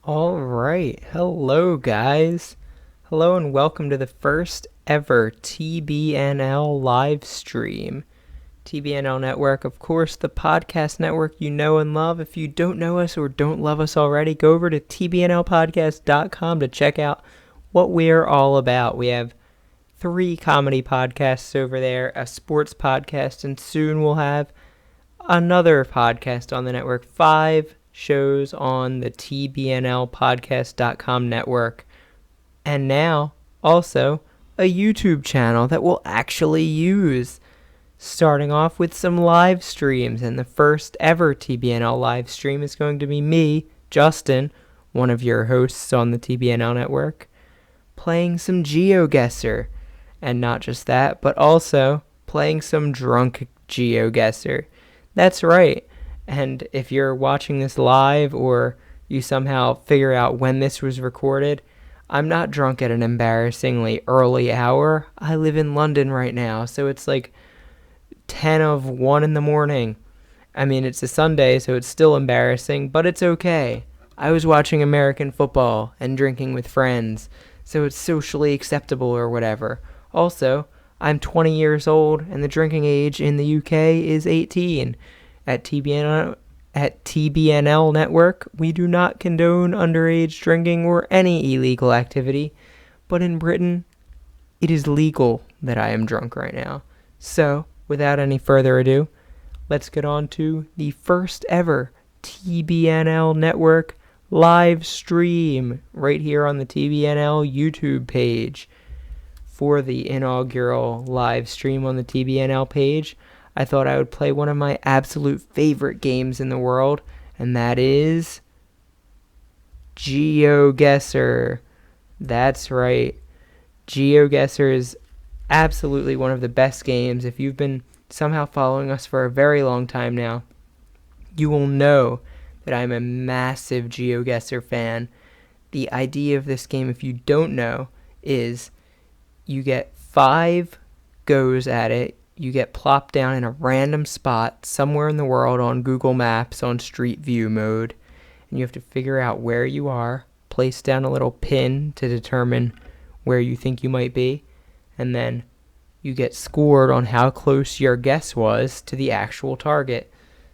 All right. Hello, guys. Hello, and welcome to the first ever TBNL live stream. TBNL Network, of course, the podcast network you know and love. If you don't know us or don't love us already, go over to tbnlpodcast.com to check out what we're all about. We have 3 comedy podcasts over there, a sports podcast, and soon we'll have another podcast on the network. 5 shows on the tbnlpodcast.com network. And now, also, a YouTube channel that we'll actually use. Starting off with some live streams. And the first ever TBNL live stream is going to be me, Justin, one of your hosts on the TBNL network, playing some Geoguessr. And not just that, but also playing some drunk Geoguessr. That's right. And if you're watching this live or you somehow figure out when this was recorded, I'm not drunk at an embarrassingly early hour. I live in London right now, so it's like 10 of 1 in the morning. I mean, it's a Sunday, so it's still embarrassing, but it's okay. I was watching American football and drinking with friends, so it's socially acceptable or whatever. Also, I'm 20 years old, and the drinking age in the UK is 18. At TBNL Network, we do not condone underage drinking or any illegal activity, but in Britain, it is legal that I am drunk right now. So, without any further ado, let's get on to the first ever TBNL Network live stream right here on the TBNL YouTube page. For the inaugural live stream on the TBNL page, I thought I would play one of my absolute favorite games in the world, and that is Geoguessr. That's right. Geoguessr is absolutely one of the best games. If you've been somehow following us for a very long time now, you will know that I'm a massive Geoguessr fan. The idea of this game, if you don't know, is you get 5 goes at it. You get plopped down in a random spot somewhere in the world on Google Maps on Street View mode, and you have to figure out where you are, place down a little pin to determine where you think you might be, and then you get scored on how close your guess was to the actual target.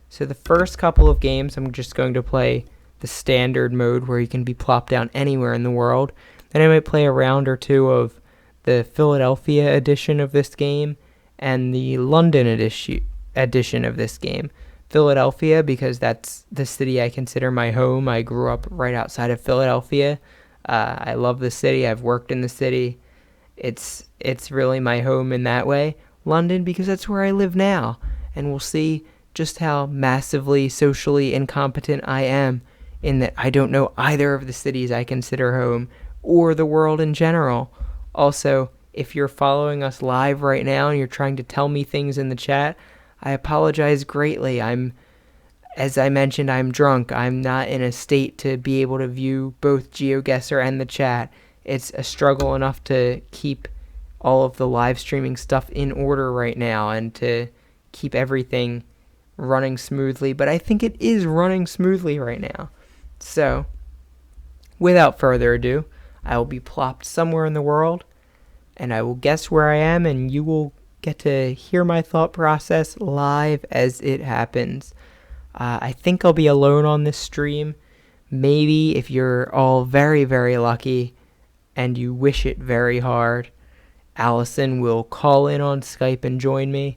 So the first couple of games, I'm just going to play the standard mode where you can be plopped down anywhere in the world. Then I might play a round or two of the Philadelphia edition of this game and the London edition of this game. Philadelphia, because that's the city I consider my home. I grew up right outside of Philadelphia. I love the city. I've worked in the city. It's really my home in that way. London, because that's where I live now. And we'll see just how massively socially incompetent I am in that I don't know either of the cities I consider home or the world in general. Also, if you're following us live right now and you're trying to tell me things in the chat, I apologize greatly. As I mentioned, I'm drunk. I'm not in a state to be able to view both Geoguessr and the chat. It's a struggle enough to keep all of the live streaming stuff in order right now and to keep everything running smoothly. But I think it is running smoothly right now. So, without further ado, I will be plopped somewhere in the world, and I will guess where I am, and you will get to hear my thought process live as it happens. I think I'll be alone on this stream. Maybe if you're all very, very lucky and you wish it very hard, Allison will call in on Skype and join me.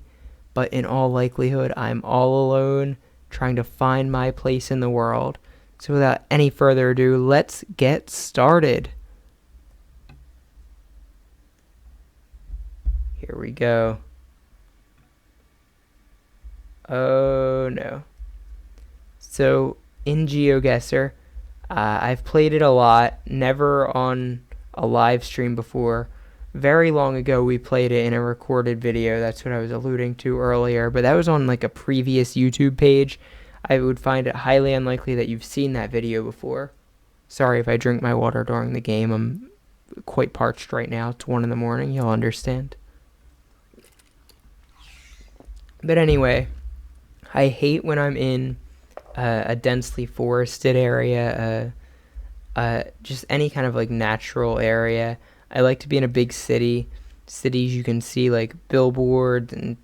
But in all likelihood, I'm all alone trying to find my place in the world. So without any further ado, let's get started. Here we go. Oh no. So in Geoguessr, I've played it a lot, never on a live stream before. Very long ago we played it in a recorded video. That's what I was alluding to earlier, but that was on like a previous YouTube page. I would find it highly unlikely that you've seen that video before. Sorry if I drink my water during the game. I'm quite parched right now. It's 1 in the morning. You'll understand. But anyway, I hate when I'm in a densely forested area, just any kind of like natural area. I like to be in a big city. Cities you can see like billboards and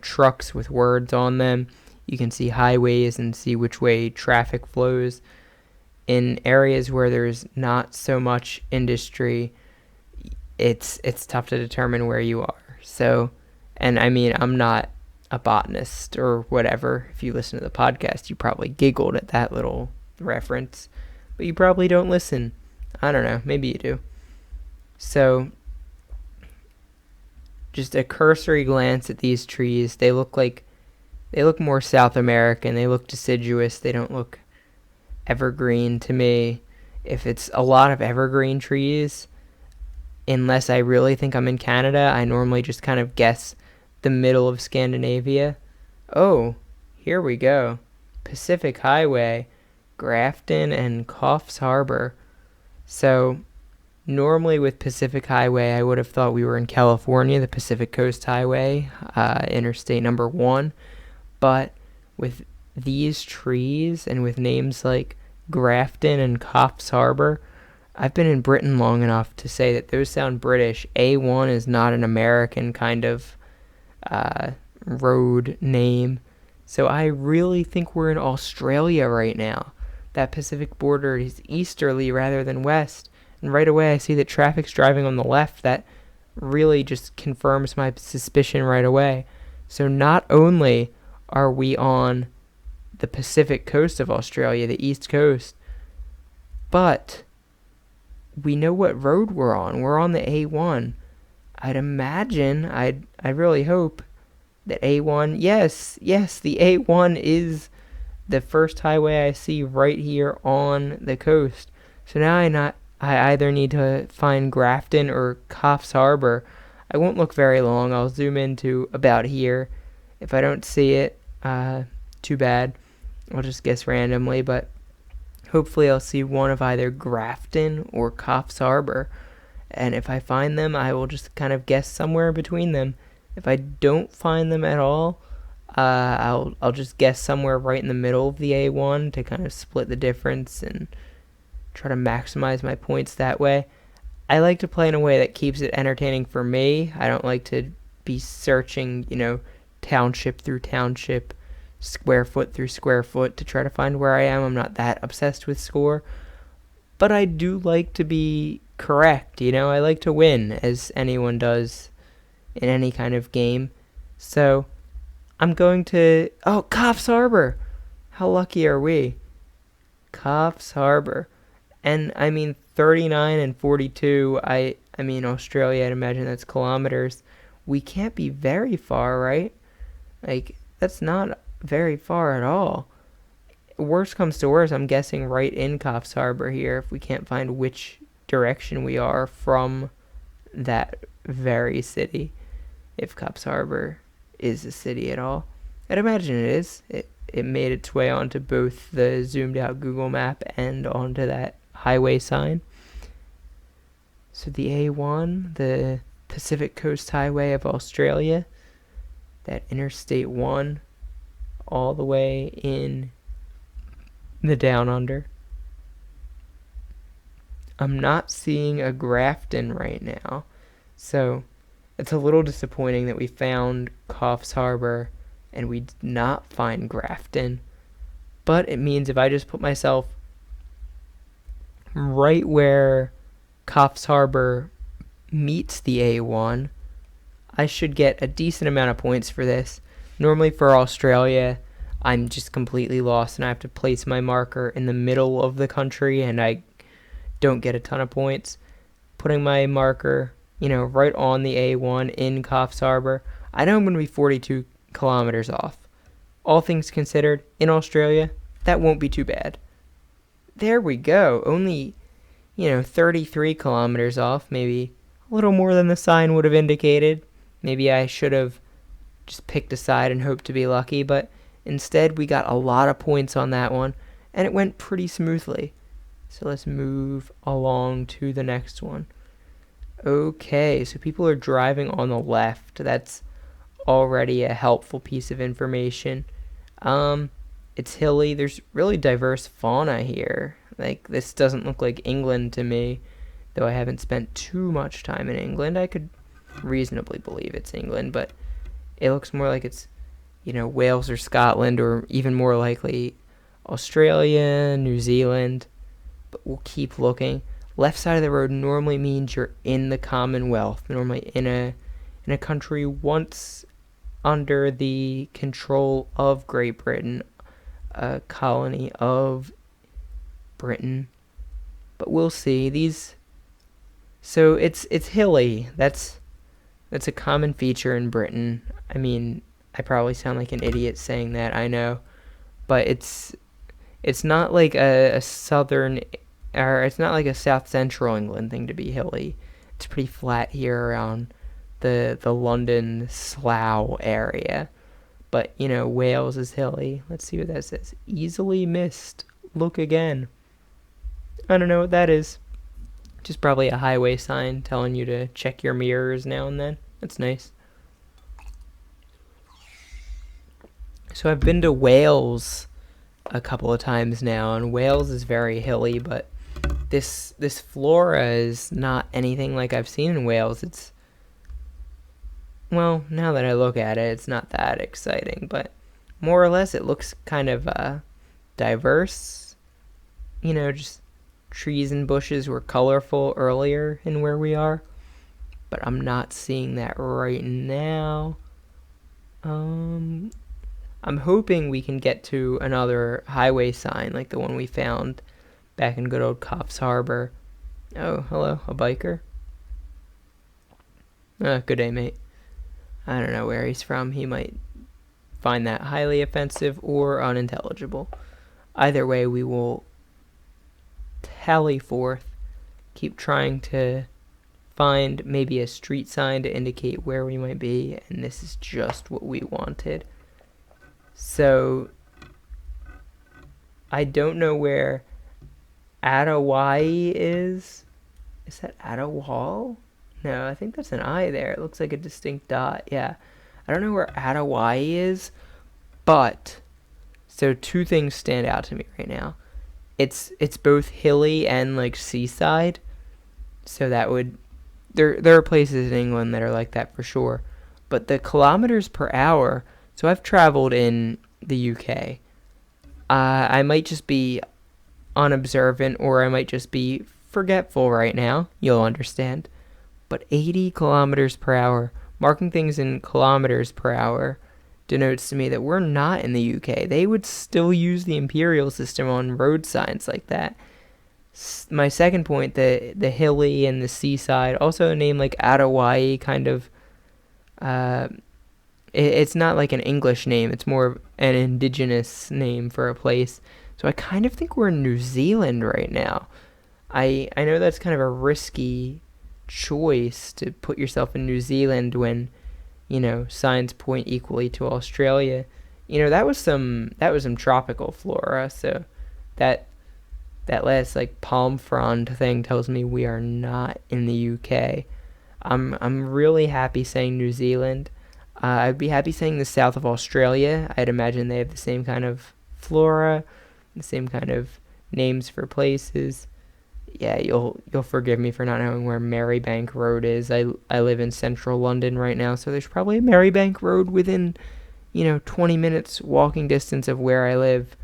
trucks with words on them. You can see highways and see which way traffic flows. In areas where there's not so much industry, it's tough to determine where you are. So, and I mean, I'm not a botanist or whatever. If you listen to the podcast, you probably giggled at that little reference, but you probably don't listen. I don't know, maybe you do. So, just a cursory glance at these trees. They look more South American. They look deciduous. They don't look evergreen to me. If it's a lot of evergreen trees, unless I really think I'm in Canada, I normally just kind of guess the middle of Scandinavia. Oh, here we go. Pacific Highway, Grafton and Coffs Harbor. So normally with Pacific Highway, I would have thought we were in California, the Pacific Coast Highway, Interstate number 1. But with these trees and with names like Grafton and Coffs Harbor, I've been in Britain long enough to say that those sound British. A1 is not an American kind of road name. So I really think we're in Australia right now. That Pacific border is easterly rather than west. And right away I see that traffic's driving on the left. That really just confirms my suspicion right away. So not only are we on the Pacific coast of Australia, the east coast, but we know what road we're on. We're on the A1. I'd imagine, I really hope that A1, yes, the A1 is the first highway I see right here on the coast. So now I either need to find Grafton or Coffs Harbor. I won't look very long. I'll zoom into about here. If I don't see it, too bad. I'll just guess randomly, but hopefully I'll see one of either Grafton or Coffs Harbor. And if I find them, I will just kind of guess somewhere between them. If I don't find them at all, I'll just guess somewhere right in the middle of the A1 to kind of split the difference and try to maximize my points that way. I like to play in a way that keeps it entertaining for me. I don't like to be searching, township through township, square foot through square foot to try to find where I am. I'm not that obsessed with score. But I do like to be correct, I like to win, as anyone does in any kind of game. So I'm going to... Oh, Coffs Harbor! How lucky are we? Coffs Harbor. And I mean 39 and 42, I mean Australia, I'd imagine that's kilometers. We can't be very far, right? Like, that's not very far at all. Worst comes to worst, I'm guessing right in Coffs Harbor here if we can't find which direction we are from that very city. If Coffs Harbor is a city at all. I'd imagine it is. It made its way onto both the zoomed out Google map and onto that highway sign. So the A1, the Pacific Coast Highway of Australia, that Interstate 1, all the way in the Down Under. I'm not seeing a Grafton right now, so it's a little disappointing that we found Coffs Harbor and we did not find Grafton. But it means if I just put myself right where Coffs Harbor meets the A1, I should get a decent amount of points for this. Normally for Australia, I'm just completely lost and I have to place my marker in the middle of the country and I don't get a ton of points. Putting my marker, right on the A1 in Coffs Harbor, I know I'm going to be 42 kilometers off. All things considered, in Australia, that won't be too bad. There we go. Only, 33 kilometers off, maybe a little more than the sign would have indicated. Maybe I should have just picked a side and hoped to be lucky, but instead we got a lot of points on that one, and it went pretty smoothly. So let's move along to the next one. Okay, so people are driving on the left. That's already a helpful piece of information. It's hilly. There's really diverse fauna here. Like, this doesn't look like England to me, though I haven't spent too much time in England. I could reasonably believe it's England, but it looks more like it's, Wales or Scotland, or even more likely Australia, New Zealand. But we'll keep looking. Left side of the road normally means you're in the Commonwealth, normally in a country once under the control of Great Britain, a colony of Britain. But we'll see. So it's hilly. That's a common feature in Britain. I mean, I probably sound like an idiot saying that, I know, but it's not like a southern, or it's not like a south central England thing to be hilly. It's pretty flat here around the London Slough area. But, Wales is hilly. Let's see what that says. Easily missed. Look again. I don't know what that is. Just probably a highway sign telling you to check your mirrors now and then. That's nice. So I've been to Wales a couple of times now, and Wales is very hilly, but this flora is not anything like I've seen in Wales. Well, now that I look at it, it's not that exciting, but more or less it looks kind of diverse. Just trees and bushes were colorful earlier in where we are, but I'm not seeing that right now. I'm hoping we can get to another highway sign like the one we found back in good old Coffs Harbor. Oh, hello, a biker. Good day, mate. I don't know where he's from. He might find that highly offensive or unintelligible. Either way, we will tally forth, keep trying to find maybe a street sign to indicate where we might be, and this is just what we wanted. So I don't know where Attawai is. Is that Attawal? No, I think that's an I there. It looks like a distinct dot. Yeah. I don't know where Attawai is, but so two things stand out to me right now. It's both hilly and like seaside. So that would there are places in England that are like that for sure. But the kilometers per hour, so I've traveled in the UK. I might just be unobservant, or I might just be forgetful right now. You'll understand. But 80 kilometers per hour, marking things in kilometers per hour, denotes to me that we're not in the UK. They would still use the imperial system on road signs like that. My second point, the hilly and the seaside, also a name like Attawai, kind of, it's not like an English name. It's more an indigenous name for a place. So I kind of think we're in New Zealand right now. I know that's kind of a risky choice to put yourself in New Zealand when, signs point equally to Australia. That was some tropical flora. So that last like palm frond thing tells me we are not in the UK. I'm really happy saying New Zealand. I'd be happy saying the south of Australia. I'd imagine they have the same kind of flora, the same kind of names for places. Yeah, you'll forgive me for not knowing where Marybank Road is. I live in central London right now, so there's probably a Marybank Road within, 20 minutes walking distance of where I live.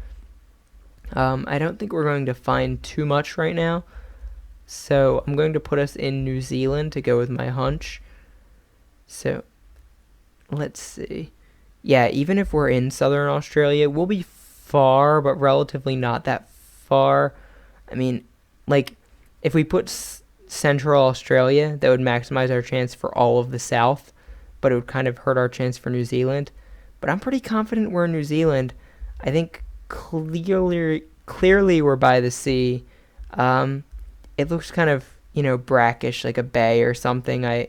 I don't think we're going to find too much right now, so I'm going to put us in New Zealand to go with my hunch. So, let's see. Yeah, even if we're in southern Australia, we'll be far, but relatively not that far. I mean, like, if we put central Australia, that would maximize our chance for all of the south, but it would kind of hurt our chance for New Zealand. But I'm pretty confident we're in New Zealand. I think clearly we're by the sea. It looks kind of, brackish, like a bay or something. I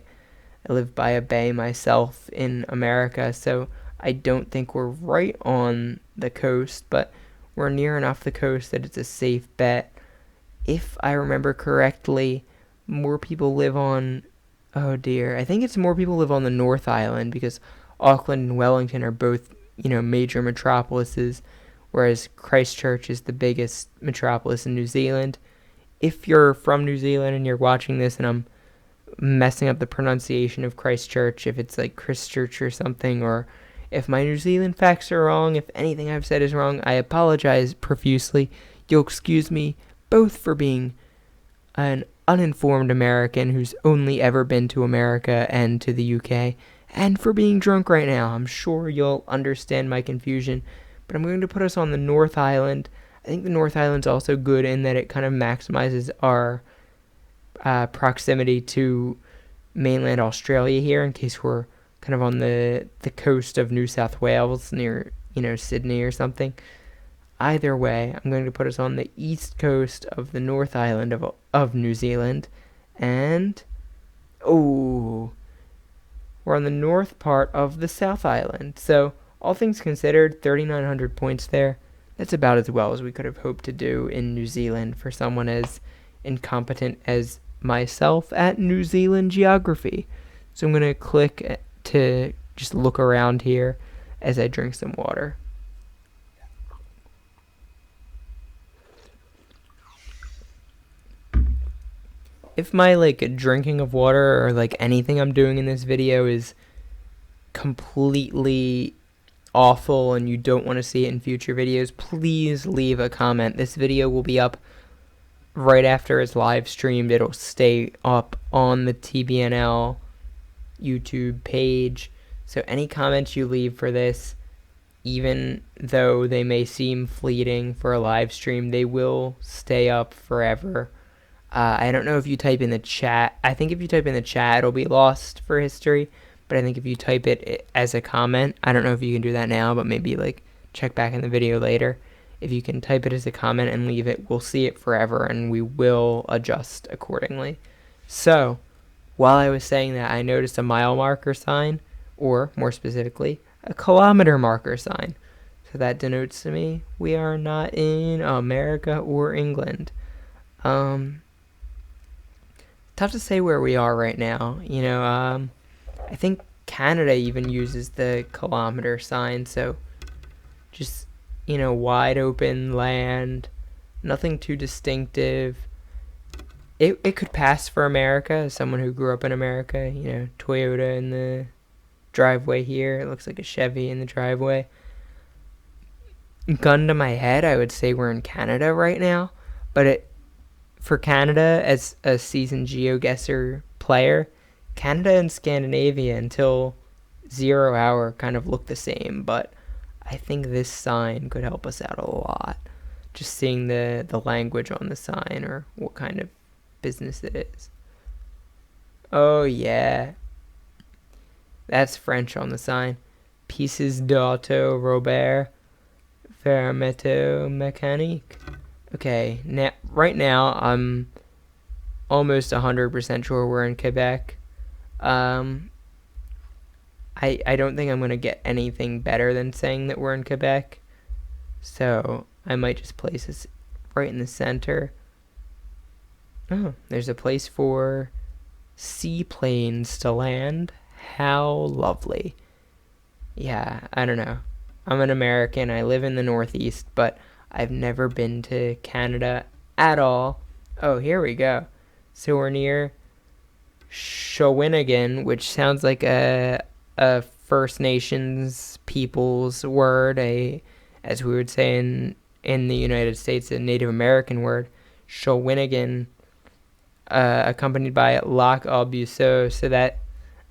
live by a bay myself in America, so I don't think we're right on the coast, but we're near enough the coast that it's a safe bet. If I remember correctly, more people live on, I think it's more people live on the North Island, because Auckland and Wellington are both, major metropolises, whereas Christchurch is the biggest metropolis in New Zealand. If you're from New Zealand and you're watching this and I'm messing up the pronunciation of Christchurch, if it's like Christchurch or something, or if my New Zealand facts are wrong, if anything I've said is wrong, I apologize profusely. You'll excuse me both for being an uninformed American who's only ever been to America and to the UK, and for being drunk right now. I'm sure you'll understand my confusion, but I'm going to put us on the North Island. I think the North Island's also good in that it kind of maximizes our proximity to mainland Australia here, in case we're kind of on the coast of New South Wales near, Sydney or something. Either way, I'm going to put us on the east coast of the North Island of New Zealand, and we're on the north part of the South Island. So, all things considered, 3,900 points there. That's about as well as we could have hoped to do in New Zealand for someone as incompetent as myself at New Zealand geography. So I'm going to click to just look around here as I drink some water. If my drinking of water or anything I'm doing in this video is completely awful and you don't want to see it in future videos, please leave a comment. This video will be up right after it's live streamed. It'll stay up on the tbnl YouTube page, so any comments you leave for this, even though they may seem fleeting for a live stream, they will stay up forever. I don't know if you type in the chat. I think if you type in the chat, it'll be lost for history. But I think if you type it as a comment, I don't know if you can do that now, but maybe check back in the video later. If you can type it as a comment and leave it, we'll see it forever and we will adjust accordingly. So, while I was saying that, I noticed a mile marker sign, or more specifically, a kilometer marker sign. So that denotes to me we are not in America or England. Tough to say where we are right now. I think Canada even uses the kilometer sign, so just, wide open land, nothing too distinctive. It could pass for America, as someone who grew up in America. Toyota in the driveway here. It looks like a Chevy in the driveway. Gun to my head, I would say we're in Canada right now, but for Canada, as a seasoned Geoguessr player, Canada and Scandinavia until 0 hour kind of look the same, but I think this sign could help us out a lot. Just seeing the language on the sign, or what kind of business it is. Oh yeah, that's French on the sign. Pieces d'auto Robert Fermeto Mécanique. Okay, right now I'm almost 100% sure we're in Quebec. I don't think I'm going to get anything better than saying that we're in Quebec. So I might just place this right in the center. Oh, there's a place for seaplanes to land. How lovely. Yeah, I don't know. I'm an American. I live in the Northeast, but I've never been to Canada at all. Oh, here we go. So we're near Shawinigan, which sounds like a First Nations people's word, as we would say in the United States, a Native American word. Shawinigan, accompanied by Lac Albuseau. So that,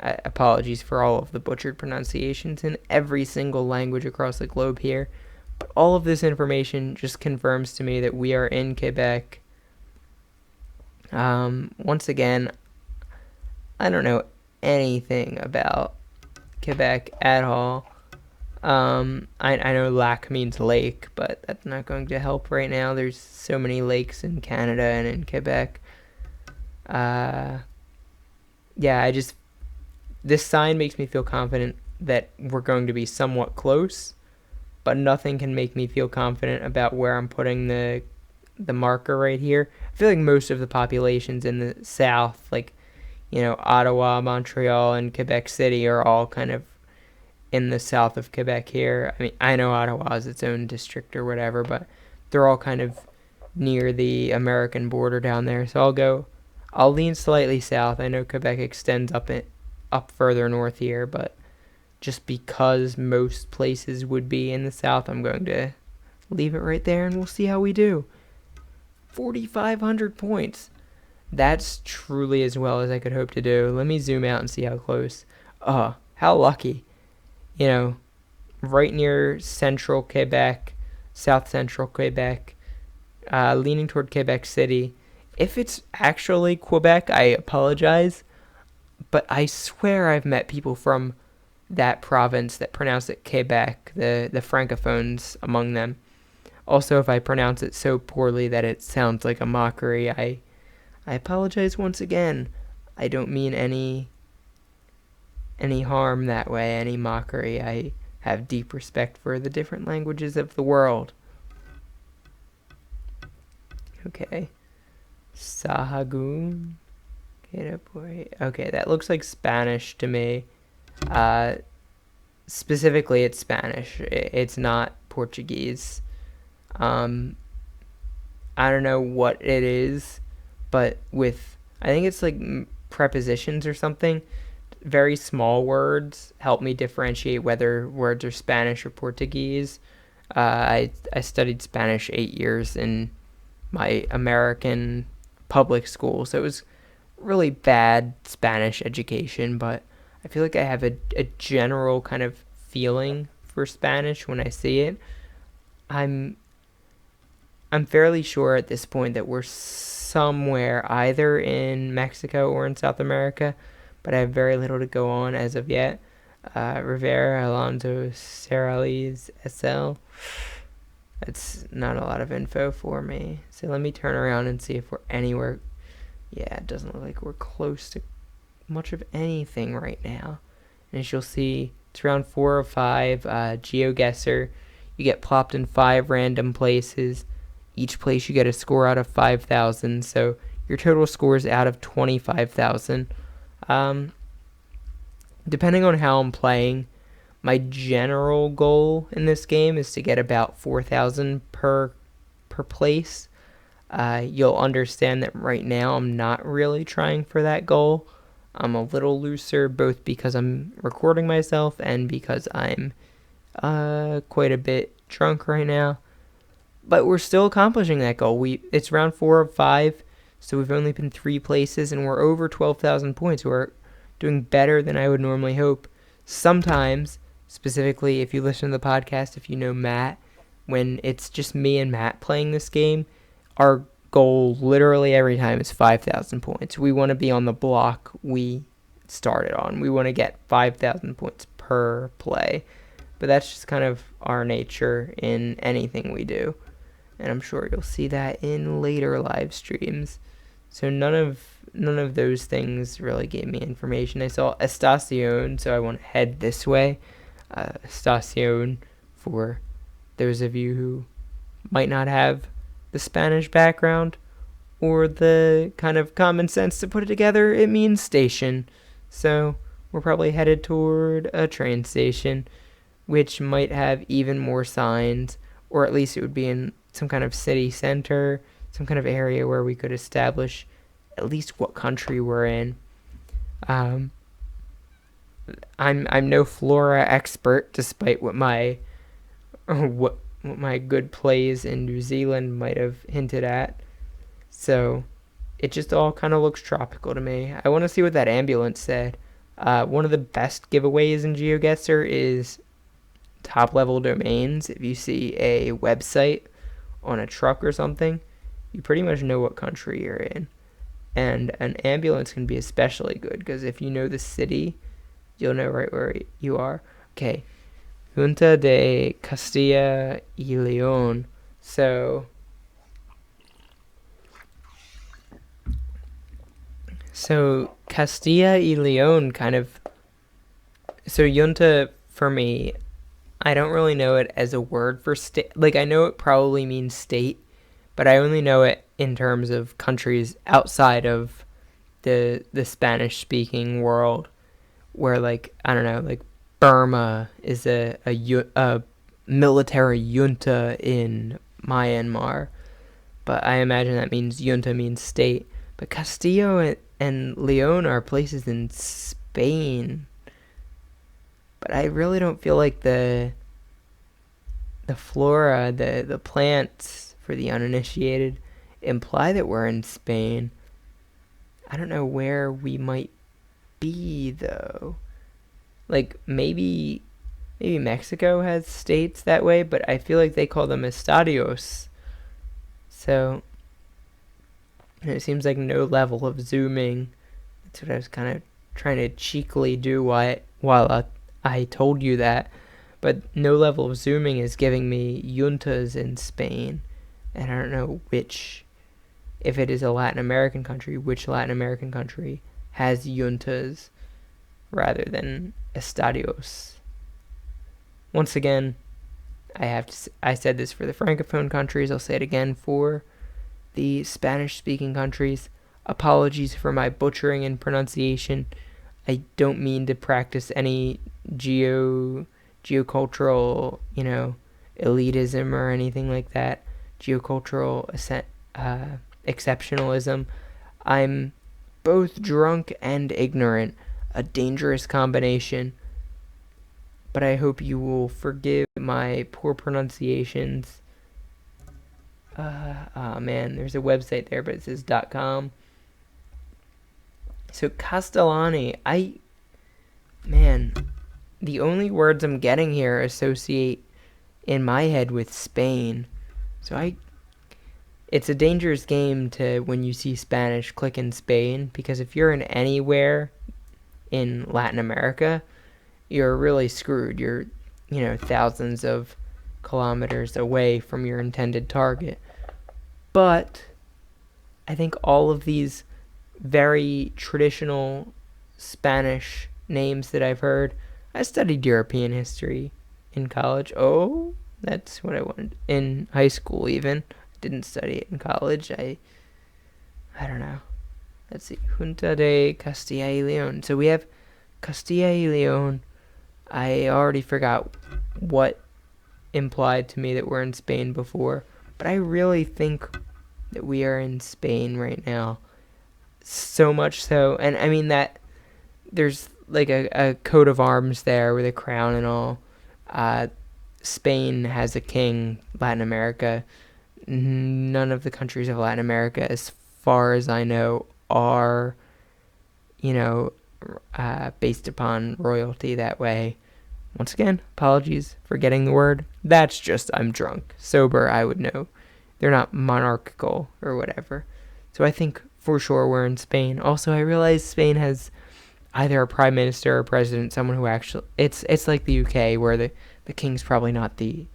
apologies for all of the butchered pronunciations in every single language across the globe here. But all of this information just confirms to me that we are in Quebec. Once again, I don't know anything about Quebec at all. I know lac means lake, but that's not going to help right now. There's so many lakes in Canada and in Quebec. This sign makes me feel confident that we're going to be somewhat close, but nothing can make me feel confident about where I'm putting the marker right here. I feel like most of the populations in the south, Ottawa, Montreal, and Quebec City, are all kind of in the south of Quebec here. I mean, I know Ottawa is its own district or whatever, but they're all kind of near the American border down there. So I'll lean slightly south. I know Quebec extends up further north here, but just because most places would be in the south, I'm going to leave it right there, and we'll see how we do. 4,500 points. That's truly as well as I could hope to do. Let me zoom out and see how close. Oh, how lucky. You know, right near central Quebec, south central Quebec, leaning toward Quebec City. If it's actually Quebec, I apologize, but I swear I've met people from that province that pronounce it Quebec, the francophones among them. Also, if I pronounce it so poorly that it sounds like a mockery, I apologize once again. I don't mean any harm that way, any mockery. I have deep respect for the different languages of the world. Okay. Sahagun. Okay, that looks like Spanish to me. Specifically, it's Spanish. It's not Portuguese. I don't know what it is, but I think it's like prepositions or something. Very small words help me differentiate whether words are Spanish or Portuguese. I studied Spanish 8 years in my American public school, so it was really bad Spanish education, but I feel like I have a general kind of feeling for Spanish when I see it. I'm fairly sure at this point that we're somewhere either in Mexico or in South America, but I have very little to go on as of yet. Rivera, Alonso, Serrales, SL. That's not a lot of info for me. So let me turn around and see if we're anywhere. Yeah, it doesn't look like we're close to much of anything right now. And as you'll see, it's round 4 of 5. Geoguessr. You get plopped in 5 random places. Each place you get a score out of 5,000. So your total score is out of 25,000. Depending on how I'm playing, my general goal in this game is to get about 4,000 per place. You'll understand that right now I'm not really trying for that goal. I'm a little looser, both because I'm recording myself and because I'm quite a bit drunk right now. But we're still accomplishing that goal. It's round 4 of 5, so we've only been 3 places, and we're over 12,000 points. We're doing better than I would normally hope. Sometimes, specifically if you listen to the podcast, if you know Matt, when it's just me and Matt playing this game, our goal literally every time is 5,000 points. We want to be on the block we started on. We want to get 5,000 points per play. But that's just kind of our nature in anything we do. And I'm sure you'll see that in later live streams. So none of those things really gave me information. I saw Estacion, so I want to head this way. Estacion, for those of you who might not have the Spanish background or the kind of common sense to put it together, it means station. So we're probably headed toward a train station, which might have even more signs, or at least it would be in some kind of city center, some kind of area where we could establish at least what country we're in. I'm no flora expert, despite what my good plays in New Zealand might have hinted at. So it just all kind of looks tropical to me. I want to see what that ambulance said. One of the best giveaways in Geoguessr is top level domains. If you see a website on a truck or something, you pretty much know what country you're in. And an ambulance can be especially good because if you know the city, you'll know right where you are. Okay, Junta de Castilla y León. So Castilla y León kind of. So Junta, for me, I don't really know it as a word for state. Like, I know it probably means state, but I only know it in terms of countries outside of the Spanish-speaking world, where, like, I don't know, like Burma is a military junta in Myanmar, but I imagine that means junta means state. But Castillo and Leon are places in Spain, but I really don't feel like the flora, the plants for the uninitiated imply that we're in Spain. I don't know where we might be though. Like maybe Mexico has states that way, but I feel like they call them estadios. So it seems like no level of zooming. That's what I was kind of trying to cheekily do while I told you that. But no level of zooming is giving me juntas in Spain. And I don't know if it is a Latin American country, which Latin American country has juntas rather than estadios. Once again, I said this for the Francophone countries, I'll say it again for the Spanish-speaking countries. Apologies for my butchering and pronunciation. I don't mean to practice any geocultural, elitism or anything like that. Geocultural exceptionalism. I'm both drunk and ignorant, a dangerous combination. But I hope you will forgive my poor pronunciations. Man, there's a website there, but it says .com. So Castellani, the only words I'm getting here associate in my head with Spain. So it's a dangerous game to, when you see Spanish, click in Spain, because if you're in anywhere in Latin America, you're really screwed. You're, thousands of kilometers away from your intended target. But I think all of these very traditional Spanish names that I've heard, I studied European history in college. Oh, that's what I wanted. In high school even. I didn't study it in college. I don't know. Let's see. Junta de Castilla y León. So we have Castilla y León. I already forgot what implied to me that we're in Spain before, but I really think that we are in Spain right now. So much so, and I mean that there's like a coat of arms there with a crown and all. Spain has a king. Latin America, none of the countries of Latin America, as far as I know, are, based upon royalty that way. Once again, apologies for getting the word. That's just, I'm drunk. Sober, I would know. They're not monarchical or whatever. So I think for sure we're in Spain. Also, I realize Spain has either a prime minister or president, someone who actually, it's like the UK where the king's probably not the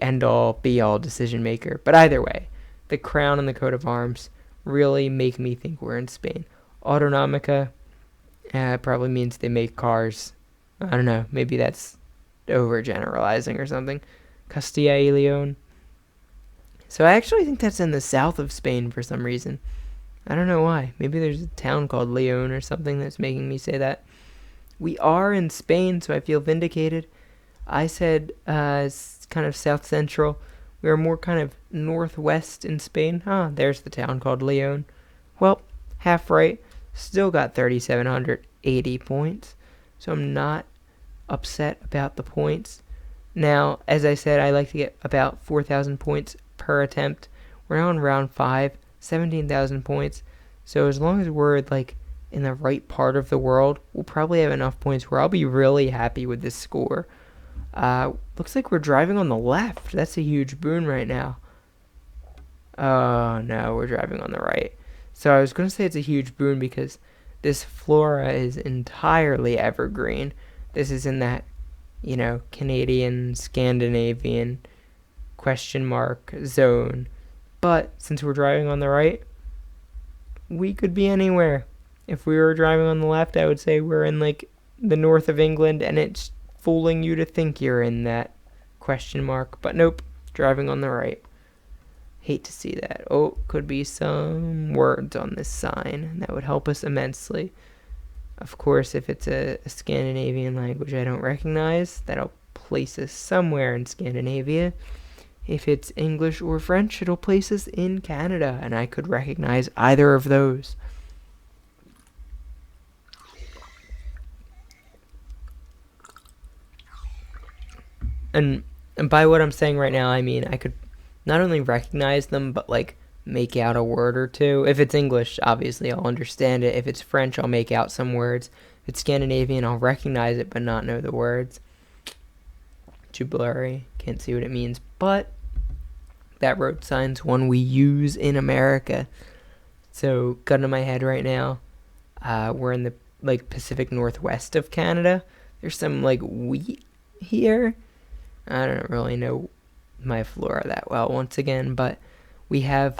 end-all, be-all decision maker. But either way, the crown and the coat of arms really make me think we're in Spain. Autonomica probably means they make cars. I don't know, maybe that's overgeneralizing or something. Castilla y León. So I actually think that's in the south of Spain for some reason. I don't know why. Maybe there's a town called León or something that's making me say that. We are in Spain, so I feel vindicated. I said kind of south central. We are more kind of northwest in Spain. There's the town called León. Well, half right. Still got 3,780 points. So I'm not upset about the points. Now, as I said, I like to get about 4,000 points per attempt. We're now in round 5, 17,000 points. So as long as we're like in the right part of the world, we'll probably have enough points where I'll be really happy with this score. Looks like we're driving on the left. That's a huge boon right now. Oh no, we're driving on the right. So I was going to say it's a huge boon because this flora is entirely evergreen. This is in that, Canadian, Scandinavian question mark zone. But since we're driving on the right, we could be anywhere. If we were driving on the left, I would say we're in like the north of England, and it's fooling you to think you're in that question mark. But nope, driving on the right. Hate to see that. Oh, could be some words on this sign. That would help us immensely. Of course, if it's a Scandinavian language I don't recognize, that'll place us somewhere in Scandinavia. If it's English or French, it'll place us in Canada, and I could recognize either of those. And by what I'm saying right now, I mean I could not only recognize them, but like make out a word or two. If it's English, obviously I'll understand it. If it's French, I'll make out some words. If it's Scandinavian, I'll recognize it but not know the words. Too blurry, can't see what it means. But that road sign's one we use in America. So gun to my head right now, we're in the like Pacific Northwest of Canada. There's some like wheat here. I don't really know my flora that well once again, but we have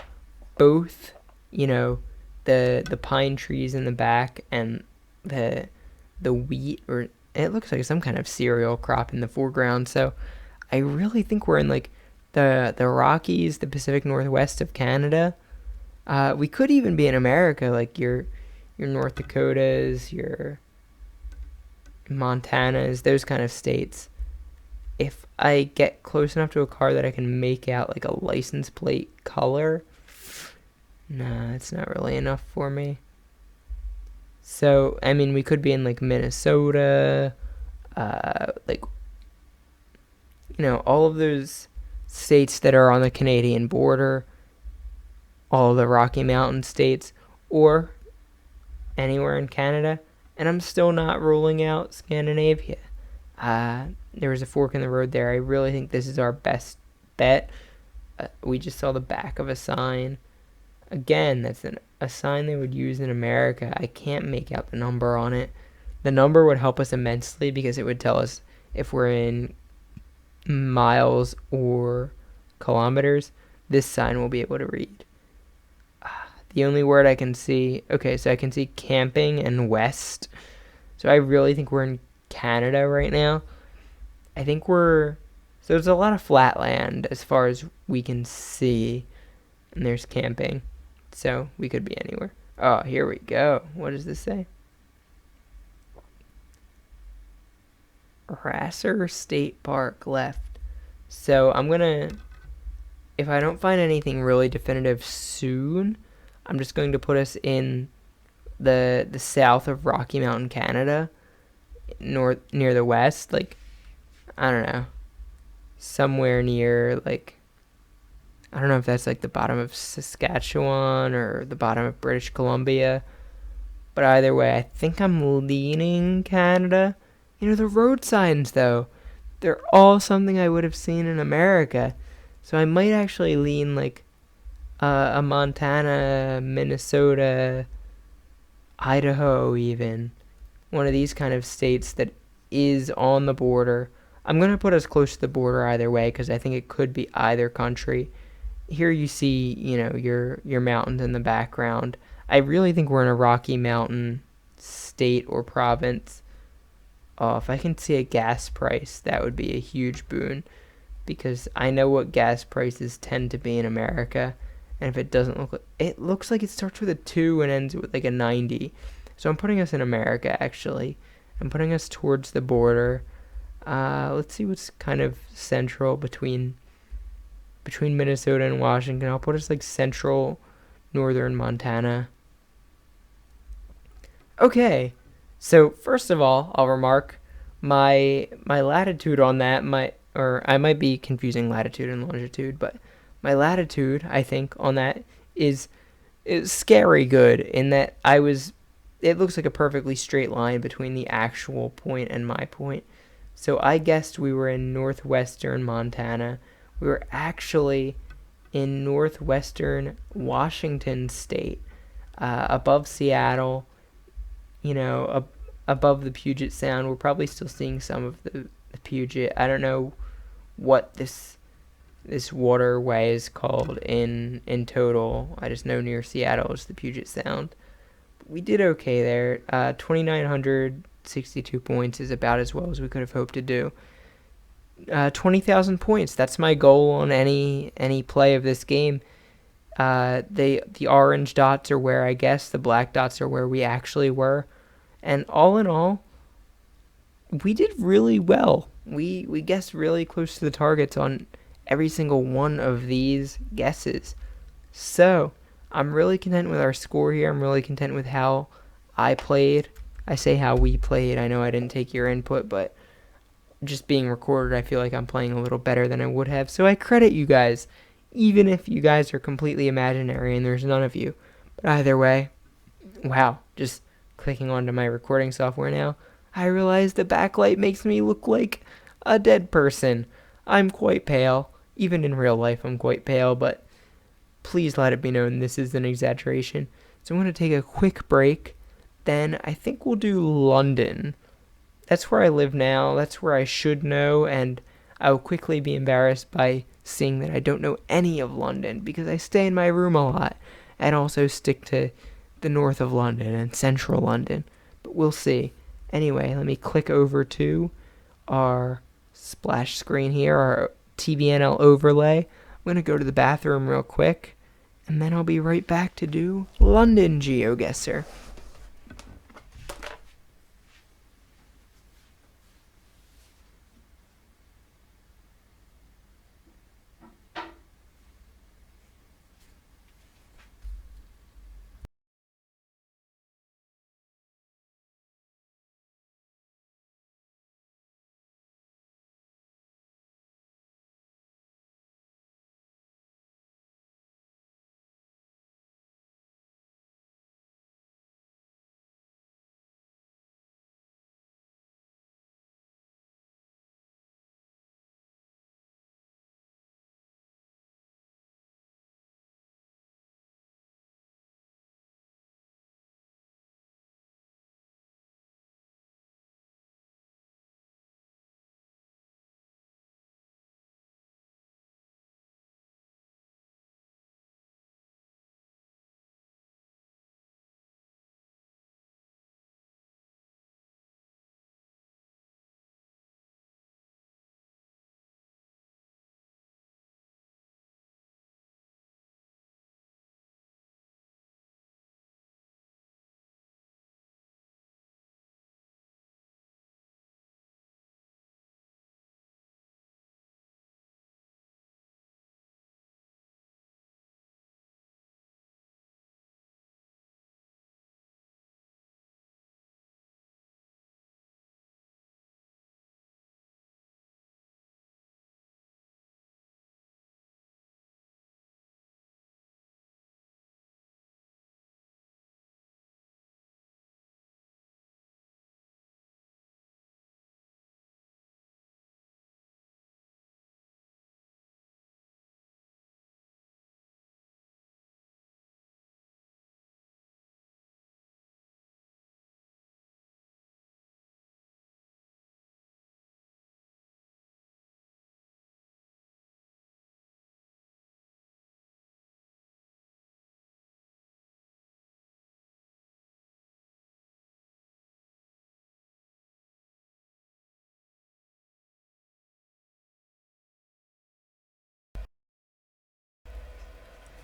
both, the pine trees in the back and the wheat, or it looks like some kind of cereal crop in the foreground. So I really think we're in like the Rockies, the Pacific Northwest of Canada. We could even be in America, like your North Dakotas, your Montanas, those kind of states. If I get close enough to a car that I can make out like a license plate color, nah, it's not really enough for me. So, I mean, we could be in like Minnesota, like, all of those states that are on the Canadian border, all the Rocky Mountain states, or anywhere in Canada, and I'm still not ruling out Scandinavia. There was a fork in the road there. I really think this is our best bet. We just saw the back of a sign. Again, that's a sign they would use in America. I can't make out the number on it. The number would help us immensely because it would tell us if we're in miles or kilometers. This sign will be able to read. The only word I can see... Okay, so I can see camping and west. So I really think we're in Canada right now. I think so there's a lot of flat land as far as we can see, and there's camping, so we could be anywhere. Oh, here we go. What does this say? Geoguessr State Park left. So I'm gonna, if I don't find anything really definitive soon, I'm just going to put us in the south of Rocky Mountain, Canada, near the west, like, I don't know, somewhere near, like, I don't know if that's like the bottom of Saskatchewan or the bottom of British Columbia, but either way, I think I'm leaning Canada. The road signs, though, they're all something I would have seen in America, so I might actually lean like a Montana, Minnesota, Idaho, even one of these kind of states that is on the border. I'm going to put us close to the border either way because I think it could be either country. Here you see, your mountains in the background. I really think we're in a Rocky Mountain state or province. Oh, if I can see a gas price, that would be a huge boon because I know what gas prices tend to be in America. And if it doesn't it looks like it starts with a 2 and ends with like a 90. So I'm putting us in America, actually. I'm putting us towards the border. Let's see what's kind of central between Minnesota and Washington. I'll put us like central northern Montana. Okay, so first of all, I'll remark my latitude on that I might be confusing latitude and longitude, but my latitude, I think, on that is scary good in that it looks like a perfectly straight line between the actual point and my point. So I guessed we were in northwestern Montana. We were actually in northwestern Washington state, above Seattle, above the Puget Sound. We're probably still seeing some of the Puget. I don't know what this waterway is called in total. I just know near Seattle is the Puget Sound. We did okay there. 2,962 points is about as well as we could have hoped to do. 20,000 points. That's my goal on any play of this game. The orange dots are where I guess, the black dots are where we actually were. And all in all, we did really well. We guessed really close to the targets on every single one of these guesses. So, I'm really content with our score here. I'm really content with how I played. I say how we played. I know I didn't take your input, but just being recorded, I feel like I'm playing a little better than I would have. So I credit you guys, even if you guys are completely imaginary and there's none of you. But either way, wow, just clicking onto my recording software now, I realize the backlight makes me look like a dead person. I'm quite pale. Even in real life, I'm quite pale, but please let it be known this is an exaggeration. So I'm going to take a quick break. Then I think we'll do London. That's where I live now. That's where I should know, and I will quickly be embarrassed by seeing that I don't know any of London because I stay in my room a lot and also stick to the north of London and central London. But we'll see. Anyway, let me click over to our splash screen here, our tbnl overlay. I'm going to go to the bathroom real quick, and then I'll be right back to do London Geoguessr.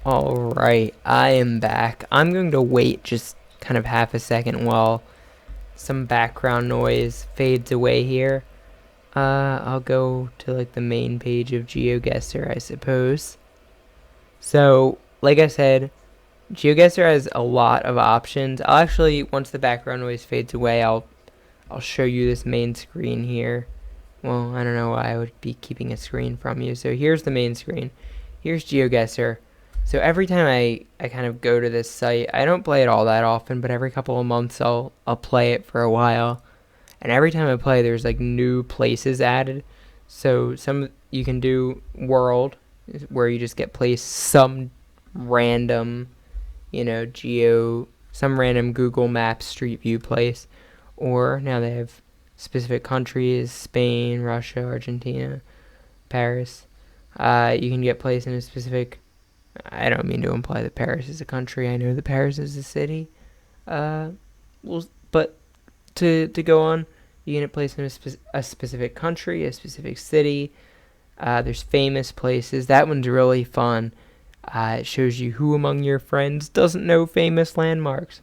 Alright, I am back. I'm going to wait just kind of half a second while some background noise fades away here. I'll go to like the main page of Geoguessr, I suppose. So, like I said, Geoguessr has a lot of options. I'll actually, once the background noise fades away, I'll show you this main screen here. Well, I don't know why I would be keeping a screen from you. So here's the main screen. Here's Geoguessr. So every time I kind of go to this site, I don't play it all that often, but every couple of months I'll play it for a while. And every time I play, there's like new places added. So some you can do world, where you just get placed some random, some random Google Maps Street View place. Or now they have specific countries: Spain, Russia, Argentina, Paris. You can get placed in a specific. I don't mean to imply that Paris is a country. I know that Paris is a city. But to go on, you can get placed in a specific country, a specific city. There's famous places. That one's really fun. It shows you who among your friends doesn't know famous landmarks.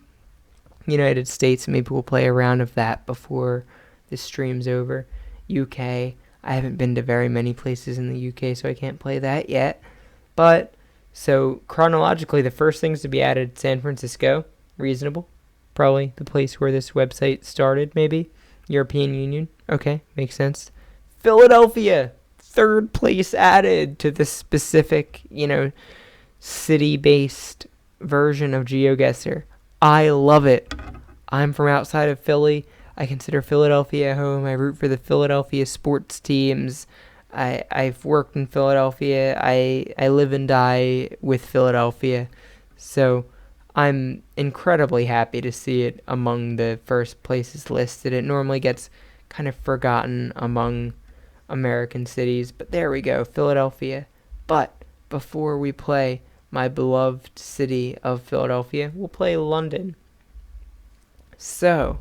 United States. Maybe we'll play a round of that before this stream's over. UK. I haven't been to very many places in the UK, so I can't play that yet. But, so chronologically, the first things to be added, San Francisco. Reasonable. Probably the place where this website started, maybe. European Union. Okay, makes sense. Philadelphia. Third place added to the specific, city-based version of Geoguessr. I love it. I'm from outside of Philly. I consider Philadelphia home. I root for the Philadelphia sports teams. I've worked in Philadelphia. I live and die with Philadelphia. So I'm incredibly happy to see it among the first places listed. It normally gets kind of forgotten among American cities, but there we go, Philadelphia. But before we play my beloved city of Philadelphia, we'll play London. So,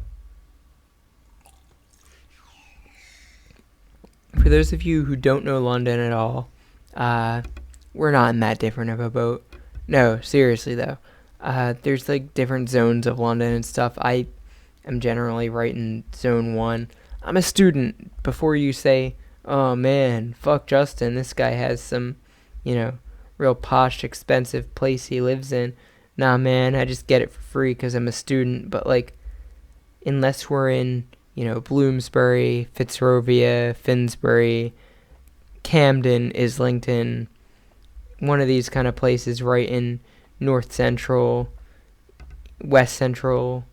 for those of you who don't know London at all, we're not in that different of a boat. No, seriously though. There's like different zones of London and stuff. I am generally right in zone 1. I'm a student. Before you say, oh man, fuck Justin, this guy has some, real posh, expensive place he lives in. Nah, man, I just get it for free because I'm a student. But like, unless we're in, Bloomsbury, Fitzrovia, Finsbury, Camden, Islington, one of these kind of places right in North Central, West Central,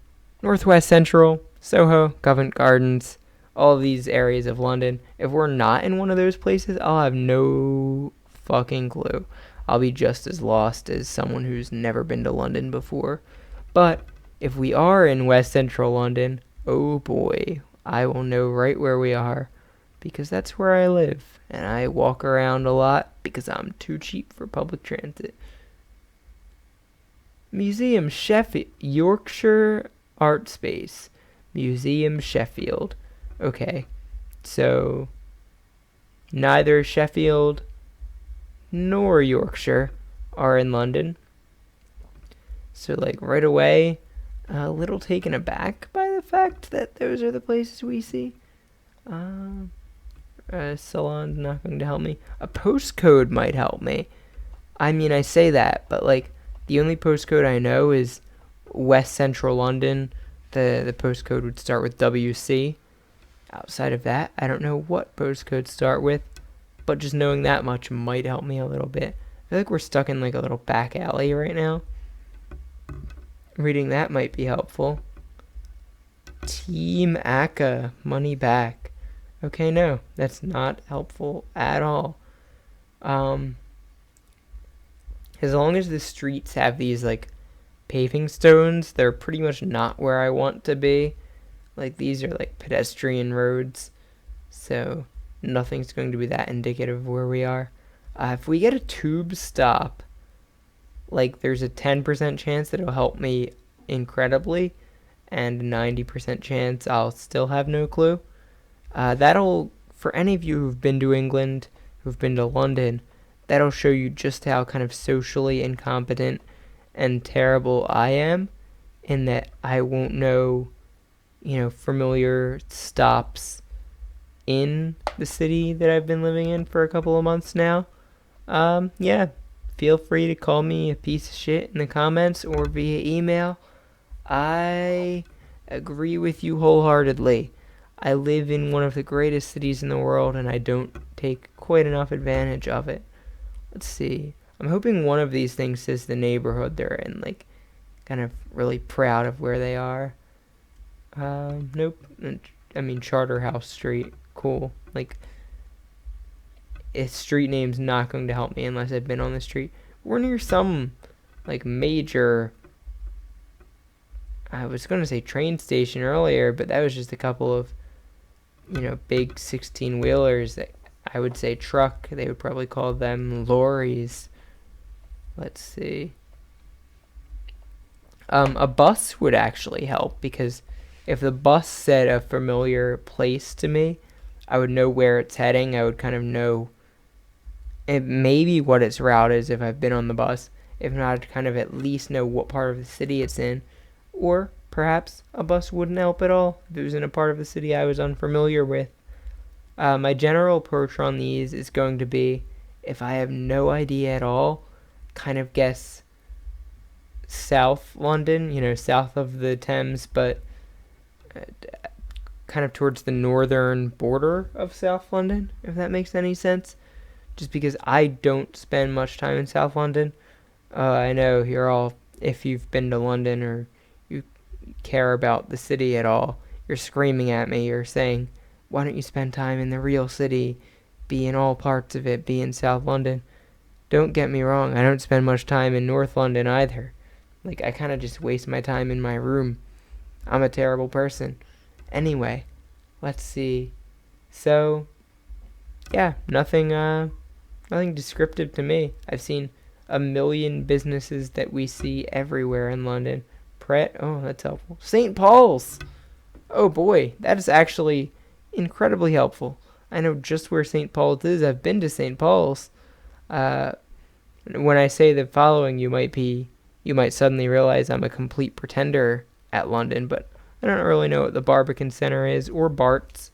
Northwest Central, Soho, Covent Gardens, all of these areas of London. If we're not in one of those places, I'll have no fucking clue. I'll be just as lost as someone who's never been to London before. But if we are in West Central London, oh boy, I will know right where we are, because that's where I live, and I walk around a lot because I'm too cheap for public transit. Museum Sheffield, Yorkshire Art Space, Museum Sheffield. Okay, so neither Sheffield nor Yorkshire are in London. So like right away, a little taken aback by the fact that those are the places we see. Salon's not going to help me. A postcode might help me. I mean, I say that, but like the only postcode I know is West Central London. The postcode would start with WC. Outside of that, I don't know what postcodes start with, but just knowing that much might help me a little bit. I feel like we're stuck in like a little back alley right now. Reading that might be helpful. Team ACA, money back. Okay, no, that's not helpful at all. As long as the streets have these like paving stones, they're pretty much not where I want to be. Like these are like pedestrian roads, so nothing's going to be that indicative of where we are. If we get a tube stop, like there's a 10% chance that it'll help me incredibly, and a 90% chance I'll still have no clue. That'll, for any of you who've been to England, who've been to London, that'll show you just how kind of socially incompetent and terrible I am, in that I won't know, familiar stops in the city that I've been living in for a couple of months now. Yeah, feel free to call me a piece of shit in the comments or via email. I agree with you wholeheartedly. I live in one of the greatest cities in the world, and I don't take quite enough advantage of it. Let's see. I'm hoping one of these things says the neighborhood they're in, like, kind of really proud of where they are. Nope. I mean, Charterhouse Street. Cool. Like, a street name's not going to help me unless I've been on the street. We're near some, like, major, I was going to say train station earlier, but that was just a couple of, big 16-wheelers that I would say truck. They would probably call them lorries. Let's see. A bus would actually help, because if the bus said a familiar place to me, I would know where it's heading. I would kind of know maybe what its route is if I've been on the bus. If not, I'd kind of at least know what part of the city it's in. Or perhaps a bus wouldn't help at all if it was in a part of the city I was unfamiliar with. My general approach on these is going to be, if I have no idea at all, kind of guess South London, south of the Thames, but kind of towards the northern border of South London, if that makes any sense. Just because I don't spend much time in South London. I know you're all, if you've been to London or you care about the city at all, you're screaming at me. You're saying, why don't you spend time in the real city, be in all parts of it, be in South London? Don't get me wrong, I don't spend much time in North London either. Like, I kind of just waste my time in my room. I'm a terrible person. Anyway, let's see. So, yeah, nothing descriptive to me. I've seen a million businesses that we see everywhere in London. Pret, oh, that's helpful. St. Paul's! Oh boy, that is actually incredibly helpful. I know just where St. Paul's is. I've been to St. Paul's. When I say the following, you might suddenly realize I'm a complete pretender at London, but I don't really know what the Barbican Centre is, or Bart's.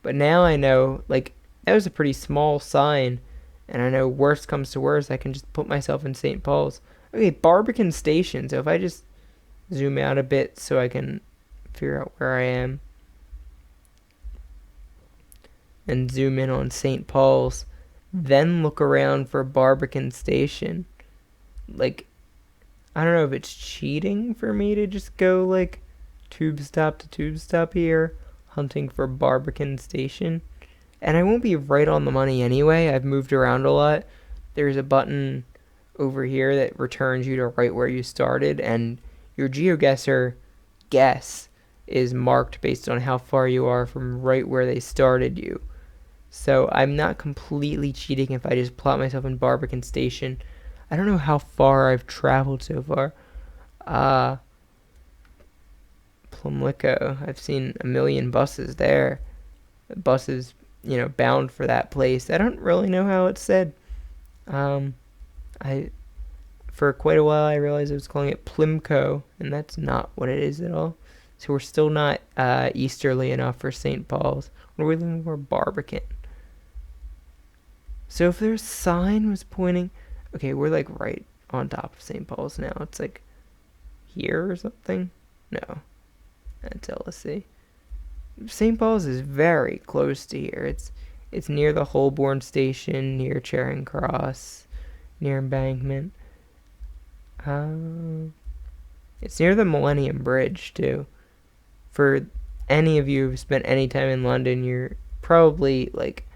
But now I know, like, that was a pretty small sign, and I know worst comes to worst, I can just put myself in St. Paul's. Okay, Barbican Station, so if I just zoom out a bit so I can figure out where I am, and zoom in on St. Paul's, then look around for Barbican Station. Like, I don't know if it's cheating for me to just go, like, tube stop to tube stop here, hunting for Barbican Station. And I won't be right on the money anyway. I've moved around a lot. There's a button over here that returns you to right where you started, and your Geoguessr guess is marked based on how far you are from right where they started you. So I'm not completely cheating if I just plot myself in Barbican Station. I don't know how far I've traveled so far. Plumlico. I've seen a million buses there. Buses, bound for that place. I don't really know how it's said. For quite a while I realized I was calling it Plimco, and that's not what it is at all. So we're still not easterly enough for St. Paul's. We're looking for Barbican. So if their sign was pointing, okay, we're like right on top of St. Paul's now. It's like here or something. No, that's LSC. St. Paul's is very close to here. It's near the Holborn station, near Charing Cross, near Embankment. It's near the Millennium Bridge too. For any of you who've spent any time in London, you're probably like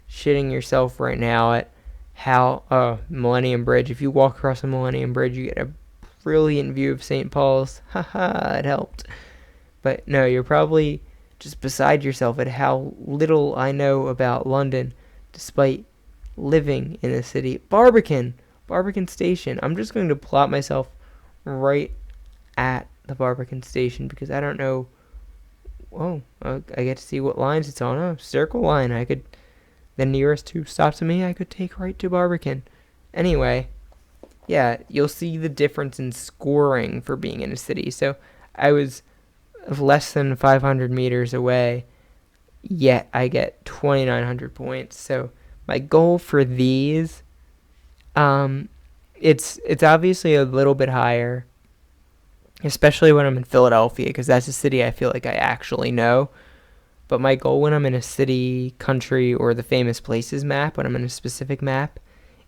shitting yourself right now at how Millennium Bridge. If you walk across the Millennium Bridge, you get a brilliant view of St. Paul's. Haha, it helped. But no, you're probably just beside yourself at how little I know about London, despite living in the city. Barbican Station. I'm just going to plot myself right at the Barbican Station because I don't know. Oh, I get to see what lines it's on. Oh, Circle Line. The nearest tube stop to me, I could take right to Barbican. Anyway, yeah, you'll see the difference in scoring for being in a city. So I was less than 500 meters away, yet I get 2,900 points. So my goal for these, it's obviously a little bit higher, especially when I'm in Philadelphia, because that's a city I feel like I actually know. But my goal when I'm in a city, country, or the famous places map, when I'm in a specific map,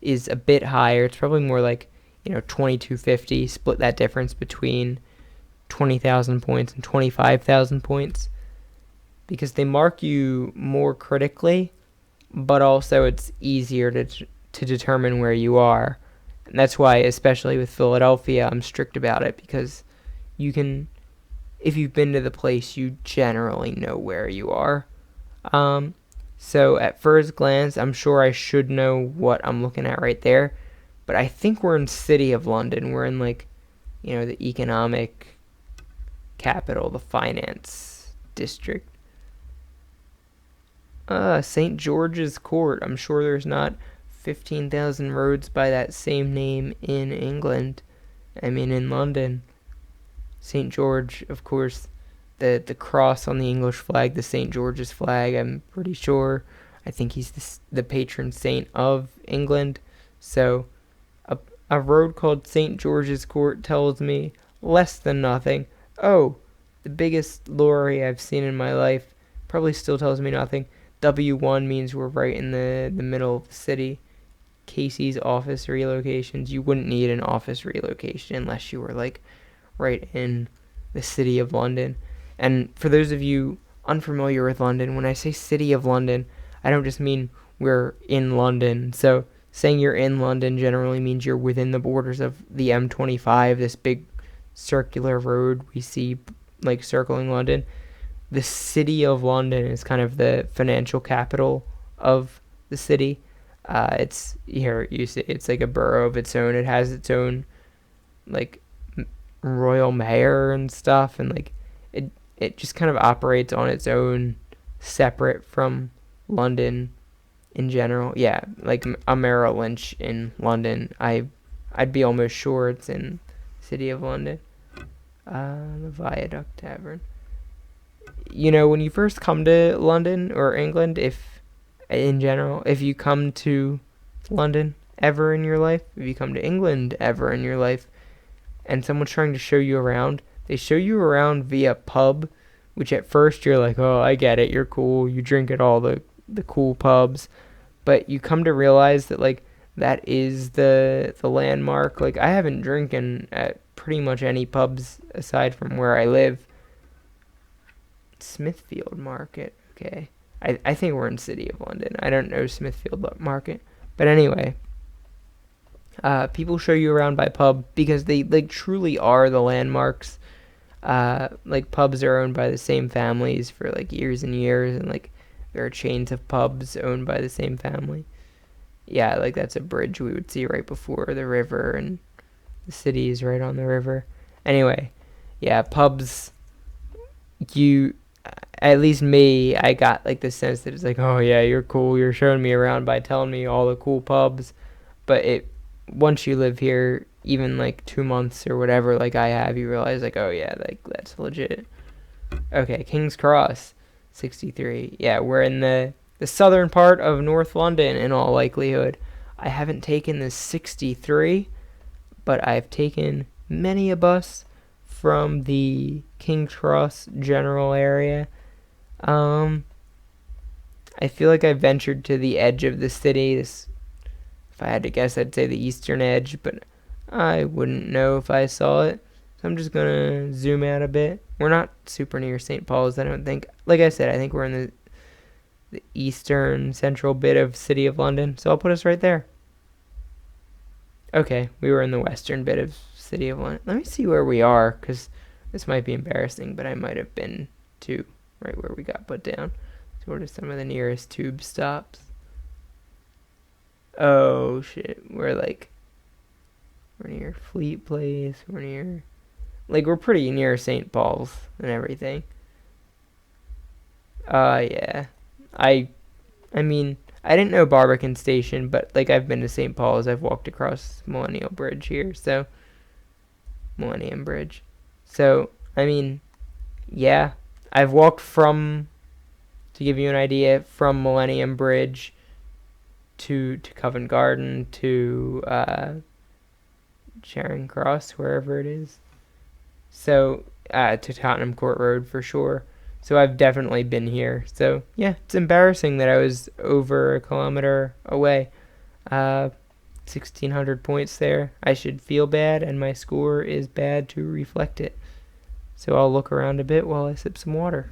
is a bit higher. It's probably more like, 2250, split that difference between 20,000 points and 25,000 points. Because they mark you more critically, but also it's easier to determine where you are. And that's why, especially with Philadelphia, I'm strict about it, because you can, if you've been to the place, you generally know where you are. So at first glance, I'm sure I should know what I'm looking at right there, but I think we're in City of London. We're in the economic capital, the finance district. St. George's Court. I'm sure there's not 15,000 roads by that same name in England. I mean, in London. St. George, of course, the cross on the English flag, the St. George's flag, I'm pretty sure. I think he's the patron saint of England. So a, a road called St. George's Court tells me less than nothing. Oh, the biggest lorry I've seen in my life probably still tells me nothing. W1 means we're right in the middle of the city. Casey's office relocations. You wouldn't need an office relocation unless you were like right in the city of London. And for those of you unfamiliar with London, when I say city of London, I don't just mean we're in London. So saying you're in London generally means you're within the borders of the M25, this big circular road we see like circling London. The city of London is kind of the financial capital of the city. It's here you see it's like a borough of its own. It has its own like royal mayor and stuff, and like it just kind of operates on its own, separate from London in general. Yeah, like a Merrill Lynch in London. I'd be almost sure it's in city of London. The Viaduct Tavern. You know, when you first come to London or England, if in general, if you come to London ever in your life, if you come to England ever in your life, and someone's trying to show you around, they show you around via pub, which at first you're like, oh, I get it, you're cool, you drink at all the cool pubs, but you come to realize that like that is the landmark. Like I haven't drinking at pretty much any pubs aside from where I live. Smithfield Market, okay. I think we're in City of London. I don't know Smithfield Market. But anyway, people show you around by pub because they like truly are the landmarks. Like pubs are owned by the same families for like years and years, and like there are chains of pubs owned by the same family. Yeah, like that's a bridge we would see right before the river, and the city is right on the river. Anyway, yeah, pubs, you, at least me, I got like the sense that it's like, oh yeah, you're cool, you're showing me around by telling me all the cool pubs. But it, once you live here, even like 2 months or whatever, like I have, you realize like, oh yeah, like that's legit. Okay, King's Cross, 63. Yeah, we're in the southern part of North London in all likelihood. I haven't taken the 63, but I've taken many a bus from the King's Cross general area. I feel like I ventured to the edge of the city. If I had to guess, I'd say the eastern edge, but I wouldn't know if I saw it. So I'm just gonna zoom out a bit. We're not super near St. Paul's, I don't think. Like I said, I think we're in the eastern central bit of City of London, so I'll put us right there. Okay, we were in the western bit of City of London. Let me see where we are, because this might be embarrassing, but I might have been to right where we got put down. So what are some of the nearest tube stops? Oh shit, we're near Fleet Place, we're pretty near St. Paul's and everything. Yeah. I mean, I didn't know Barbican Station, but like I've been to St. Paul's. I've walked across Millennium Bridge here, so I mean, yeah, I've walked from, to give you an idea, from Millennium Bridge to Covent Garden to Charing Cross, wherever it is. So to Tottenham Court Road for sure. So I've definitely been here. So yeah, it's embarrassing that I was over a kilometer away. 1,600 points there. I should feel bad, and my score is bad to reflect it. So I'll look around a bit while I sip some water.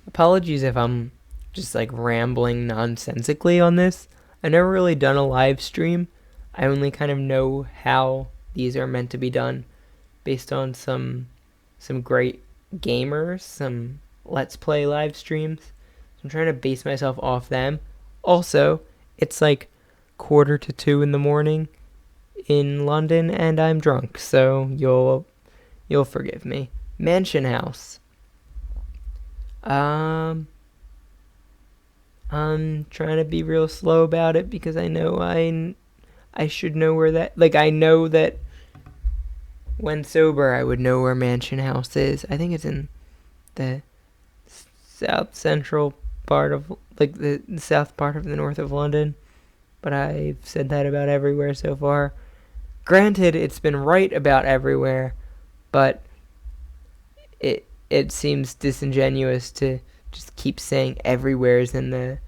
Apologies if I'm just like rambling nonsensically on this. I've never really done a live stream. I only kind of know how these are meant to be done based on some great gamers, some Let's Play live streams. So I'm trying to base myself off them. Also, it's like 1:45 in the morning in London and I'm drunk, so you'll forgive me. Mansion House. I'm trying to be real slow about it because I know I should know where that, like, I know that when sober I would know where Mansion House is. I think it's in the south central part of, like, the south part of the north of London, but I've said that about everywhere so far. Granted, it's been right about everywhere, but it seems disingenuous to just keep saying everywhere is in the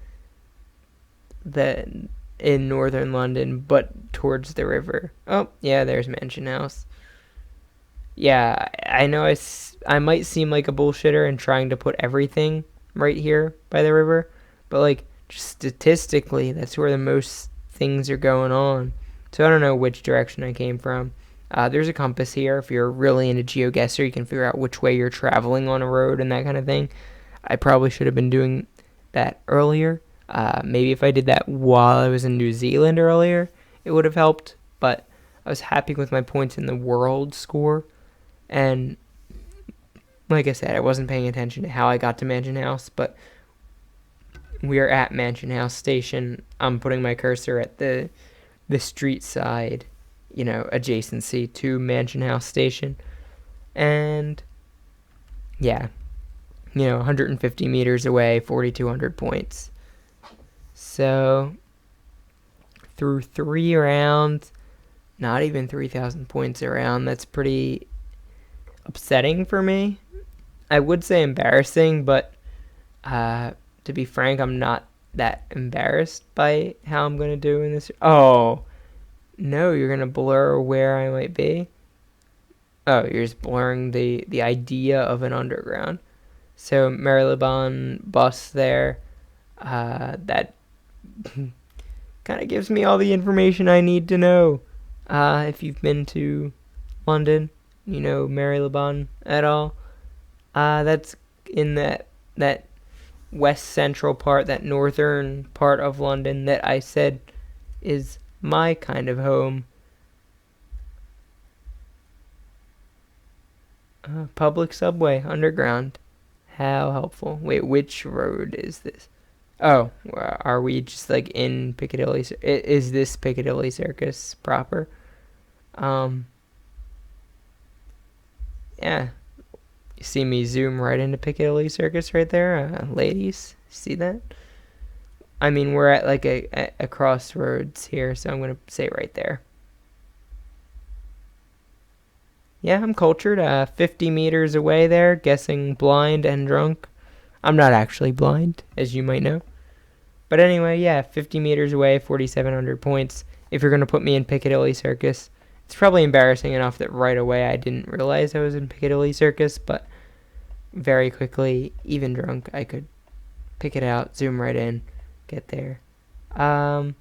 in northern London, but towards the river. Oh, yeah, there's Mansion House. Yeah, I know I might seem like a bullshitter in trying to put everything right here by the river, but like just statistically, that's where the most things are going on. So I don't know which direction I came from. There's a compass here. If you're really into Geoguessr, you can figure out which way you're traveling on a road and that kind of thing. I probably should have been doing that earlier. Maybe if I did that while I was in New Zealand earlier, it would have helped. But I was happy with my points in the world score. And like I said, I wasn't paying attention to how I got to Mansion House, but we are at Mansion House Station. I'm putting my cursor at the street side, adjacency to Mansion House Station. And yeah, 150 meters away, 4,200 points. So through 3 rounds, not even 3,000 points around. That's pretty upsetting for me. I would say embarrassing, but to be frank, I'm not that embarrassed by how I'm going to do in this. Oh, no, you're going to blur where I might be? Oh, you're just blurring the idea of an underground. So Marylebone bus there, that kind of gives me all the information I need to know. If you've been to London, Marylebone at all. That's in that west central part, that northern part of London that I said is my kind of home. Public subway, underground. How helpful. Wait, which road is this? Oh, are we just like in Piccadilly? Is this Piccadilly Circus proper? Yeah. You see me zoom right into Piccadilly Circus right there, ladies? See that? I mean, we're at like a crossroads here, so I'm going to say right there. Yeah, I'm cultured. 50 meters away there, guessing blind and drunk. I'm not actually blind, as you might know. But anyway, yeah, 50 meters away, 4,700 points. If you're going to put me in Piccadilly Circus, it's probably embarrassing enough that right away I didn't realize I was in Piccadilly Circus, but very quickly, even drunk, I could pick it out, zoom right in, get there. Man,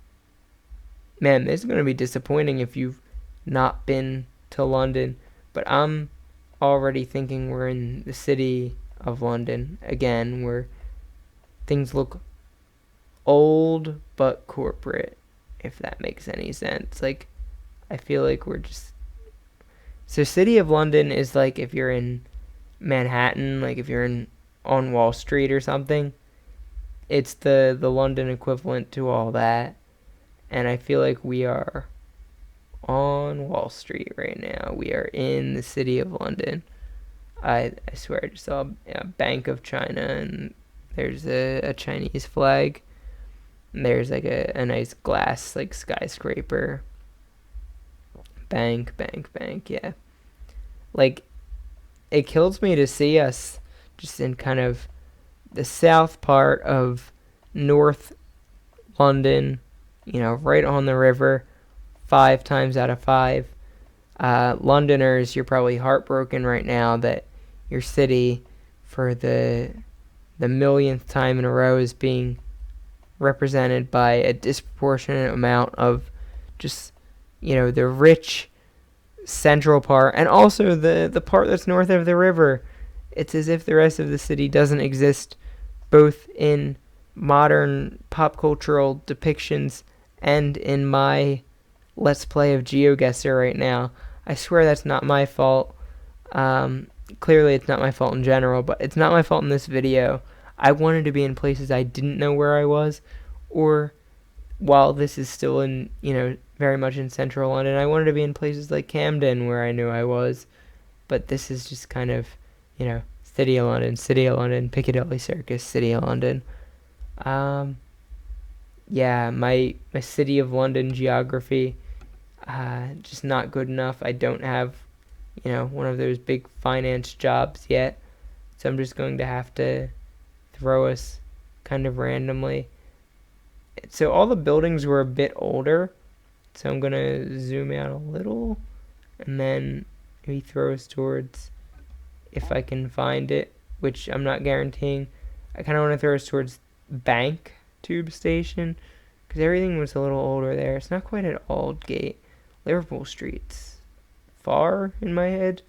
this is going to be disappointing if you've not been to London, but I'm already thinking we're in the city of London again, where things look old but corporate, if that makes any sense. Like, I feel like we're just... So city of London is like if you're in Manhattan, like if you're on Wall Street or something. It's the London equivalent to all that. And I feel like we are on Wall Street right now. We are in the city of London. I swear I just saw a Bank of China, and there's a Chinese flag. And there's like a nice glass like skyscraper. Bank, yeah. Like, it kills me to see us just in kind of the south part of North London, right on the river, 5 times out of 5. Londoners, you're probably heartbroken right now that your city, for the millionth time in a row, is being represented by a disproportionate amount of just, the rich central part, and also the part that's north of the river. It's as if the rest of the city doesn't exist, both in modern pop cultural depictions and in my Let's Play of Geoguessr right now. I swear that's not my fault. Clearly it's not my fault in general, but it's not my fault in this video. I wanted to be in places I didn't know where I was, or while this is still in, very much in central London, I wanted to be in places like Camden where I knew I was. But this is just kind of, City of London, Piccadilly Circus, City of London. Um, yeah, my City of London geography, just not good enough. I don't have, one of those big finance jobs yet, so I'm just going to have to throw us kind of randomly. So all the buildings were a bit older, so I'm gonna zoom out a little, and then maybe throw us towards, if I can find it, which I'm not guaranteeing. I kind of want to throw us towards Bank Tube Station, because everything was a little older there. It's not quite at Aldgate. Liverpool Street's far in my head.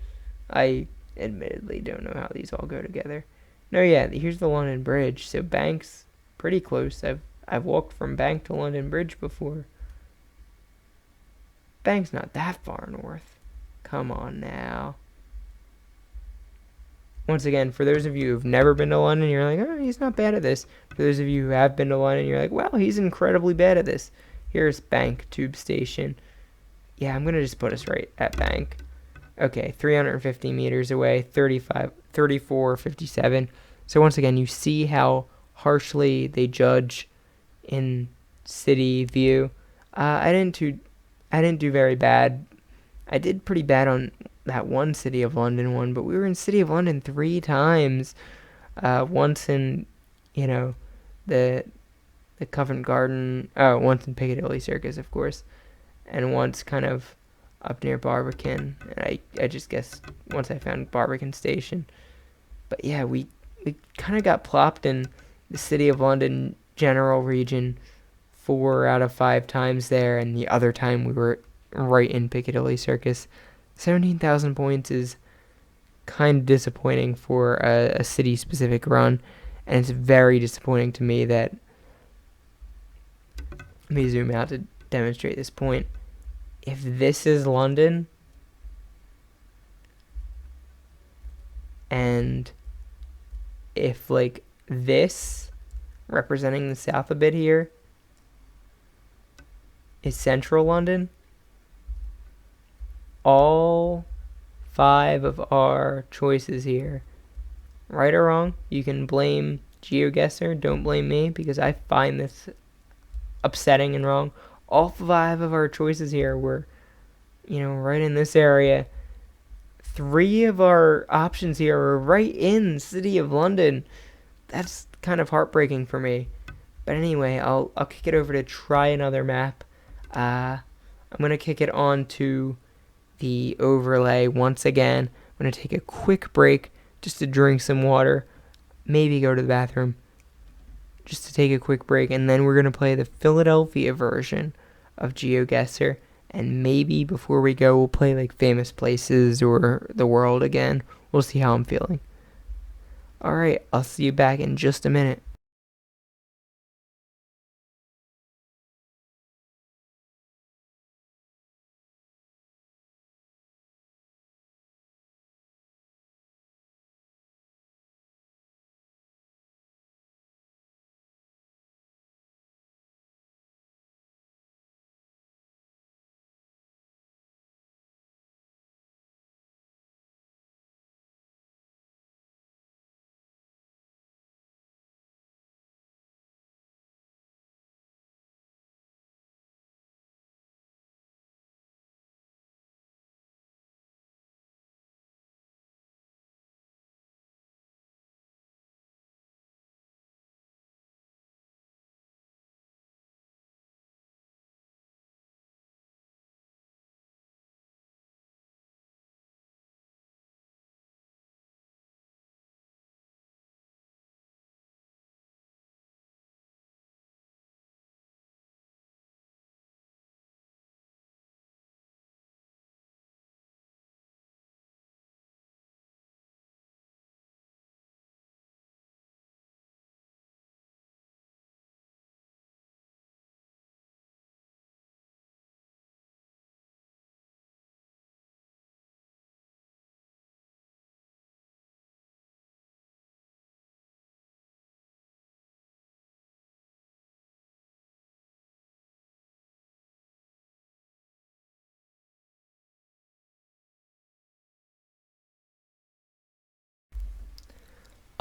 I admittedly don't know how these all go together. No, yeah, here's the London Bridge. So Bank's pretty close. I've walked from Bank to London Bridge before. Bank's not that far north. Come on now. Once again, for those of you who've never been to London, you're like, oh, he's not bad at this. For those of you who have been to London, you're like, wow, he's incredibly bad at this. Here's Bank Tube Station. Yeah, I'm going to just put us right at Bank. Okay, 350 meters away, 34, 57. So once again, you see how harshly they judge in city view. I didn't do very bad. I did pretty bad on that one City of London one, but we were in City of London 3 times. Once in, you know, the the Covent Garden. Oh, once in Piccadilly Circus, of course, and once kind of up near Barbican. And I just guessed once I found Barbican Station. But yeah, we kind of got plopped in the City of London general region 4 out of 5 times there, and the other time we were right in Piccadilly Circus. 17,000 points is kind of disappointing for a city specific run, and it's very disappointing to me that. Let me zoom out to demonstrate this point. If this is London, and if like this representing the south a bit here is central London, all 5 of our choices here, right or wrong, you can blame Geoguessr, don't blame me, because I find this upsetting and wrong. All 5 of our choices here were, right in this area. 3 of our options here are right in the City of London. That's kind of heartbreaking for me. But anyway, I'll kick it over to try another map. I'm gonna kick it on to the overlay once again. I'm gonna take a quick break just to drink some water, maybe go to the bathroom, just to take a quick break, and then we're gonna play the Philadelphia version of Geoguessr. And maybe before we go, we'll play like famous places or the world again. We'll see how I'm feeling. Alright, I'll see you back in just a minute.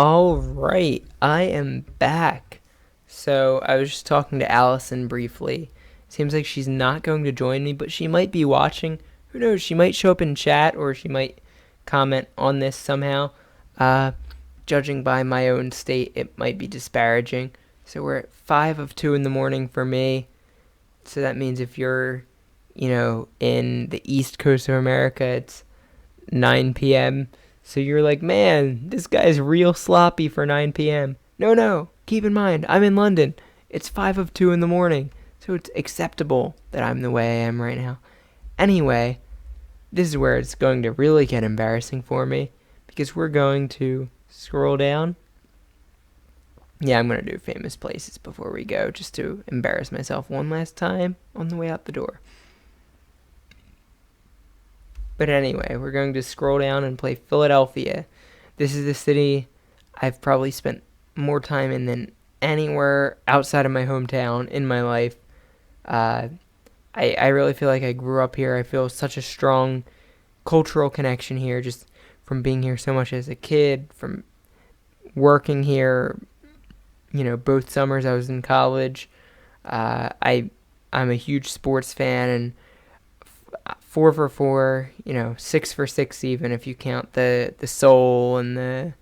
All right, I am back. So I was just talking to Allison briefly. Seems like she's not going to join me, but she might be watching. Who knows? She might show up in chat, or she might comment on this somehow. Uh, Judging by my own state, it might be disparaging. So we're at 5 of 2 in the morning for me. So that means if you're, in the East Coast of America, it's 9 p.m. So you're like, man, this guy's real sloppy for 9 p.m. No, keep in mind, I'm in London. It's 5 of 2 in the morning. So it's acceptable that I'm the way I am right now. Anyway, this is where it's going to really get embarrassing for me, because we're going to scroll down. Yeah, I'm going to do famous places before we go, just to embarrass myself one last time on the way out the door. But anyway, we're going to scroll down and play Philadelphia. This is the city I've probably spent more time in than anywhere outside of my hometown in my life. I really feel like I grew up here. I feel such a strong cultural connection here, just from being here so much as a kid, from working here. Both summers I was in college. I'm a huge sports fan, and 4 for 4, 6 for 6 even if you count the Soul and the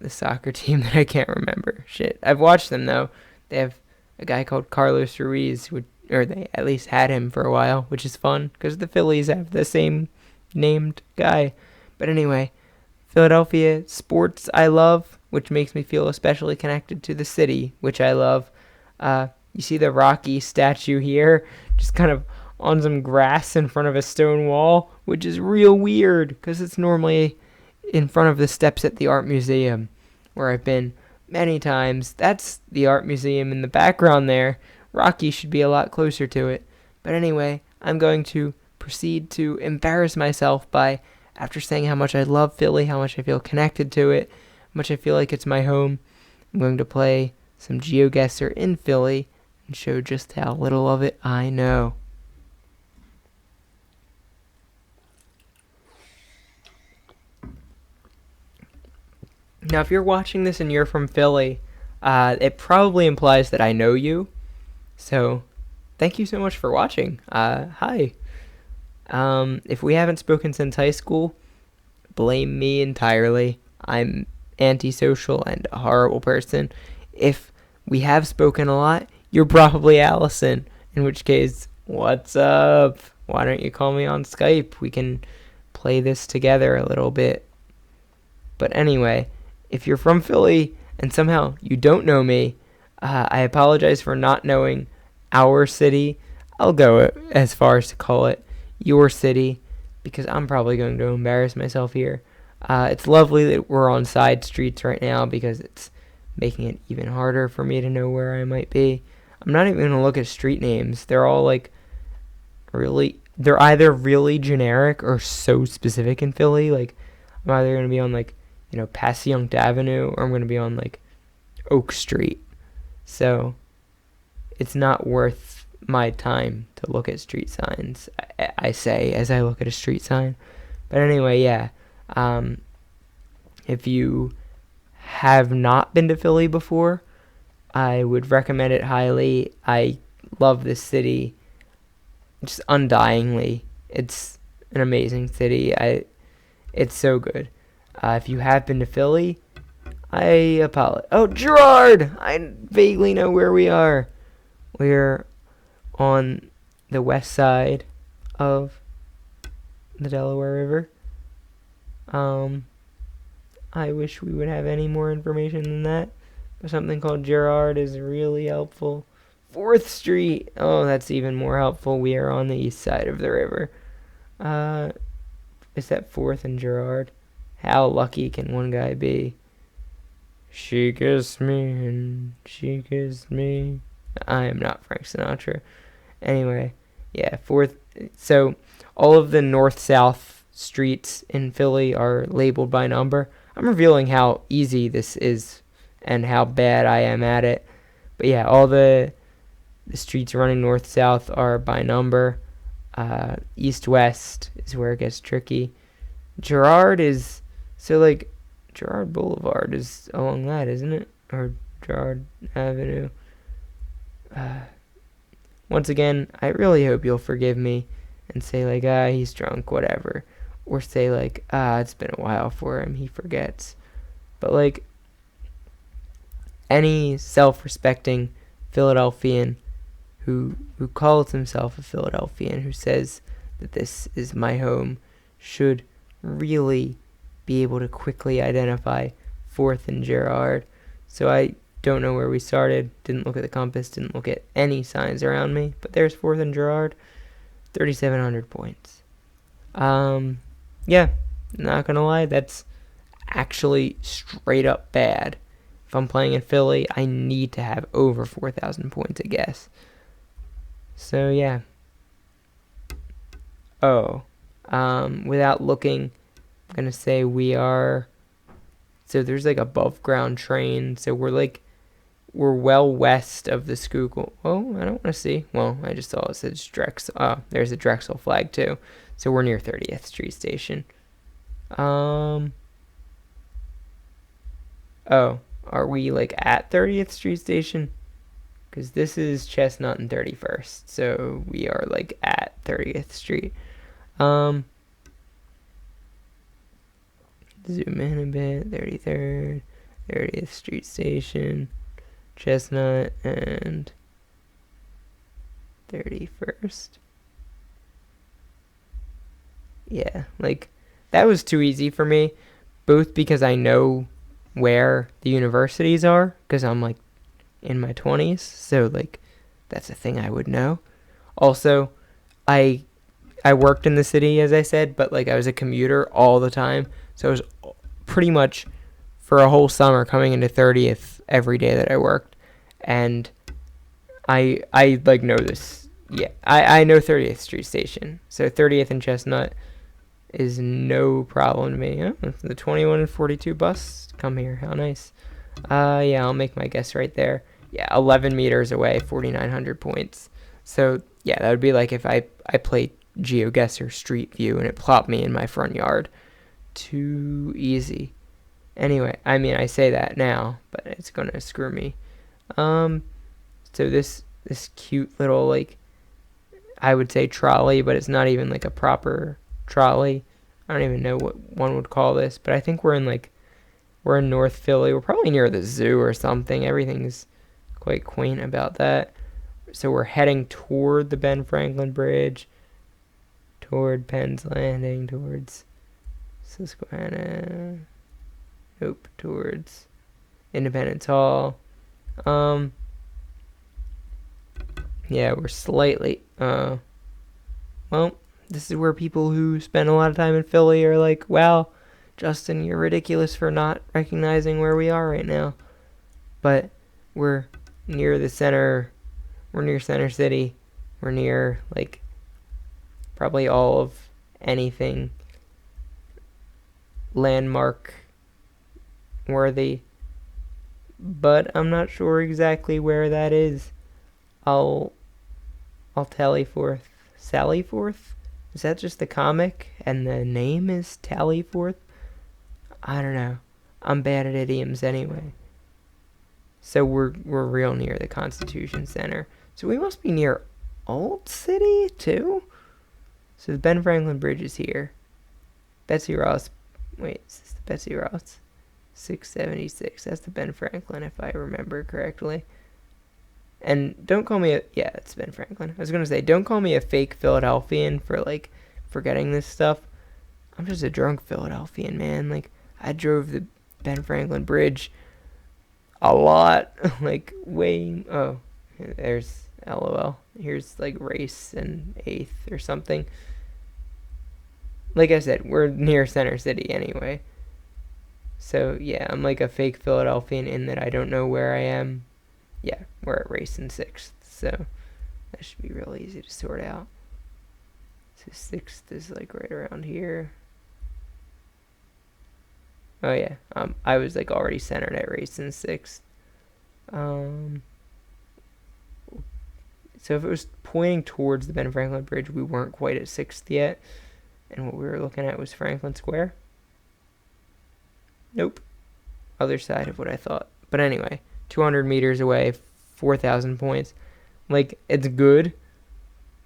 soccer team that I can't remember. Shit, I've watched them though. They have a guy called Carlos Ruiz, or they at least had him for a while, which is fun because the Phillies have the same named guy. But anyway, Philadelphia sports I love, which makes me feel especially connected to the city, which I love. You see the Rocky statue here, just kind of on some grass in front of a stone wall, which is real weird because it's normally in front of the steps at the art museum, where I've been many times. That's the art museum in the background there. Rocky should be a lot closer to it. But anyway, I'm going to proceed to embarrass myself by, after saying how much I love Philly, how much I feel connected to it, how much I feel like it's my home, I'm going to play some Geoguessr in Philly and show just how little of it I know. Now, if you're watching this and you're from Philly, it probably implies that I know you. So, thank you so much for watching. Hi. If we haven't spoken since high school, blame me entirely. I'm antisocial and a horrible person. If we have spoken a lot, you're probably Allison. In which case, what's up? Why don't you call me on Skype? We can play this together a little bit. But anyway, if you're from Philly and somehow you don't know me, I apologize for not knowing our city. I'll go as far as to call it your city, because I'm probably going to embarrass myself here. It's lovely that we're on side streets right now, because it's making it even harder for me to know where I might be. I'm not even going to look at street names. They're all they're either really generic or so specific in Philly. Like, I'm either going to be on Passyunk Avenue, or I'm going to be on Oak Street. So it's not worth my time to look at street signs, I say as I look at a street sign. But anyway, yeah. If you have not been to Philly before, I would recommend it highly. I love this city just undyingly. It's an amazing city. It's so good. If you have been to Philly, I apologize. Oh, Gerard! I vaguely know where we are. We're on the west side of the Delaware River. I wish we would have any more information than that. But something called Gerard is really helpful. 4th Street. Oh, that's even more helpful. We are on the east side of the river. Is that 4th and Gerard? How lucky can one guy be? She kissed me and she kissed me. I am not Frank Sinatra. Anyway, yeah, 4th. So all of the north-south streets in Philly are labeled by number. I'm revealing how easy this is and how bad I am at it. But yeah, all the streets running north-south are by number. East-west is where it gets tricky. Gerard is... So, Gerard Boulevard is along that, isn't it? Or Gerard Avenue. Once again, I really hope you'll forgive me and say like, he's drunk, whatever. Or say like, it's been a while for him, he forgets. But like, any self-respecting Philadelphian who calls himself a Philadelphian, who says that this is my home, should really be able to quickly identify 4th and Gerard. So I don't know where we started, didn't look at the compass, didn't look at any signs around me, but there's 4th and Gerard, 3,700 points. Yeah, not gonna lie, that's actually straight up bad. If I'm playing in Philly, I need to have over 4,000 points, I guess. So yeah. Without looking, I'm gonna say we are. So there's like above ground train. So we're well west of the Schuylkill. Oh, I don't want to see. Well, I just saw it says Drexel. Oh, there's a Drexel flag too. So we're near 30th Street Station. Oh, are we like at 30th Street Station? Because this is Chestnut and 31st, so we are like at 30th Street. Zoom in a bit. 33rd, 30th Street Station, Chestnut, and 31st. Yeah, like that was too easy for me, both because I know where the universities are, because I'm like in my 20s, so like that's a thing I would know. Also, I worked in the city, as I said, but like I was a commuter all the time, so I was pretty much for a whole summer coming into 30th every day that I worked, and I like know this. Yeah, I know 30th Street Station, so 30th and Chestnut is no problem to me. Oh, the 21 and 42 bus come here. How nice. Yeah, I'll make my guess right there. Yeah, 11 meters away, 4,900 points. So yeah, that would be like if I played Geoguessr Street View and it plopped me in my front yard. Too easy. Anyway, I mean, I say that now, but it's gonna screw me. So this cute little, like, I would say trolley, but it's not even like a proper trolley. I don't even know what one would call this, but I think we're in North Philly. We're probably near the zoo or something. Everything's quite quaint about that. So we're heading toward the Ben Franklin Bridge, toward Penn's Landing, towards Susquehanna. Nope, towards Independence Hall. Yeah, we're slightly, well, this is where people who spend a lot of time in Philly are like, wow, Justin, you're ridiculous for not recognizing where we are right now. But we're near the center. We're near Center City. We're near, like, probably all of anything landmark worthy. But I'm not sure exactly where that is. I'll tally forth. Sally Forth? Is that just the comic and the name is Tally Forth? I don't know. I'm bad at idioms anyway. So we're real near the Constitution Center. So we must be near Old City too? So the Ben Franklin Bridge is here. Betsy Ross. Wait, is this the Betsy Ross? 676. That's the Ben Franklin if I remember correctly. And don't call me yeah, it's Ben Franklin. I was going to say, don't call me a fake Philadelphian for, like, forgetting this stuff. I'm just a drunk Philadelphian, man. Like, I drove the Ben Franklin Bridge a lot. Like, way... Oh, there's LOL. Here's, like, race and 8th or something. Like I said, we're near Center City anyway. So, yeah, I'm like a fake Philadelphian in that I don't know where I am. Yeah, we're at race and 6th, so that should be real easy to sort out. So 6th is like right around here. Oh yeah, I was like already centered at race and 6th. So if it was pointing towards the Ben Franklin Bridge, we weren't quite at 6th yet, and what we were looking at was Franklin Square. Nope. Other side of what I thought. But anyway, 200 meters away, 4,000 points. Like, it's good,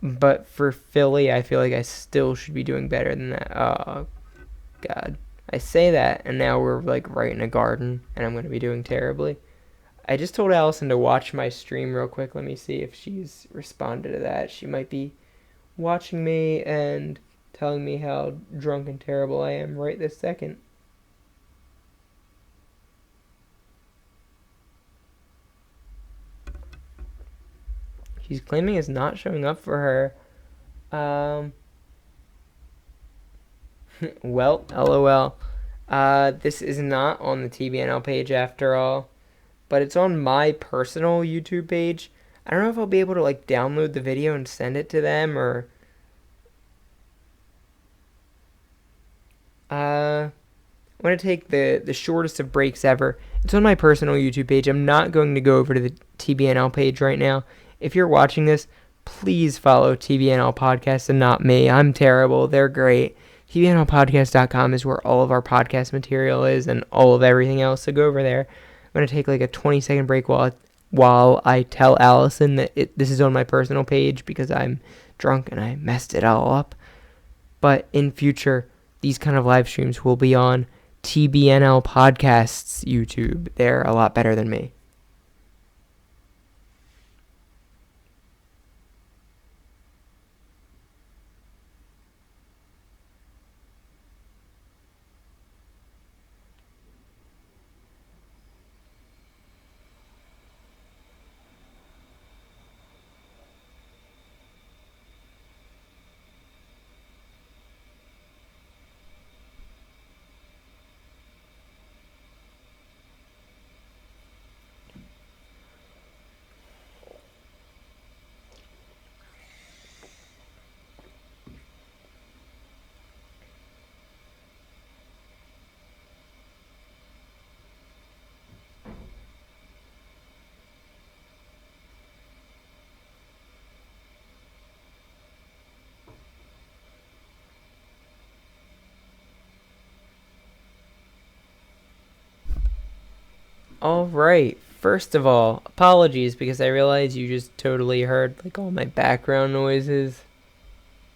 but for Philly, I feel like I still should be doing better than that. Oh, God. I say that, and now we're, like, right in a garden, and I'm going to be doing terribly. I just told Allison to watch my stream real quick. Let me see if she's responded to that. She might be watching me and telling me how drunk and terrible I am right this second. She's claiming it's not showing up for her. Well, lol. This is not on the tbnl page after all, but it's on my personal YouTube page. I don't know if I'll be able to like download the video and send it to them, or I'm gonna take the shortest of breaks ever. It's on my personal YouTube page. I'm not going to go over to the tbnl page right now. If you're watching this, please follow tbnl podcast and not me. I'm terrible. They're great. tbnlpodcast.com is where all of our podcast material is and all of everything else, so go over there. I'm going to take like a 20-second break while I tell Allison that this is on my personal page because I'm drunk and I messed it all up. But in future, these kind of live streams will be on TBNL Podcasts YouTube. They're a lot better than me. All right. First of all, apologies because I realize you just totally heard like all my background noises.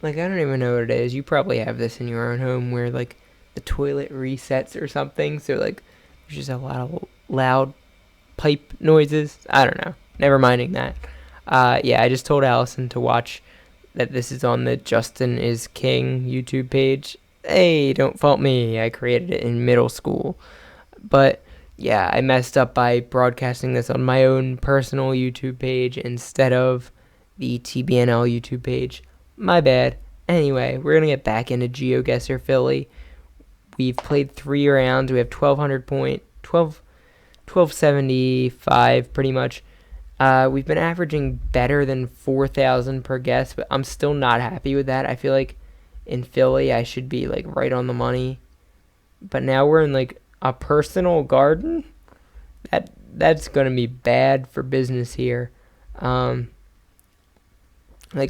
Like, I don't even know what it is. You probably have this in your own home where like the toilet resets or something. So like there's just a lot of loud pipe noises. I don't know. Never minding that. Yeah, I just told Allison to watch that this is on the Justin is King YouTube page. Hey, don't fault me. I created it in middle school. But yeah, I messed up by broadcasting this on my own personal YouTube page instead of the TBNL YouTube page. My bad. Anyway, we're going to get back into Geoguessr Philly. We've played 3 rounds. We have 1275 pretty much. We've been averaging better than 4,000 per guess, but I'm still not happy with that. I feel like in Philly I should be like right on the money. But now we're in like a personal garden. That's gonna be bad for business here. Like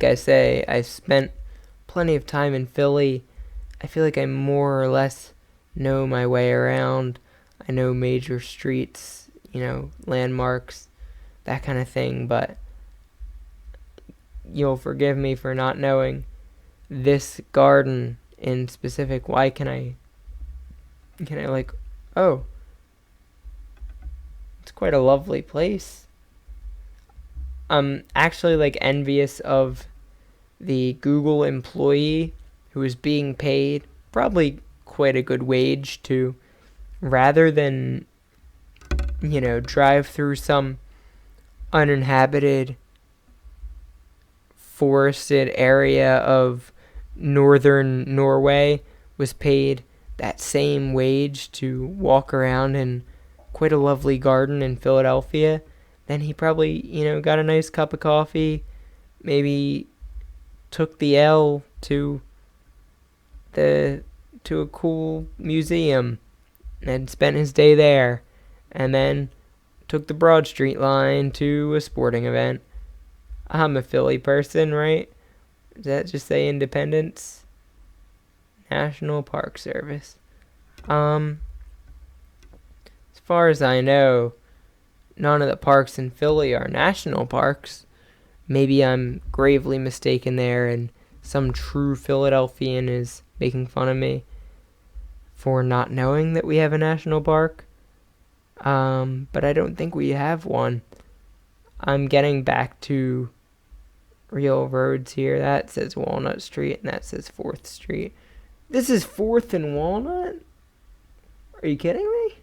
I say, I spent plenty of time in Philly. I feel like I more or less know my way around. I know major streets, landmarks, that kind of thing, but you'll forgive me for not knowing this garden in specific. Why can I like, oh, it's quite a lovely place. I'm actually like envious of the Google employee who is being paid probably quite a good wage to, rather than drive through some uninhabited forested area of northern Norway, was paid that same wage to walk around in quite a lovely garden in Philadelphia. Then he probably, got a nice cup of coffee, maybe took the L to a cool museum and spent his day there, and then took the Broad Street line to a sporting event. I'm a Philly person, right? Does that just say Independence? National Park Service. far as I know, none of the parks in Philly are national parks. Maybe I'm gravely mistaken there, and some true Philadelphian is making fun of me for not knowing that we have a national park. But I don't think we have one. I'm getting back to real roads here. That says Walnut Street, and that says 4th Street. This is 4th and Walnut? Are you kidding me?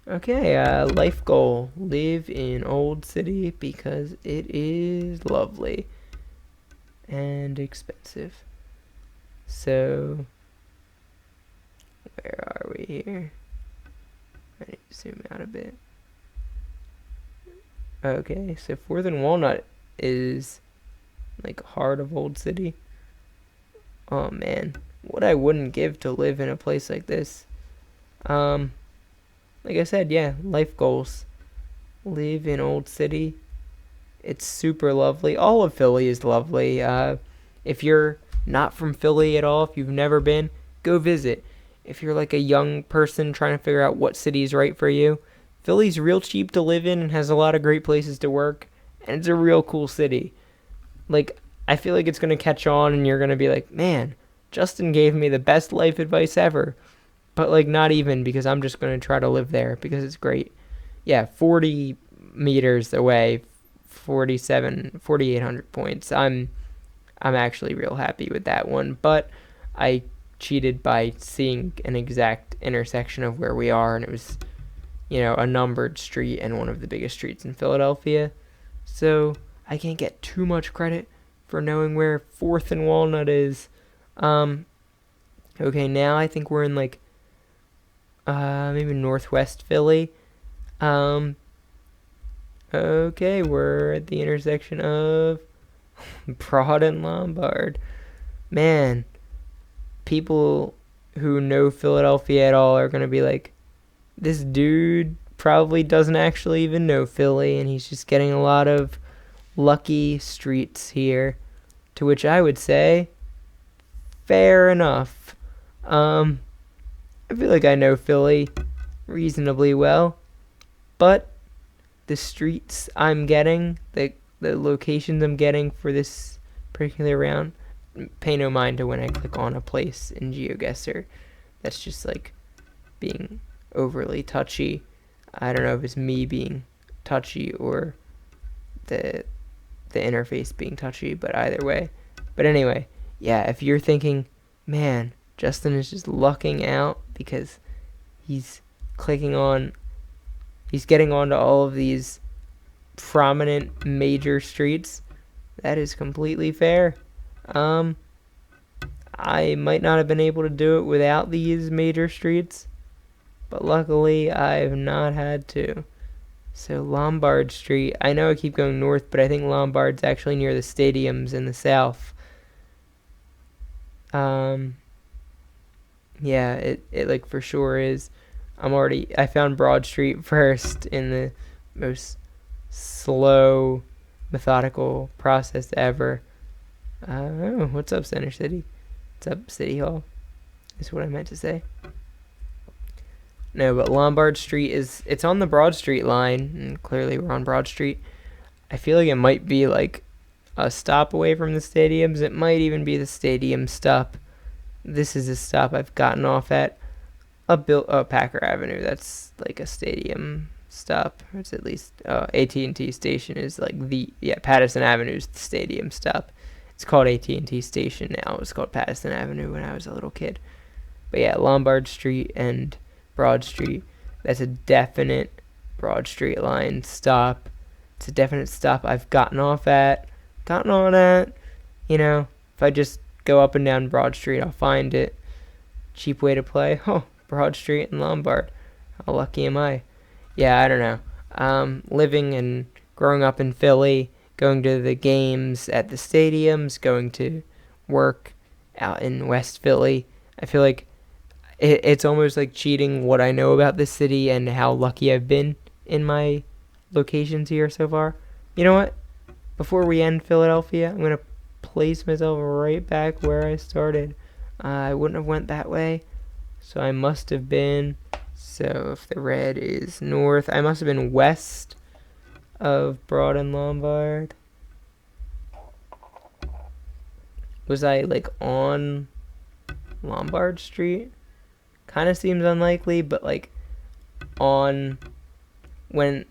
Okay, life goal. Live in Old City because it is lovely and expensive. So, where are we here? I need to zoom out a bit. Okay, so 4th and Walnut is like heart of Old City. Oh man, what I wouldn't give to live in a place like this. Like I said, yeah, life goals. Live in Old City. It's super lovely. All of Philly is lovely. If you're not from Philly at all, if you've never been, go visit. If you're like a young person trying to figure out what city is right for you, Philly's real cheap to live in and has a lot of great places to work, and it's a real cool city. Like, I feel like it's going to catch on and you're going to be like, man, Justin gave me the best life advice ever. But like not even, because I'm just going to try to live there because it's great. Yeah, 40 meters away, 4,800 points. I'm actually real happy with that one, but I cheated by seeing an exact intersection of where we are, and it was, a numbered street and one of the biggest streets in Philadelphia. So I can't get too much credit for knowing where 4th and Walnut is. Okay, now I think we're in like maybe northwest Philly. Okay, we're at the intersection of Broad and Lombard. Man, people who know Philadelphia at all are going to be like, this dude probably doesn't actually even know Philly, and he's just getting a lot of lucky streets here. To which I would say, fair enough. I feel like I know Philly reasonably well, but the streets I'm getting, the locations I'm getting for this particular round, pay no mind to when I click on a place in Geoguessr. That's just like being overly touchy. I don't know if it's me being touchy or the interface being touchy, but either way. But anyway, yeah, if you're thinking, man, Justin is just lucking out because he's getting onto all of these prominent major streets, that is completely fair. I might not have been able to do it without these major streets, but luckily I've not had to. So Lombard Street, I know I keep going north, but I think Lombard's actually near the stadiums in the south. Yeah, it like for sure is. I found Broad Street first in the most slow, methodical process ever. Oh, what's up, Center City? What's up, City Hall? Is what I meant to say. No, but Lombard Street it's on the Broad Street line, and clearly we're on Broad Street. I feel like it might be like a stop away from the stadiums. It might even be the stadium stop. This is a stop I've gotten off at. Packer Avenue. That's like a stadium stop. It's at least AT&T Station is like Patterson Avenue's the stadium stop. It's called AT&T Station now. It was called Patterson Avenue when I was a little kid. But yeah, Lombard Street and Broad Street. That's a definite Broad Street line stop. It's a definite stop I've gotten on at. If I just go up and down Broad Street, I'll find it. Cheap way to play. Oh, Broad Street and Lombard. How lucky am I? Yeah, I don't know. Living and growing up in Philly, going to the games at the stadiums, going to work out in West Philly. I feel like it's almost like cheating what I know about this city and how lucky I've been in my locations here so far. You know what? Before we end Philadelphia, I'm going to place myself right back where I started. I wouldn't have went that way, So I must have been, so if the red is north, I must have been west of Broad and Lombard. Was I like on Lombard Street? Kind of seems unlikely, but like on when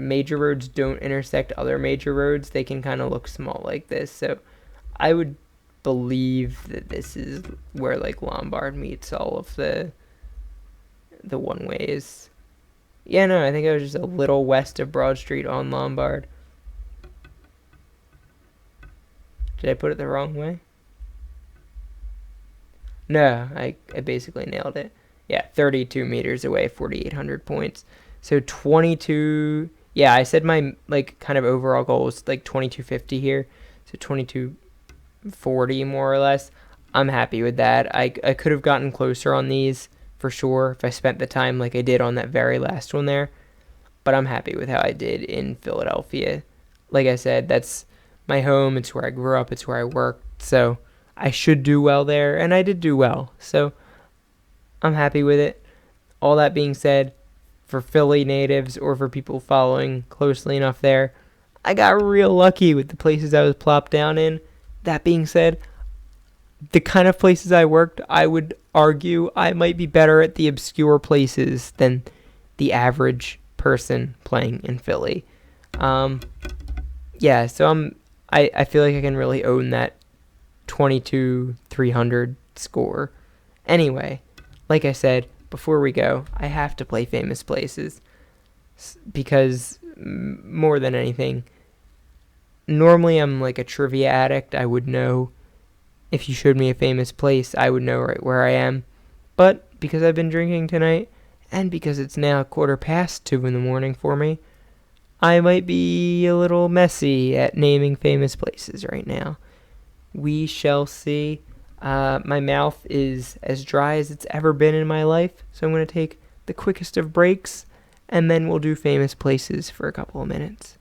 major roads don't intersect other major roads, they can kind of look small like this. So I would believe that this is where like Lombard meets all of the one ways. Yeah, no, I think I was just a little west of Broad Street on Lombard. Did I put it the wrong way? No, I basically nailed it. Yeah, 32 meters away, 4,800 points. So 22. Yeah, I said my like kind of overall goal was like 2250 here. So 2240 more or less. I'm happy with that. I could have gotten closer on these for sure if I spent the time like I did on that very last one there. But I'm happy with how I did in Philadelphia. Like I said, that's my home. It's where I grew up. It's where I worked. So I should do well there, and I did do well. So I'm happy with it. All that being said, for Philly natives or for people following closely enough there, I got real lucky with the places I was plopped down in. That being said, the kind of places I worked, I would argue I might be better at the obscure places than the average person playing in Philly. Um, yeah, so I feel like I can really own that 22,300 score. Anyway, like I said, before we go, I have to play famous places because more than anything, normally I'm like a trivia addict. I would know if you showed me a famous place, I would know right where I am. But because I've been drinking tonight, and because it's now 2:15 in the morning for me, I might be a little messy at naming famous places right now. We shall see. My mouth is as dry as it's ever been in my life, so I'm going to take the quickest of breaks, and then we'll do famous places for a couple of minutes.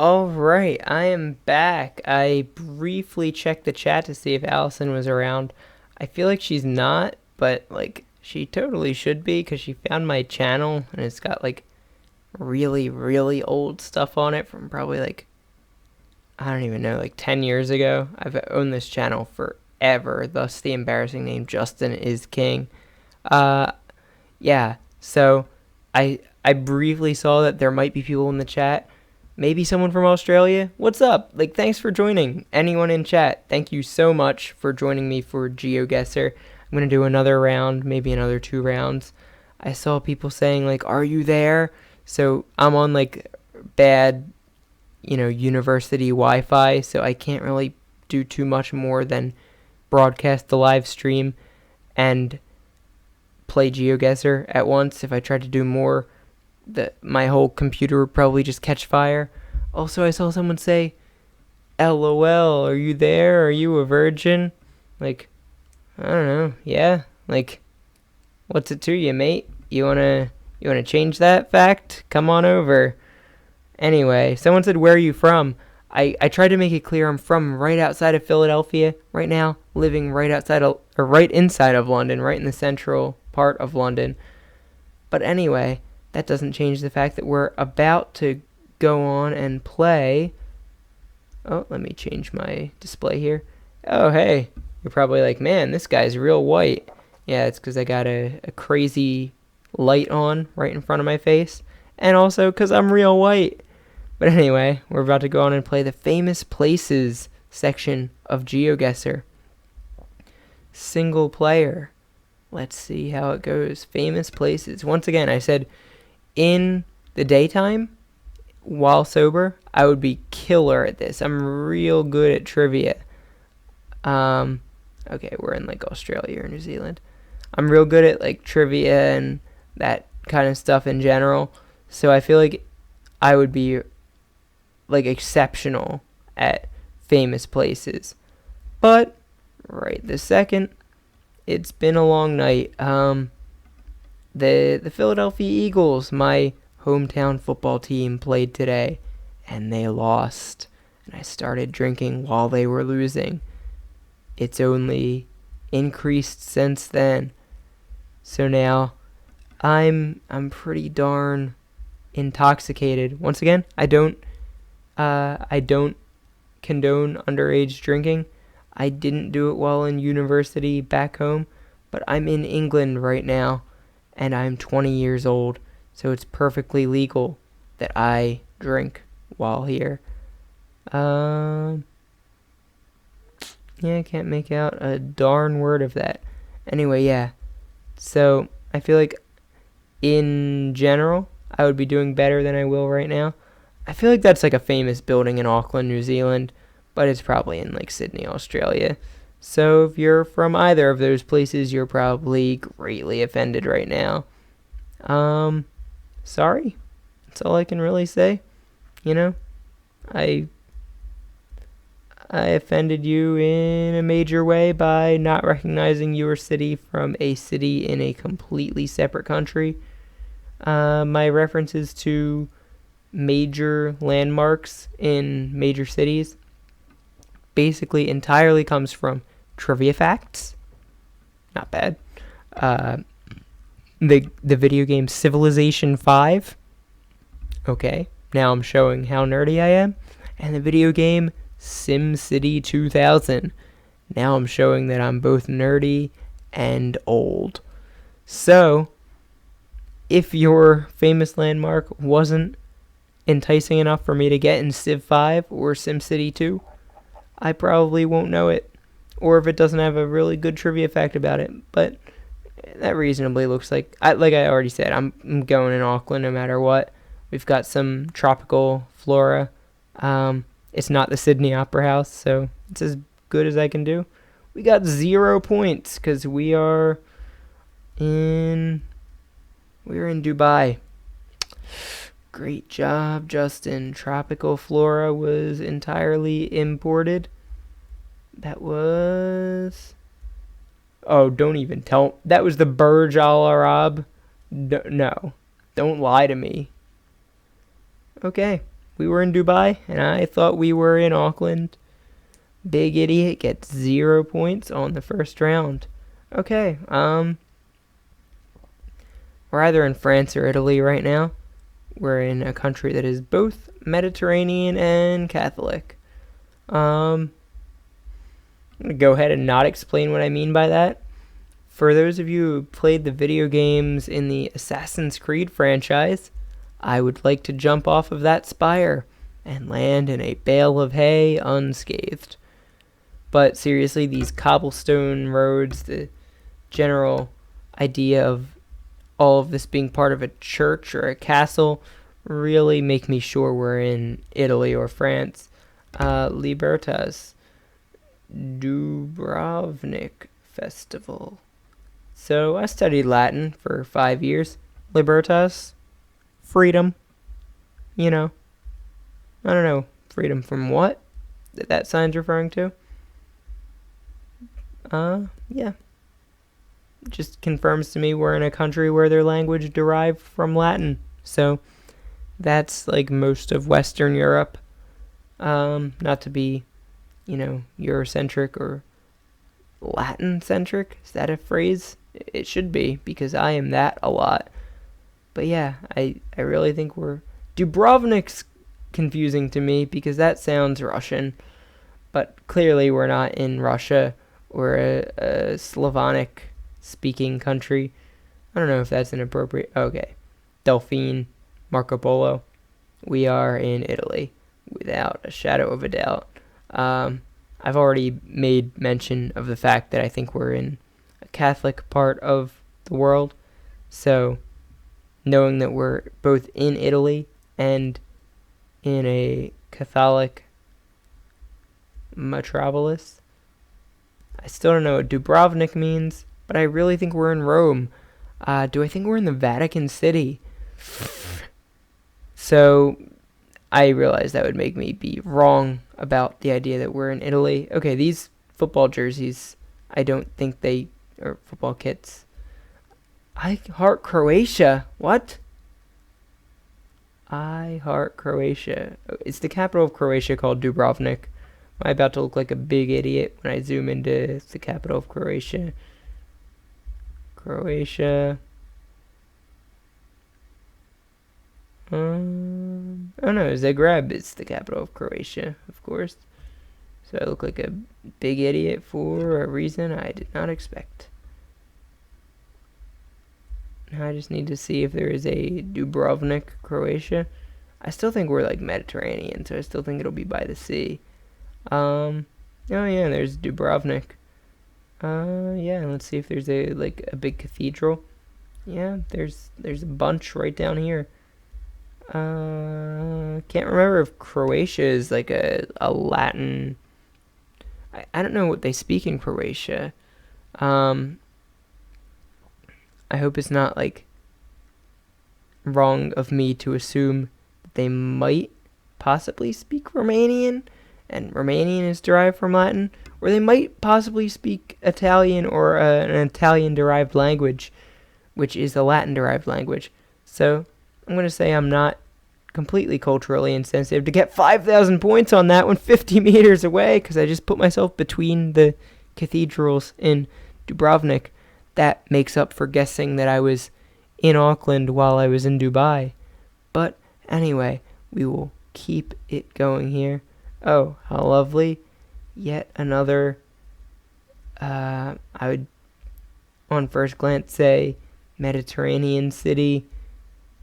Alright, I am back. I briefly checked the chat to see if Allison was around. I feel like she's not, but like she totally should be because she found my channel and it's got like really, really old stuff on it from probably like, I don't even know, like 10 years ago. I've owned this channel forever, thus the embarrassing name Justin is King. Uh, yeah, so I briefly saw that there might be people in the chat. Maybe someone from Australia. What's up? Like, thanks for joining. Anyone in chat, thank you so much for joining me for Geoguessr. I'm gonna do another round, maybe another 2 rounds. I saw people saying like, "Are you there?" So I'm on like bad, university Wi-Fi, so I can't really do too much more than broadcast the live stream and play Geoguessr at once. If I tried to do more, my whole computer would probably just catch fire. Also, I saw someone say, "LOL, are you there? Are you a virgin?" Like, I don't know. Yeah, like, what's it to you, mate? You wanna change that fact? Come on over. Anyway, someone said, "Where are you from?" I tried to make it clear I'm from right outside of Philadelphia right now, living right outside of, or right inside of London, right in the central part of London. But anyway, that doesn't change the fact that we're about to go on and play. Oh, let me change my display here. Oh, hey. You're probably like, "Man, this guy's real white." Yeah, it's because I got a crazy light on right in front of my face. And also because I'm real white. But anyway, we're about to go on and play the famous places section of Geoguessr. Single player. Let's see how it goes. Famous places. Once again, I said in the daytime, while sober, I would be killer at this. I'm real good at trivia. Okay, we're in like Australia or New Zealand. I'm real good at like trivia and that kind of stuff in general. So I feel like I would be like exceptional at famous places. But right this second, it's been a long night. The Philadelphia Eagles, my hometown football team, played today and they lost. And I started drinking while they were losing. It's only increased since then. So now I'm pretty darn intoxicated. Once again, I don't condone underage drinking. I didn't do it while in university back home, but I'm in England right now and I'm 20 years old, so it's perfectly legal that I drink while here. Yeah, I can't make out a darn word of that. Anyway, yeah. So I feel like in general, I would be doing better than I will right now. I feel like that's like a famous building in Auckland, New Zealand, but it's probably in like Sydney, Australia. So if you're from either of those places, you're probably greatly offended right now. Sorry. That's all I can really say. I offended you in a major way by not recognizing your city from a city in a completely separate country. My references to major landmarks in major cities basically entirely comes from trivia facts. Not bad. The video game Civilization 5. Okay, now I'm showing how nerdy I am. And the video game SimCity 2000. Now I'm showing that I'm both nerdy and old. So, if your famous landmark wasn't enticing enough for me to get in Civ 5 or SimCity 2, I probably won't know it. Or if it doesn't have a really good trivia fact about it. But that reasonably looks like I already said, I'm going in Auckland no matter what. We've got some tropical flora. It's not the Sydney Opera House, so it's as good as I can do. We got 0 points because we're in Dubai. Great job, Justin. Tropical flora was entirely imported. That was... Oh, don't even tell... That was the Burj Al Arab. No, don't lie to me. Okay. we were in Dubai, and I thought we were in Auckland. Big idiot gets 0 points on the first round. Okay, we're either in France or Italy right now. We're in a country that is both Mediterranean and Catholic. I'm going to go ahead and not explain what I mean by that. For those of you who played the video games in the Assassin's Creed franchise, I would like to jump off of that spire and land in a bale of hay unscathed. But seriously, these cobblestone roads, the general idea of all of this being part of a church or a castle, really make me sure we're in Italy or France. Libertas. Dubrovnik Festival. So I studied Latin for 5 years. Libertas. Freedom. You know. I don't know. Freedom from what? That sign's referring to? Yeah. Just confirms to me we're in a country where their language derived from Latin. So that's like most of Western Europe. Not to be, Eurocentric or Latin-centric. Is that a phrase? It should be, because I am that a lot. But yeah, I really think Dubrovnik's confusing to me because that sounds Russian. But clearly we're not in Russia or a Slavonic-speaking country. I don't know if that's inappropriate. Okay. Delphine, Marco Polo. We are in Italy, without a shadow of a doubt. I've already made mention of the fact that I think we're in a Catholic part of the world. So, knowing that we're both in Italy and in a Catholic metropolis, I still don't know what Dubrovnik means, but I really think we're in Rome. Do I think we're in the Vatican City? So, I realize that would make me be wrong about the idea that we're in Italy. Okay, these football jerseys, I don't think they are football kits. I heart Croatia. What? I heart Croatia. It's the capital of Croatia called Dubrovnik. Am I about to look like a big idiot when I zoom into the capital of Croatia? Croatia. Oh no, Zagreb is the capital of Croatia, of course. So I look like a big idiot for a reason I did not expect. Now I just need to see if there is a Dubrovnik, Croatia. I still think we're like Mediterranean, so I still think it'll be by the sea. Oh yeah, there's Dubrovnik. Yeah, let's see if there's a big cathedral. Yeah, there's a bunch right down here. Can't remember if Croatia is like a Latin. I don't know what they speak in Croatia. I hope it's not like wrong of me to assume that they might possibly speak Romanian, and Romanian is derived from Latin, or they might possibly speak Italian or an Italian-derived language, which is a Latin-derived language. So I'm going to say I'm not completely culturally insensitive to get 5,000 points on that one 50 meters away, because I just put myself between the cathedrals in Dubrovnik. That makes up for guessing that I was in Auckland while I was in Dubai. But anyway, we will keep it going here. Oh, how lovely. Yet another, I would on first glance say Mediterranean city,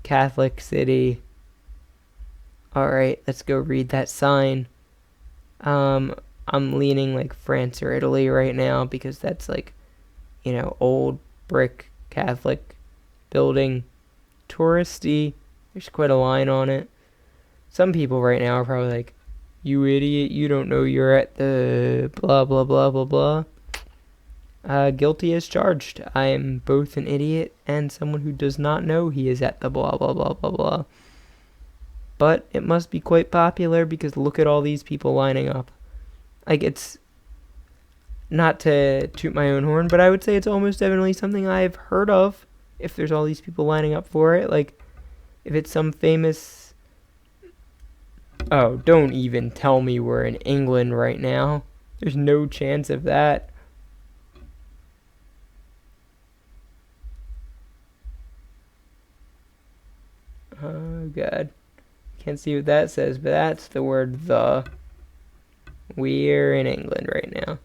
Catholic city. Alright, let's go read that sign. I'm leaning like France or Italy right now because that's like, old brick Catholic building. Touristy. There's quite a line on it. Some people right now are probably like, you idiot, you don't know you're at the blah blah blah blah blah. Guilty as charged. I am both an idiot and someone who does not know he is at the blah blah blah blah blah. But it must be quite popular because look at all these people lining up. Like, it's not to toot my own horn, but I would say it's almost definitely something I've heard of if there's all these people lining up for it. Like, if it's some famous Oh, don't even tell me we're in England right now. There's no chance of that. Oh, God. Can't see what that says, but that's the word the. We're in England right now.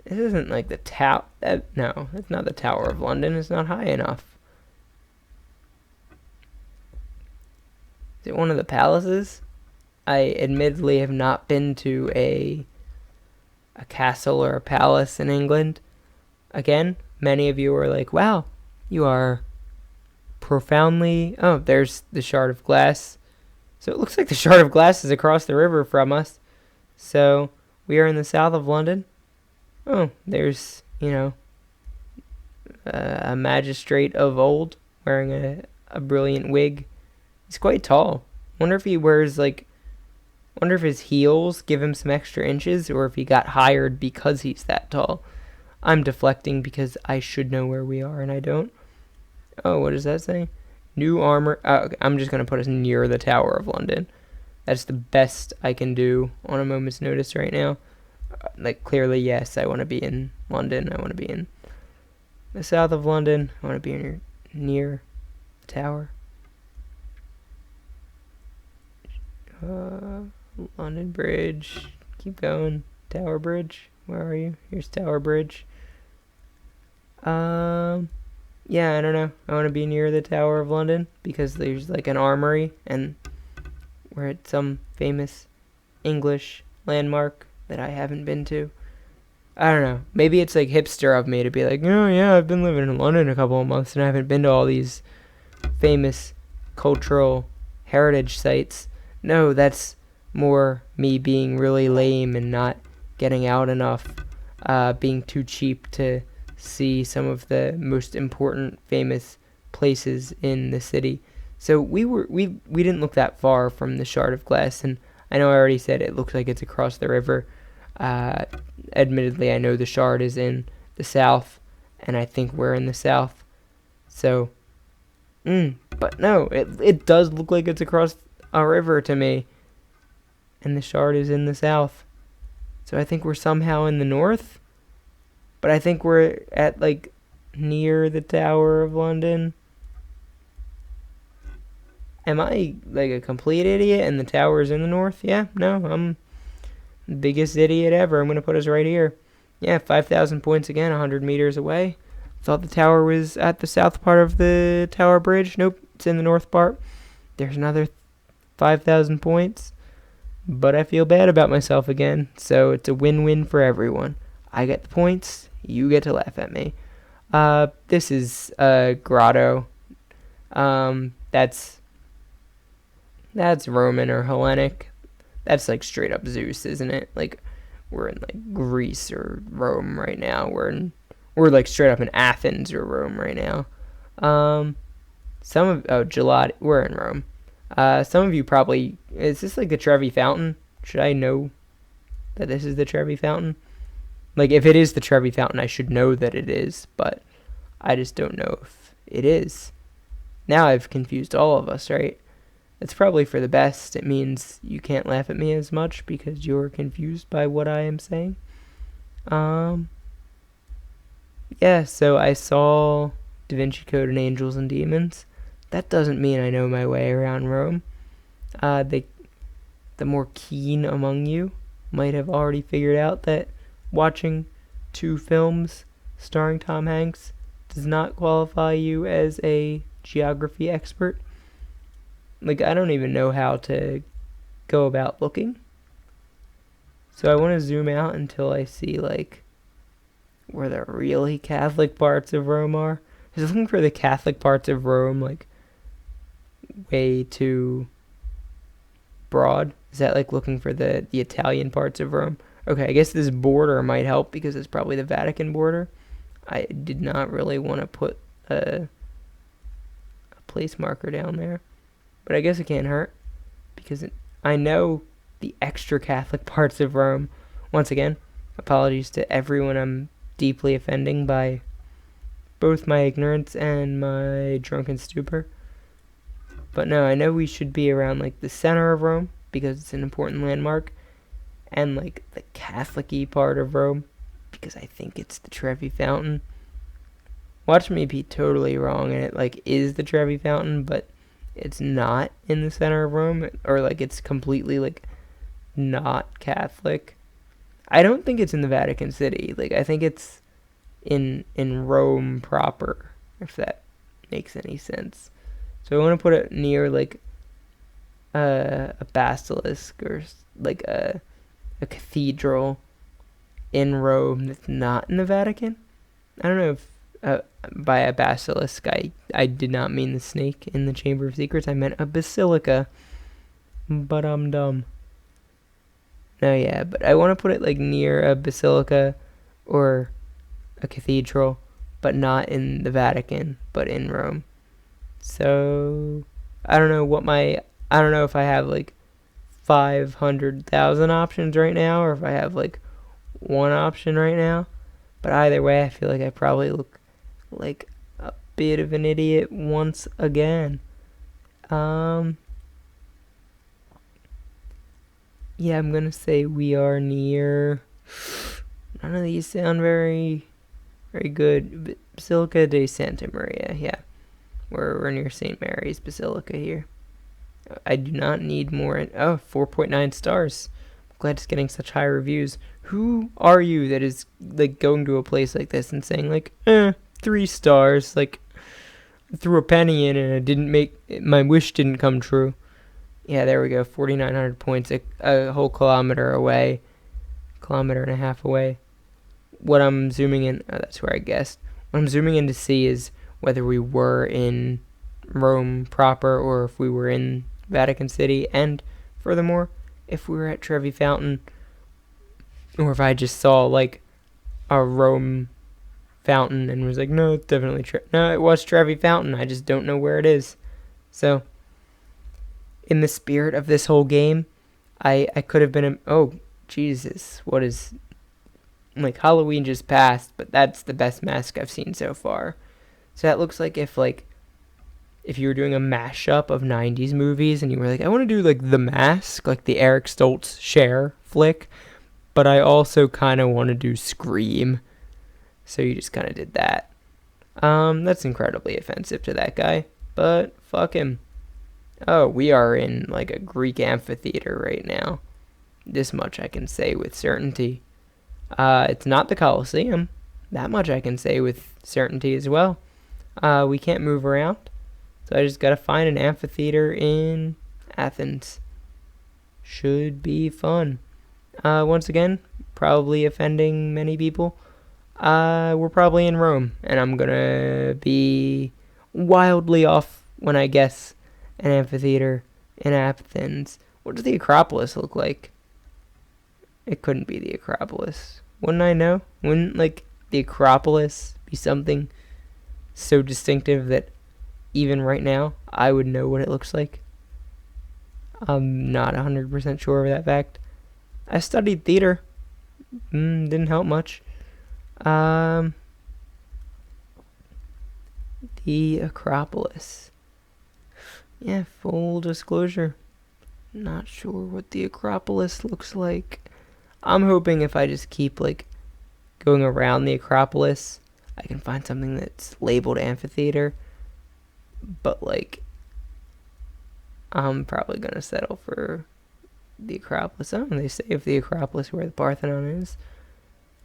This isn't like the tower. No, it's not the Tower of London. It's not high enough. Is it one of the palaces? I admittedly have not been to a castle or a palace in England. Again, many of you are like, wow, you are profoundly... Oh, there's the Shard of Glass. So it looks like the Shard of Glass is across the river from us. So we are in the south of London. Oh, there's, a magistrate of old wearing a brilliant wig. He's quite tall. Wonder if he wears, wonder if his heels give him some extra inches, or if he got hired because he's that tall. I'm deflecting because I should know where we are, and I don't. Oh, what does that say? New armor. Oh, okay. I'm just going to put us near the Tower of London. That's the best I can do on a moment's notice right now. Clearly, yes, I want to be in London. I want to be in the south of London. I want to be near the tower. London Bridge. Keep going. Tower Bridge. Where are you? Here's Tower Bridge. Yeah, I don't know. I want to be near the Tower of London because there's an armory, and we're at some famous English landmark that I haven't been to. I don't know. Maybe it's hipster of me to be like, oh yeah, I've been living in London a couple of months and I haven't been to all these famous cultural heritage sites. No, that's more me being really lame and not getting out enough, being too cheap to see some of the most important famous places in the city. So we didn't look that far from the Shard of Glass, and I know I already said it looks like it's across the river. Admittedly, I know the Shard is in the south, and I think we're in the south. So, but no, it does look like it's across a river to me, and the Shard is in the south. So I think we're somehow in the north, but I think we're at near the Tower of London. Am I a complete idiot and the tower is in the north? Yeah, no, I'm the biggest idiot ever. I'm going to put us right here. Yeah, 5,000 points again, 100 meters away. Thought the tower was at the south part of the Tower Bridge. Nope, it's in the north part. There's another 5,000 points. But I feel bad about myself again, so it's a win-win for everyone. I get the points, you get to laugh at me. This is a grotto. That's Roman or Hellenic. That's straight up Zeus, isn't it? We're in Greece or Rome right now. We're straight up in Athens or Rome right now. Gelati. We're in Rome. Some of you probably, is this the Trevi Fountain? Should I know that this is the Trevi Fountain? If it is the Trevi Fountain, I should know that it is, but I just don't know if it is. Now I've confused all of us, right? It's probably for the best. It means you can't laugh at me as much because you're confused by what I am saying. Yeah, so I saw Da Vinci Code and Angels and Demons. That doesn't mean I know my way around Rome. The more keen among you might have already figured out that watching 2 films starring Tom Hanks does not qualify you as a geography expert. I don't even know how to go about looking. So I want to zoom out until I see, where the really Catholic parts of Rome are. I was looking for the Catholic parts of Rome, way too broad. Is that looking for the Italian parts of Rome? Okay, I guess this border might help because it's probably the Vatican border. I did not really want to put a place marker down there. But I guess it can't hurt because I know the extra Catholic parts of Rome. Once again, apologies to everyone I'm deeply offending by both my ignorance and my drunken stupor. But no, I know we should be around the center of Rome. because it's an important landmark, and like the Catholic-y part of Rome because I think it's the Trevi Fountain. Watch me be totally wrong and it like is the Trevi Fountain, but it's not in the center of Rome, or like it's completely like not Catholic. I don't think it's in the Vatican City. Like I think it's in Rome proper, if that makes any sense. So I want to put it near like a basilisk or like a cathedral in Rome that's not in the Vatican. I don't know if by a basilisk I did not mean the snake in the Chamber of Secrets. I meant a basilica. But I'm dumb. No, yeah, but I want to put it like near a basilica or a cathedral, but not in the Vatican, but in Rome. So I don't know if I have like 500,000 options right now, or if I have like one option right now. But either way, I feel like I probably look like a bit of an idiot once again. Yeah, I'm gonna say we are near. None of these sound very good. Basilica de Santa Maria, yeah. We're near St. Mary's Basilica here. I do not need more. 4.9 stars. I'm glad it's getting such high reviews. Who are you that is like going to a place like this and saying like, 3 stars? Like, I threw a penny in and it didn't my wish didn't come true. Yeah, there we go. 4,900 points, a whole kilometer away, kilometer and a half away. What I'm zooming in, that's where I guessed. What I'm zooming in to see is whether we were in Rome proper or if we were in Vatican City, and furthermore, if we were at Trevi Fountain, or if I just saw like a Rome fountain and was like, no, it's definitely no, it was Trevi Fountain. I just don't know where it is. So, in the spirit of this whole game, I could have been oh Jesus, what is, like, Halloween just passed, but that's the best mask I've seen so far. So that looks like if you were doing a mashup of 90s movies and you were like, I want to do like The Mask, like the Eric Stoltz Cher flick, but I also kind of want to do Scream. So you just kind of did that. That's incredibly offensive to that guy, but fuck him. Oh, we are in like a Greek amphitheater right now. This much I can say with certainty. It's not the Colosseum. That much I can say with certainty as well. We can't move around. So I just gotta find an amphitheater in Athens. Should be fun. Once again, probably offending many people. We're probably in Rome, and I'm gonna be wildly off when I guess an amphitheater in Athens. What does the Acropolis look like? It couldn't be the Acropolis. Wouldn't I know? Wouldn't like the Acropolis be something so distinctive that even right now I would know what it looks like? I'm not 100% sure of that fact. I studied theater. Didn't help much. The Acropolis. Yeah, full disclosure. Not sure what the Acropolis looks like. I'm hoping if I just keep like going around the Acropolis, I can find something that's labeled amphitheater. But like, I'm probably gonna settle for the Acropolis. Oh, they say if the Acropolis where the Parthenon is.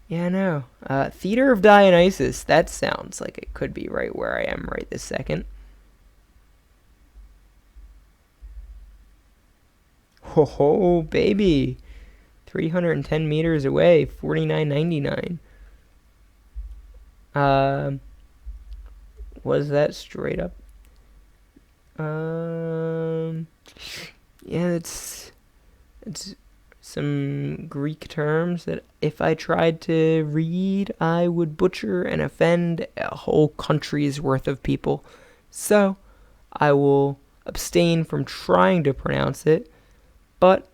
Yeah, I know. Theater of Dionysus. That sounds like it could be right where I am right this second. Ho ho, baby. 310 meters away, 49.99. Was that straight up? Yeah, it's some Greek terms that if I tried to read, I would butcher and offend a whole country's worth of people. So, I will abstain from trying to pronounce it. But,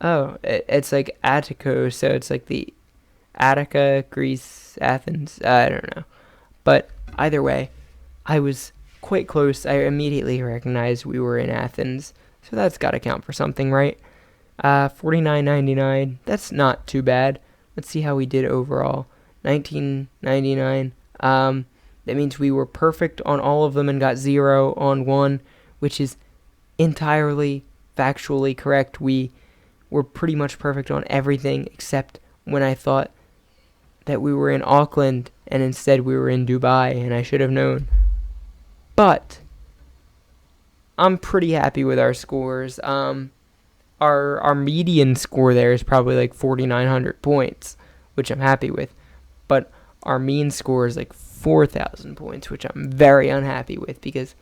it's like Attico, so it's like the Attica, Greece, Athens, I don't know. But either way, I was quite close. I immediately recognized we were in Athens, so that's got to count for something, right? $49.99. That's not too bad. Let's see how we did overall. $19.99. That means we were perfect on all of them and got 0 on one, which is entirely factually correct. We were pretty much perfect on everything except when I thought that we were in Auckland and instead we were in Dubai, and I should have known. But I'm pretty happy with our scores. Our median score there is probably like 4,900 points, which I'm happy with. But our mean score is like 4,000 points, which I'm very unhappy with, because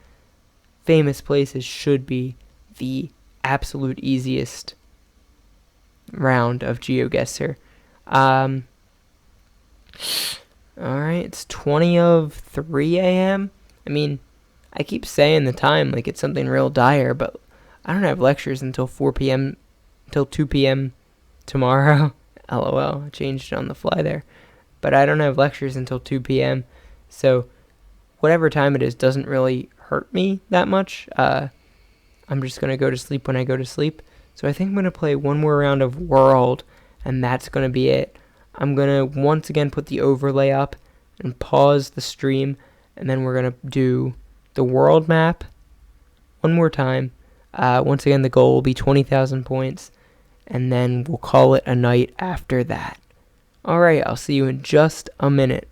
famous places should be the absolute easiest round of Geoguessr. Alright, it's 20 of 3 a.m. I mean, I keep saying the time like it's something real dire, but I don't have lectures until 4 p.m., until 2 p.m. tomorrow. LOL, I changed it on the fly there. But I don't have lectures until 2 p.m., so whatever time it is doesn't really hurt me that much. I'm just going to go to sleep when I go to sleep. So I think I'm going to play one more round of World, and that's going to be it. I'm going to once again put the overlay up and pause the stream, and then we're going to do the world map one more time. Once again, the goal will be 20,000 points, and then we'll call it a night after that. Alright, I'll see you in just a minute.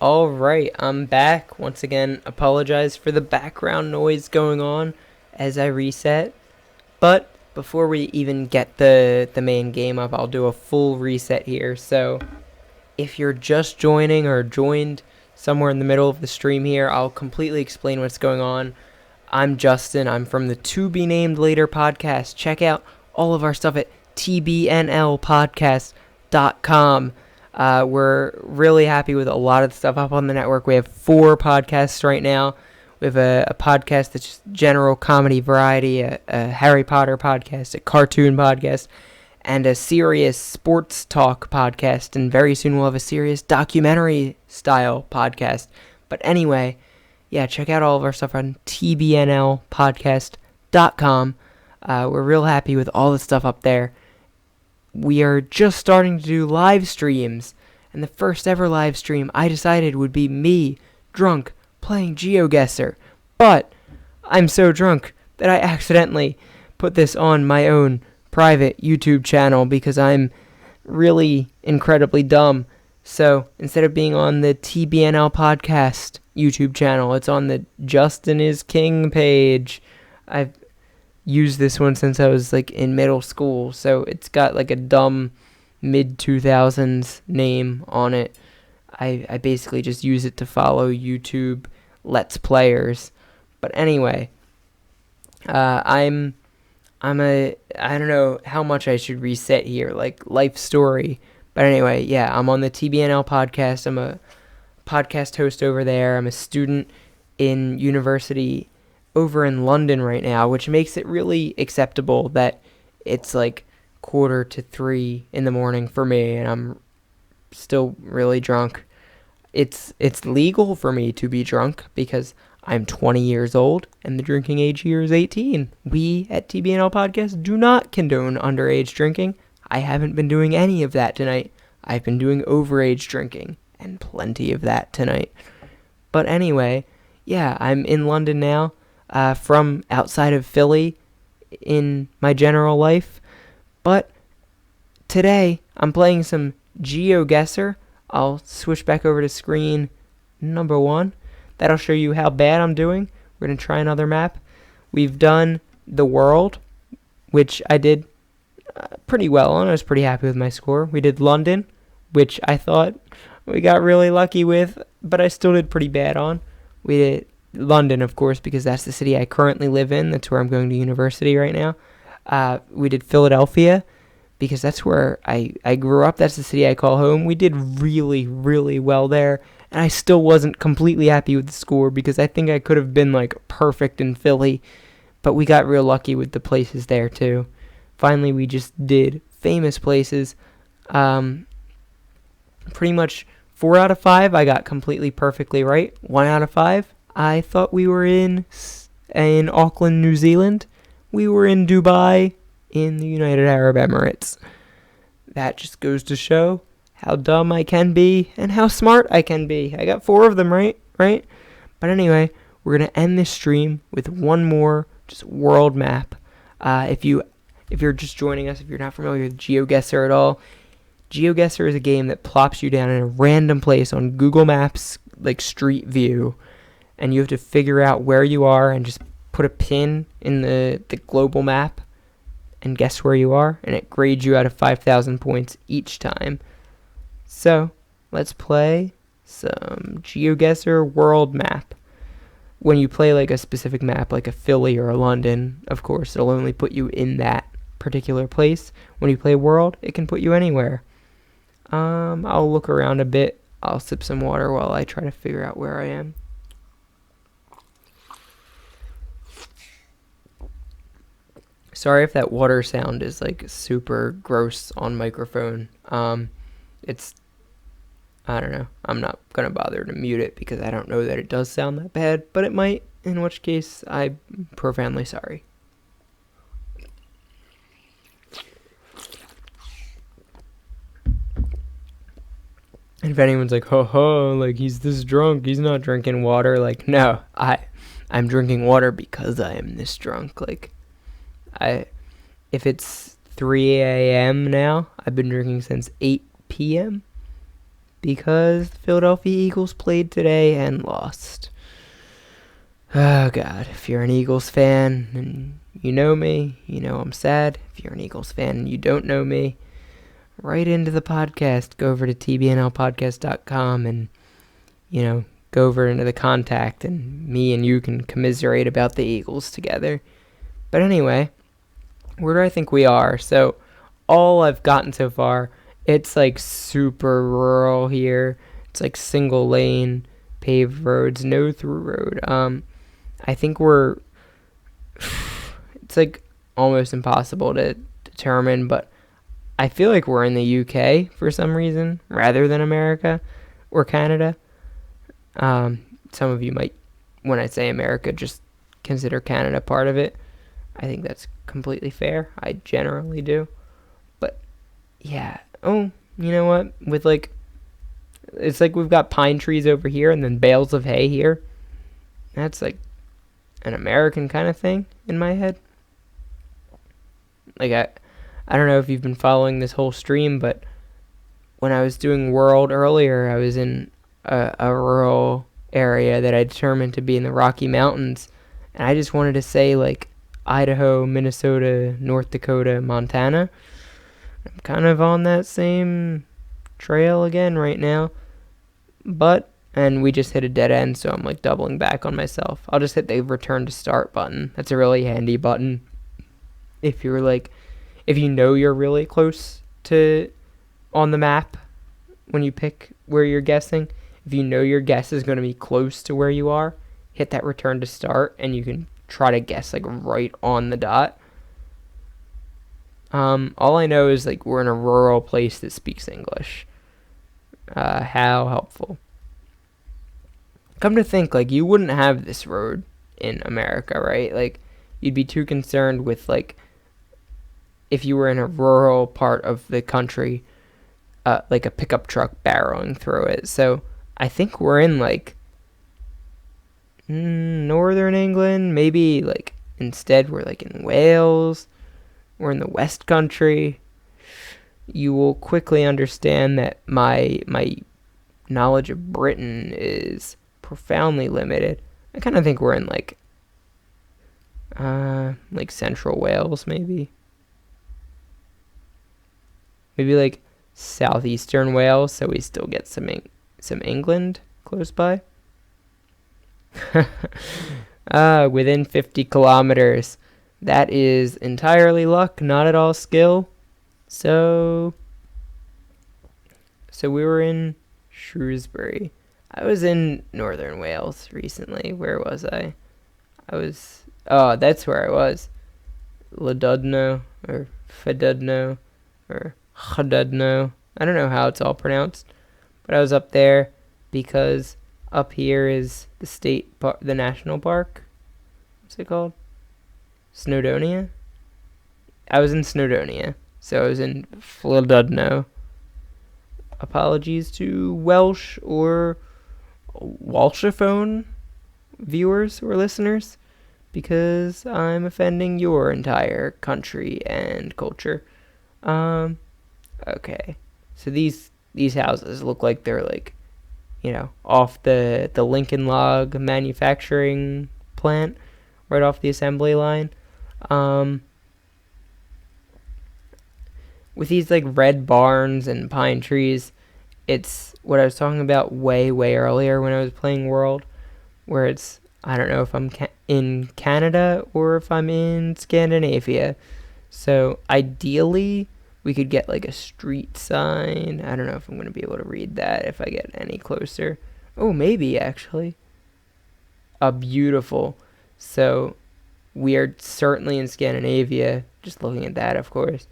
Alright, I'm back. Once again, apologize for the background noise going on as I reset. But before we even get the main game up, I'll do a full reset here. So if you're just joining or joined somewhere in the middle of the stream here, I'll completely explain what's going on. I'm Justin. I'm from the To Be Named Later podcast. Check out all of our stuff at tbnlpodcast.com. We're really happy with a lot of the stuff up on the network. We have 4 podcasts right now. We have a podcast that's just general comedy variety, a Harry Potter podcast, a cartoon podcast, and a serious sports talk podcast. And very soon we'll have a serious documentary style podcast. But anyway, yeah, check out all of our stuff on tbnlpodcast.com. We're real happy with all the stuff up there. We are just starting to do live streams, and the first ever live stream I decided would be me, drunk, playing Geoguessr. But I'm so drunk that I accidentally put this on my own private YouTube channel because I'm really incredibly dumb. So instead of being on the tbnl podcast YouTube channel, it's on the Justin is King page. I've used this one since I was like in middle school, so it's got like a dumb mid 2000s name on it. I basically just use it to follow YouTube Let's Players. But anyway, I'm a, I don't know how much I should reset here, like life story. But anyway, yeah, I'm on the TBNL podcast. I'm a podcast host over there. I'm a student in university over in London right now, which makes it really acceptable that it's like 2:45 in the morning for me, and I'm still really drunk. It's legal for me to be drunk because I'm 20 years old and the drinking age here is 18. We at TBNL Podcast do not condone underage drinking. I haven't been doing any of that tonight. I've been doing overage drinking, and plenty of that tonight. But anyway, yeah, I'm in London now, from outside of Philly in my general life. But today, I'm playing some Geoguessr. I'll switch back over to screen number 1. That'll show you how bad I'm doing. We're going to try another map. We've done the world, which I did pretty well on. I was pretty happy with my score. We did London, which I thought we got really lucky with, but I still did pretty bad on. We did London, of course, because that's the city I currently live in. That's where I'm going to university right now. We did Philadelphia, because that's where I grew up. That's the city I call home. We did really, really well there, and I still wasn't completely happy with the score because I think I could have been like perfect in Philly, but we got real lucky with the places there too. Finally, we just did famous places. Pretty much 4 out of 5 I got completely perfectly right. 1 out of 5 I thought we were in Auckland, New Zealand. We were in Dubai, in the United Arab Emirates. That just goes to show how dumb I can be and how smart I can be. I got 4 of them right? But anyway, we're going to end this stream with one more just world map. If you're just joining us, if you're not familiar with Geoguessr at all, Geoguessr is a game that plops you down in a random place on Google Maps, like Street View, and you have to figure out where you are and just put a pin in the global map and guess where you are, and it grades you out of 5,000 points each time. So, let's play some Geoguessr world map. When you play like a specific map, like a Philly or a London, of course, it'll only put you in that particular place. When you play world, it can put you anywhere. I'll look around a bit. I'll sip some water while I try to figure out where I am. Sorry if that water sound is like super gross on microphone. It's, I don't know. I'm not gonna bother to mute it because I don't know that it does sound that bad, but it might, in which case I'm profoundly sorry. And if anyone's like, like he's this drunk, he's not drinking water, like, no, I'm drinking water because I am this drunk. Like, if it's 3 a.m. now, I've been drinking since 8 p.m. because the Philadelphia Eagles played today and lost. Oh, God. If you're an Eagles fan and you know me, you know I'm sad. If you're an Eagles fan and you don't know me, right into the podcast. Go over to tbnlpodcast.com and, go over into the contact, and me and you can commiserate about the Eagles together. But anyway, where do I think we are? So, all I've gotten so far, it's like super rural here. It's like single lane, paved roads, no through road. I think it's like almost impossible to determine, but I feel like we're in the UK for some reason, rather than America or Canada. Some of you might, when I say America, just consider Canada part of it. I think that's completely fair. I generally do. But, yeah. Oh, you know what? It's like we've got pine trees over here and then bales of hay here. That's like an American kind of thing in my head. Like I don't know if you've been following this whole stream, but when I was doing World earlier, I was in a rural area that I determined to be in the Rocky Mountains, and I just wanted to say like Idaho, Minnesota, North Dakota, Montana. I'm kind of on that same trail again right now, and we just hit a dead end, so I'm like doubling back on myself. I'll just hit the return to start button. That's a really handy button if you're like, if you know you're really close to on the map when you pick where you're guessing. If you know your guess is going to be close to where you are, hit that return to start and you can try to guess like right on the dot. All I know is like we're in a rural place that speaks English. How helpful. Come to think, like you wouldn't have this road in America, right? Like you'd be too concerned with like if you were in a rural part of the country, like a pickup truck barreling through it. So I think we're in like northern England. Maybe like instead we're like in Wales. We're in the West Country. You will quickly understand that my knowledge of Britain is profoundly limited. I kind of think we're in like central Wales, maybe like southeastern Wales, so we still get some England close by. Within 50 kilometers. That is entirely luck, not at all skill. So we were in Shrewsbury. I was in northern Wales recently. Where was I? That's where I was. Llandudno or Fedudno or Chadudno. I don't know how it's all pronounced, but I was up there because up here is the national park. What's it called? Snowdonia? I was in Snowdonia, so I was in Llandudno. Apologies to Welsh or Walshophone viewers or listeners, because I'm offending your entire country and culture. Okay. So these houses look like they're like, off the Lincoln Log manufacturing plant, right off the assembly line. With these like red barns and pine trees, it's what I was talking about way earlier when I was playing World, where it's, I don't know if I'm in Canada or if I'm in Scandinavia. So ideally we could get like a street sign. I don't know if I'm going to be able to read that if I get any closer. Oh, maybe actually. Beautiful. So we are certainly in Scandinavia, just looking at that, of course.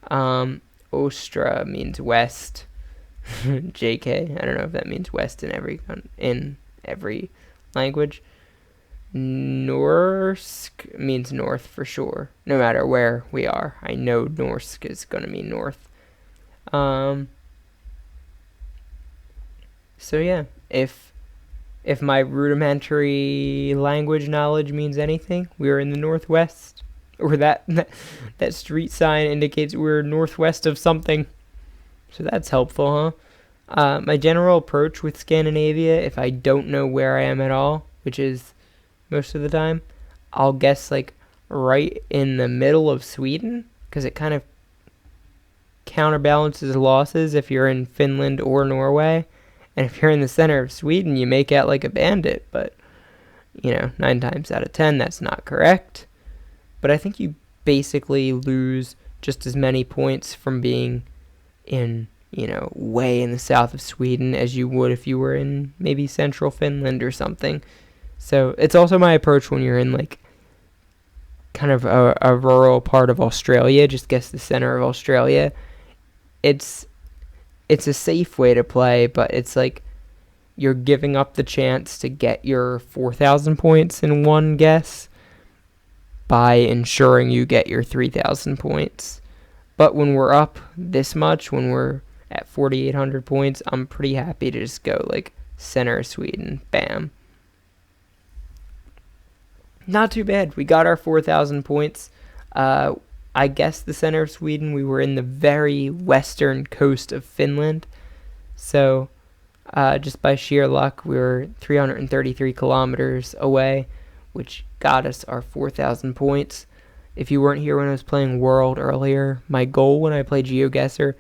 Ostra means west. JK, I don't know if that means west in every language. Norsk means north for sure, no matter where we are. I know Norsk is going to mean north. So yeah, if my rudimentary language knowledge means anything, we are in the northwest, or that street sign indicates we're northwest of something. So that's helpful, huh? My general approach with Scandinavia, if I don't know where I am at all, which is most of the time, I'll guess like right in the middle of Sweden, because it kind of counterbalances losses if you're in Finland or Norway. And if you're in the center of Sweden, you make out like a bandit. But, 9 times out of 10, that's not correct. But I think you basically lose just as many points from being in, way in the south of Sweden as you would if you were in maybe central Finland or something. So it's also my approach when you're in like kind of a rural part of Australia. Just guess the center of Australia. It's a safe way to play, but it's like you're giving up the chance to get your 4,000 points in one guess by ensuring you get your 3,000 points. But when we're up this much, when we're at 4,800 points, I'm pretty happy to just go like center of Sweden, bam. Not too bad. We got our 4,000 points. I guess the center of Sweden. We were in the very western coast of Finland. So just by sheer luck, we were 333 kilometers away, which got us our 4,000 points. If you weren't here when I was playing World earlier, my goal when I play Geoguessr,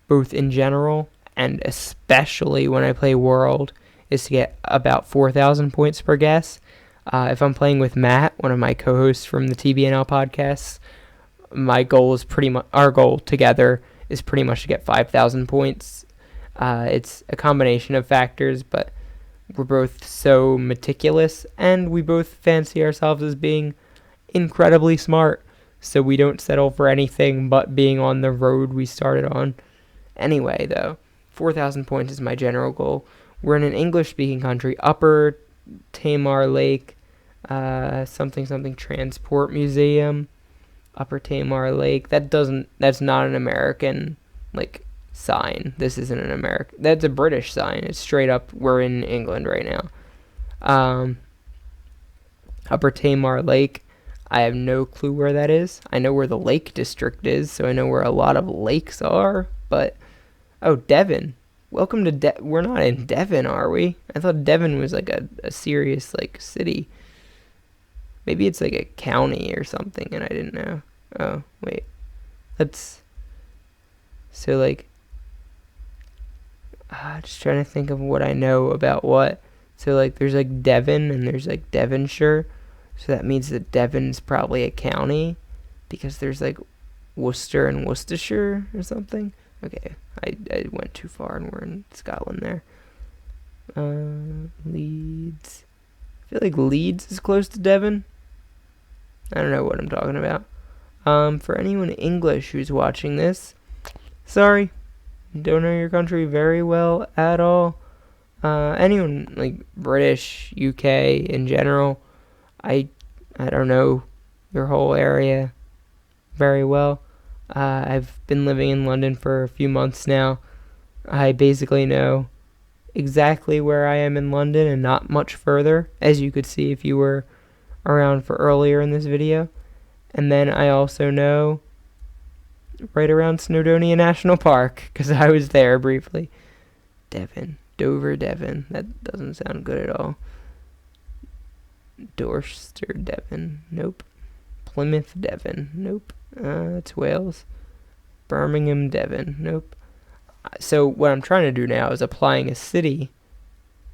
both in general and especially when I play World, is to get about 4,000 points per guess. If I'm playing with Matt, one of my co-hosts from the tbnl podcasts, my goal is our goal together is pretty much to get 5,000 points. It's a combination of factors, but we're both so meticulous, and we both fancy ourselves as being incredibly smart, so we don't settle for anything but being on the road we started on. Anyway, though, 4,000 points is my general goal. We're in an English-speaking country, Upper Tamar Lake, something Transport Museum, Upper Tamar Lake. That's not an American, like, sign. This isn't an American. That's a British sign. It's straight up, we're in England right now. Upper Tamar Lake. I have no clue where that is. I know where the Lake District is, so I know where a lot of lakes are, but... Oh, Devon. Welcome to we're not in Devon, are we? I thought Devon was like a serious, like, city. Maybe it's like a county or something, and I didn't know. Oh, wait. So, like... just trying to think of what I know about what. So, like, there's, like, Devon, and there's, like, Devonshire. So that means that Devon's probably a county, because there's, like, Worcester and Worcestershire or something. Okay, I went too far, and we're in Scotland there. Leeds. I feel like Leeds is close to Devon. I don't know what I'm talking about. For anyone English who's watching this, sorry, don't know your country very well at all. Anyone, like, British, UK in general, I don't know your whole area very well. I've been living in London for a few months now. I basically know exactly where I am in London and not much further, as you could see if you were around for earlier in this video. And then I also know right around Snowdonia National Park, because I was there briefly. Devon. Dover, Devon. That doesn't sound good at all. Dorchester, Devon. Nope. Plymouth, Devon. Nope. That's Wales. Birmingham, Devon. Nope. So what I'm trying to do now is applying a city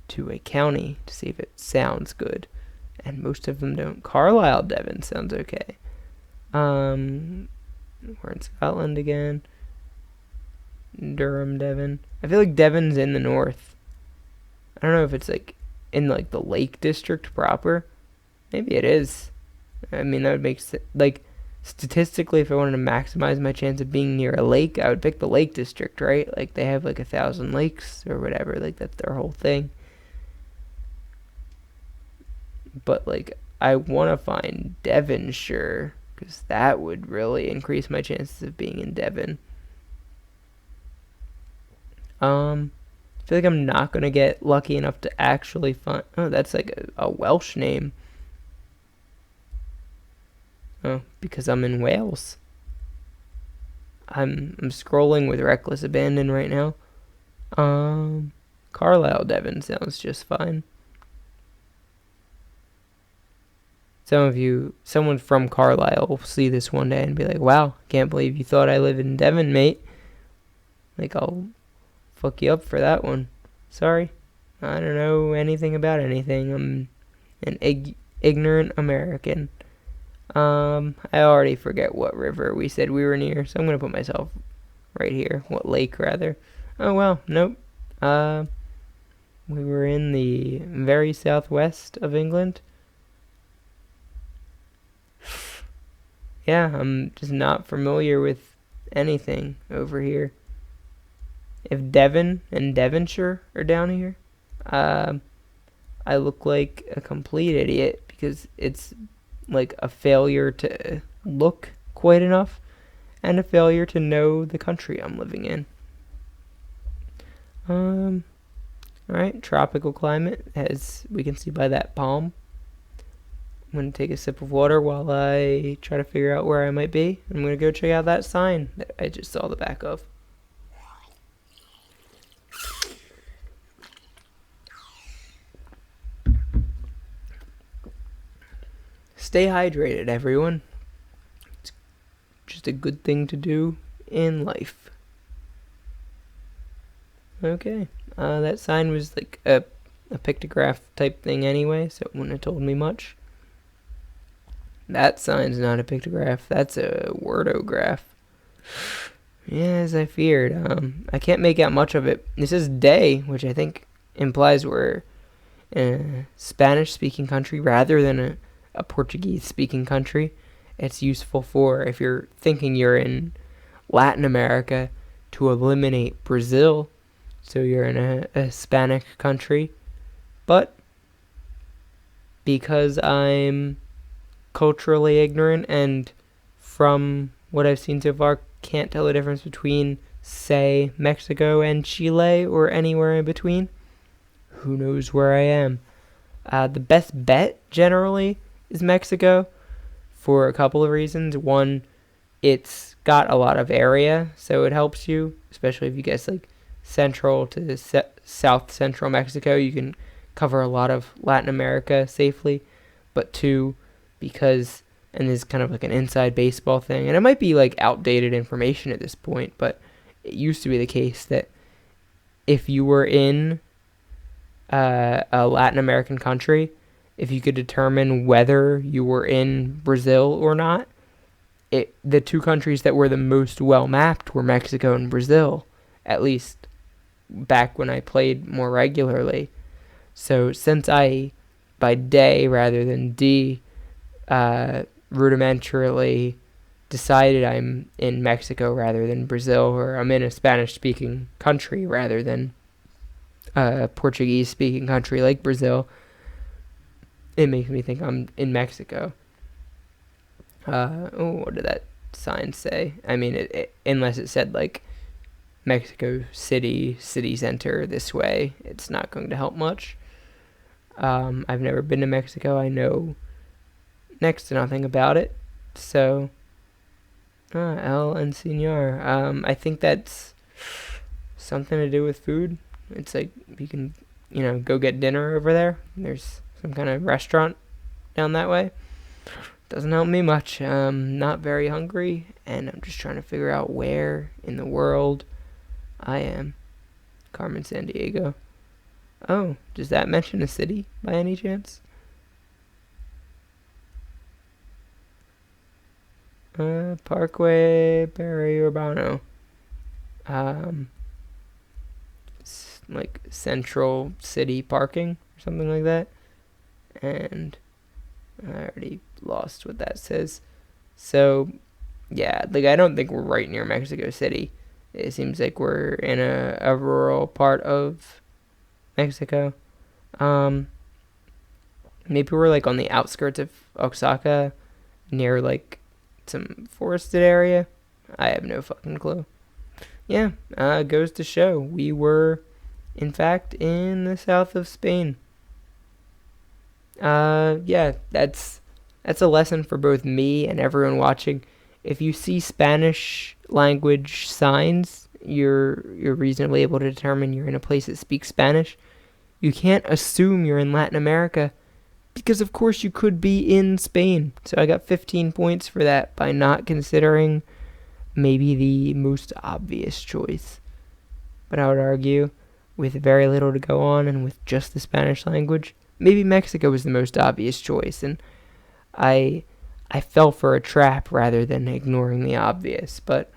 to a county to see if it sounds good. And most of them don't. Carlisle, Devon sounds okay. We're in Scotland again. Durham, Devon. I feel like Devon's in the north. I don't know if it's like in like the Lake District proper. Maybe it is. I mean, that would make sense. Like, statistically, if I wanted to maximize my chance of being near a lake, I would pick the Lake District, right? Like, they have like 1,000 lakes or whatever. Like, that's their whole thing. But, like, I want to find Devonshire, because that would really increase my chances of being in Devon. I feel like I'm not going to get lucky enough to actually find... Oh, that's like a Welsh name. Oh, because I'm in Wales. I'm scrolling with reckless abandon right now. Carlisle, Devon sounds just fine. Someone from Carlisle will see this one day and be like, wow, can't believe you thought I live in Devon, mate. Like, I'll fuck you up for that one. Sorry. I don't know anything about anything. I'm an ignorant American. I already forget what river we said we were near, so I'm going to put myself right here. What lake, rather. Oh, well, nope. We were in the very southwest of England. Yeah, I'm just not familiar with anything over here. If Devon and Devonshire are down here, I look like a complete idiot, because it's like a failure to look quite enough and a failure to know the country I'm living in. Alright, tropical climate, as we can see by that palm. I'm going to take a sip of water while I try to figure out where I might be. I'm going to go check out that sign that I just saw the back of. Stay hydrated, everyone. It's just a good thing to do in life. Okay. That sign was like a pictograph type thing anyway, so it wouldn't have told me much. That sign's not a pictograph. That's a wordograph. Yeah, as I feared. I can't make out much of it. This is day, which I think implies we're in a Spanish-speaking country rather than a Portuguese-speaking country. It's useful for if you're thinking you're in Latin America to eliminate Brazil, so you're in a Hispanic country. But because I'm culturally ignorant and from what I've seen so far can't tell the difference between, say, Mexico and Chile or anywhere in between, who knows where I am. The best bet generally is Mexico for a couple of reasons. One, it's got a lot of area, so it helps you, especially if you guess like central to south central Mexico. You can cover a lot of Latin America safely. But two, because, and this is kind of like an inside baseball thing, and it might be like outdated information at this point, but it used to be the case that if you were in a Latin American country, if you could determine whether you were in Brazil or not, the two countries that were the most well mapped were Mexico and Brazil, at least back when I played more regularly. So since I, by day rather than D, rudimentarily decided I'm in Mexico rather than Brazil, or I'm in a Spanish-speaking country rather than a Portuguese-speaking country like Brazil, it makes me think I'm in Mexico. What did that sign say? I mean, it unless it said like Mexico City center this way, it's not going to help much. I've never been to Mexico. I know next to nothing about it. So, El Enseñar. I think that's something to do with food. It's like you can, go get dinner over there. There's some kind of restaurant down that way. Doesn't help me much. I'm not very hungry, and I'm just trying to figure out where in the world I am. Carmen Sandiego. Oh, does that mention a city by any chance? Parkway Periurbano. Like Central City Parking or something like that. And I already lost what that says. So, yeah, like I don't think we're right near Mexico City. It seems like we're in a rural part of Mexico. Maybe we're like on the outskirts of Oaxaca, near like some forested area. I have no fucking clue. Yeah, goes to show we were, in fact, in the south of Spain. Yeah, that's a lesson for both me and everyone watching. If you see Spanish language signs, you're reasonably able to determine you're in a place that speaks Spanish. You can't assume you're in Latin America, because of course you could be in Spain. So I got 15 points for that by not considering maybe the most obvious choice. But I would argue, with very little to go on and with just the Spanish language, maybe Mexico was the most obvious choice, and I fell for a trap rather than ignoring the obvious. But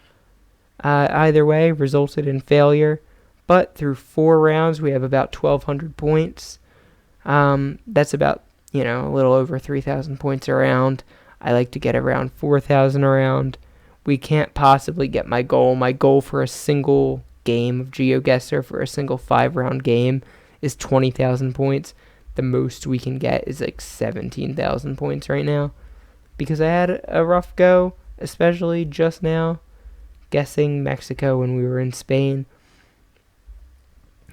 either way, resulted in failure. But through 4 rounds, we have about 1,200 points. That's about, a little over 3,000 points a round. I like to get around 4,000 a round. We can't possibly get my goal. My goal for a single game of Geoguessr, for a single 5-round game, is 20,000 points. The most we can get is like 17,000 points right now. Because I had a rough go, especially just now, guessing Mexico when we were in Spain.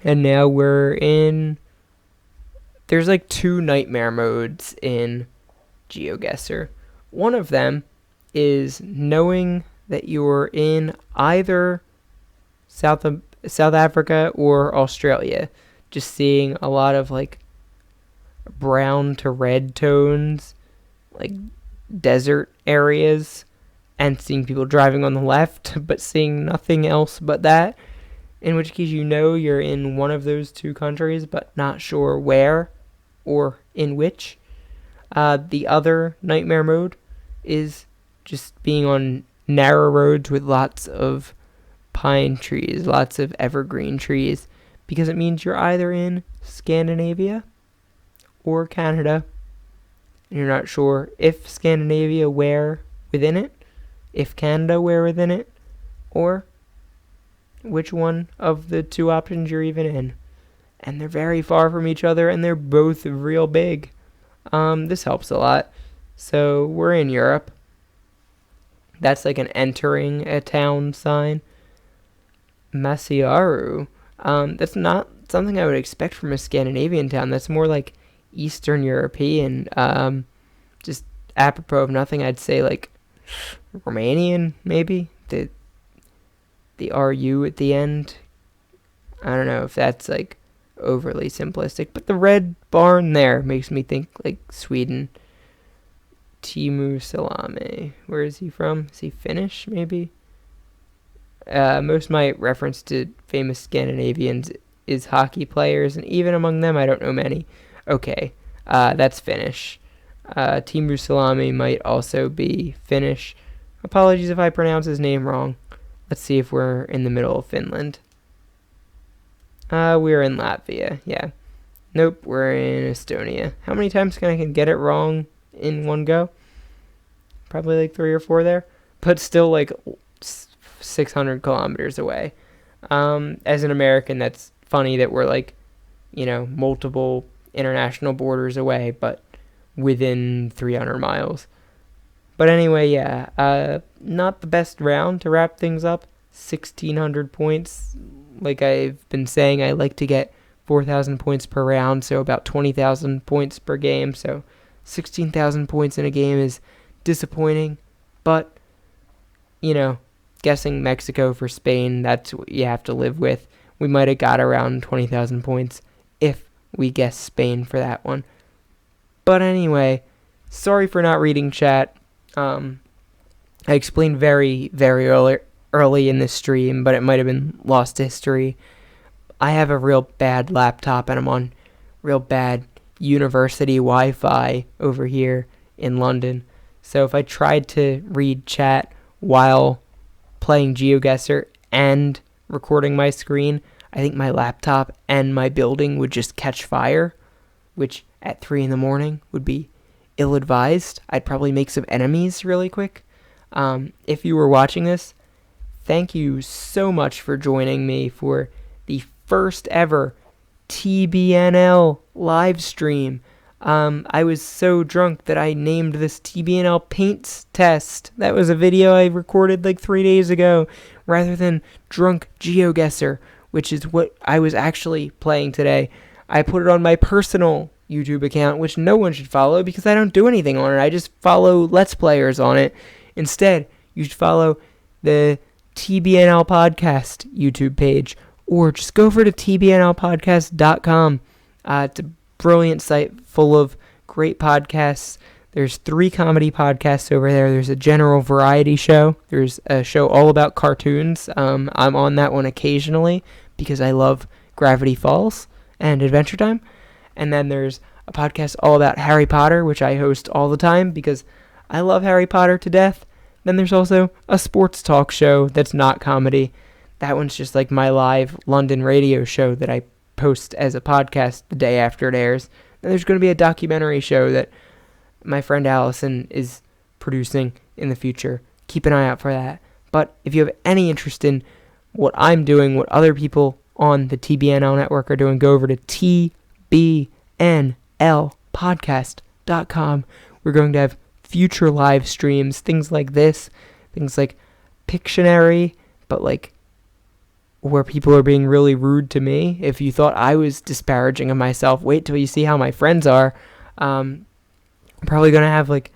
And now we're in... There's like 2 nightmare modes in Geoguessr. One of them is knowing that you're in either South Africa or Australia. Just seeing a lot of like brown to red tones, like desert areas, and seeing people driving on the left, but seeing nothing else but that. In which case, you know you're in one of those two countries, but not sure where or in which. The other nightmare mode is just being on narrow roads with lots of pine trees, lots of evergreen trees, because it means you're either in Scandinavia or Canada, and you're not sure if Scandinavia, where within it, if Canada, where within it, or which one of the two options you're even in. And they're very far from each other, and they're both real big. This helps a lot. So we're in Europe. That's like an entering a town sign. Masiaru. That's not something I would expect from a Scandinavian town. That's more like Eastern European. Just apropos of nothing, I'd say like Romanian, maybe. The RU at the end. I don't know if that's like overly simplistic, but the red barn there makes me think like Sweden. Teemu Salame. Where is he from? Is he Finnish, maybe? Most of my reference to famous Scandinavians is hockey players, and even among them, I don't know many. Okay, that's Finnish. Teemu Salame might also be Finnish. Apologies if I pronounce his name wrong. Let's see if we're in the middle of Finland. We're in Latvia, yeah. Nope, we're in Estonia. How many times can I get it wrong in one go? Probably like 3 or 4 there. But still like 600 kilometers away. As an American, that's funny that we're like, multiple international borders away, but within 300 miles. But anyway, yeah, not the best round to wrap things up. 1,600 points. Like I've been saying, I like to get 4,000 points per round, so about 20,000 points per game. So 16,000 points in a game is disappointing, but, guessing Mexico for Spain, that's what you have to live with. We might have got around 20,000 points if we guessed Spain for that one. But anyway, sorry for not reading chat. I explained very, very early in this stream, but it might have been lost to history. I have a real bad laptop, and I'm on real bad university Wi-Fi over here in London. So if I tried to read chat while playing Geoguessr and recording my screen, I think my laptop and my building would just catch fire, which at 3 a.m. would be ill-advised. I'd probably make some enemies really quick. If you were watching this, thank you so much for joining me for the first ever tbnl live stream. I was so drunk that I named this tbnl paints test. That was a video I recorded like 3 days ago, rather than drunk Geoguessr, which is what I was actually playing today. I put it on my personal YouTube account, which no one should follow because I don't do anything on it. I just follow Let's Players on it. Instead, you should follow the TBNL Podcast YouTube page, or just go over to tbnlpodcast.com. It's a brilliant site full of great podcasts. There's 3 comedy podcasts over there. There's a general variety show. There's a show all about cartoons. I'm on that one occasionally because I love Gravity Falls and Adventure Time. And then there's a podcast all about Harry Potter, which I host all the time because I love Harry Potter to death. Then there's also a sports talk show that's not comedy. That one's just like my live London radio show that I post as a podcast the day after it airs. Then there's going to be a documentary show that my friend Allison is producing in the future. Keep an eye out for that. But if you have any interest in what I'm doing, what other people on the TBNL network are doing, go over to tbnlpodcast.com. We're going to have future live streams, things like this, things like Pictionary, but like where people are being really rude to me. If you thought I was disparaging of myself, wait till you see how my friends are. I'm probably going to have like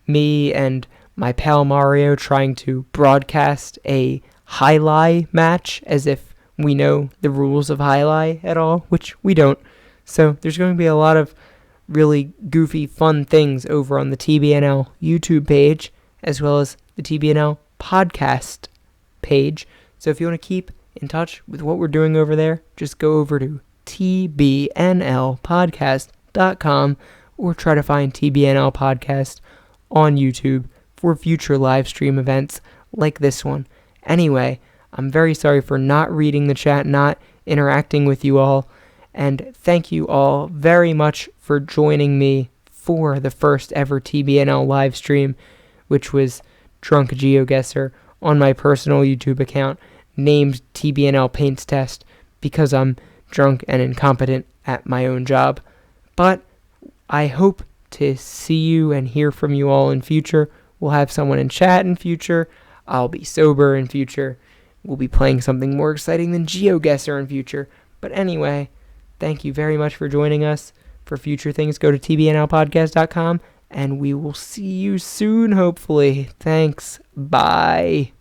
me and my pal Mario trying to broadcast a highlight match as if we know the rules of highlight at all, which we don't. So there's going to be a lot of really goofy, fun things over on the tbnl YouTube page, as well as the tbnl podcast page. So if you want to keep in touch with what we're doing over there, just go over to tbnlpodcast.com or try to find TBNL Podcast on YouTube for future live stream events like this one. Anyway, I'm very sorry for not reading the chat, not interacting with you all, and thank you all very much for joining me for the first ever TBNL live stream, which was Drunk Geoguessr on my personal YouTube account, named TBNL Paints Test, because I'm drunk and incompetent at my own job. But I hope to see you and hear from you all in future. We'll have someone in chat in future. I'll be sober in future. We'll be playing something more exciting than Geoguessr in future. But anyway, thank you very much for joining us. For future things, go to tbnlpodcast.com, and we will see you soon, hopefully. Thanks. Bye.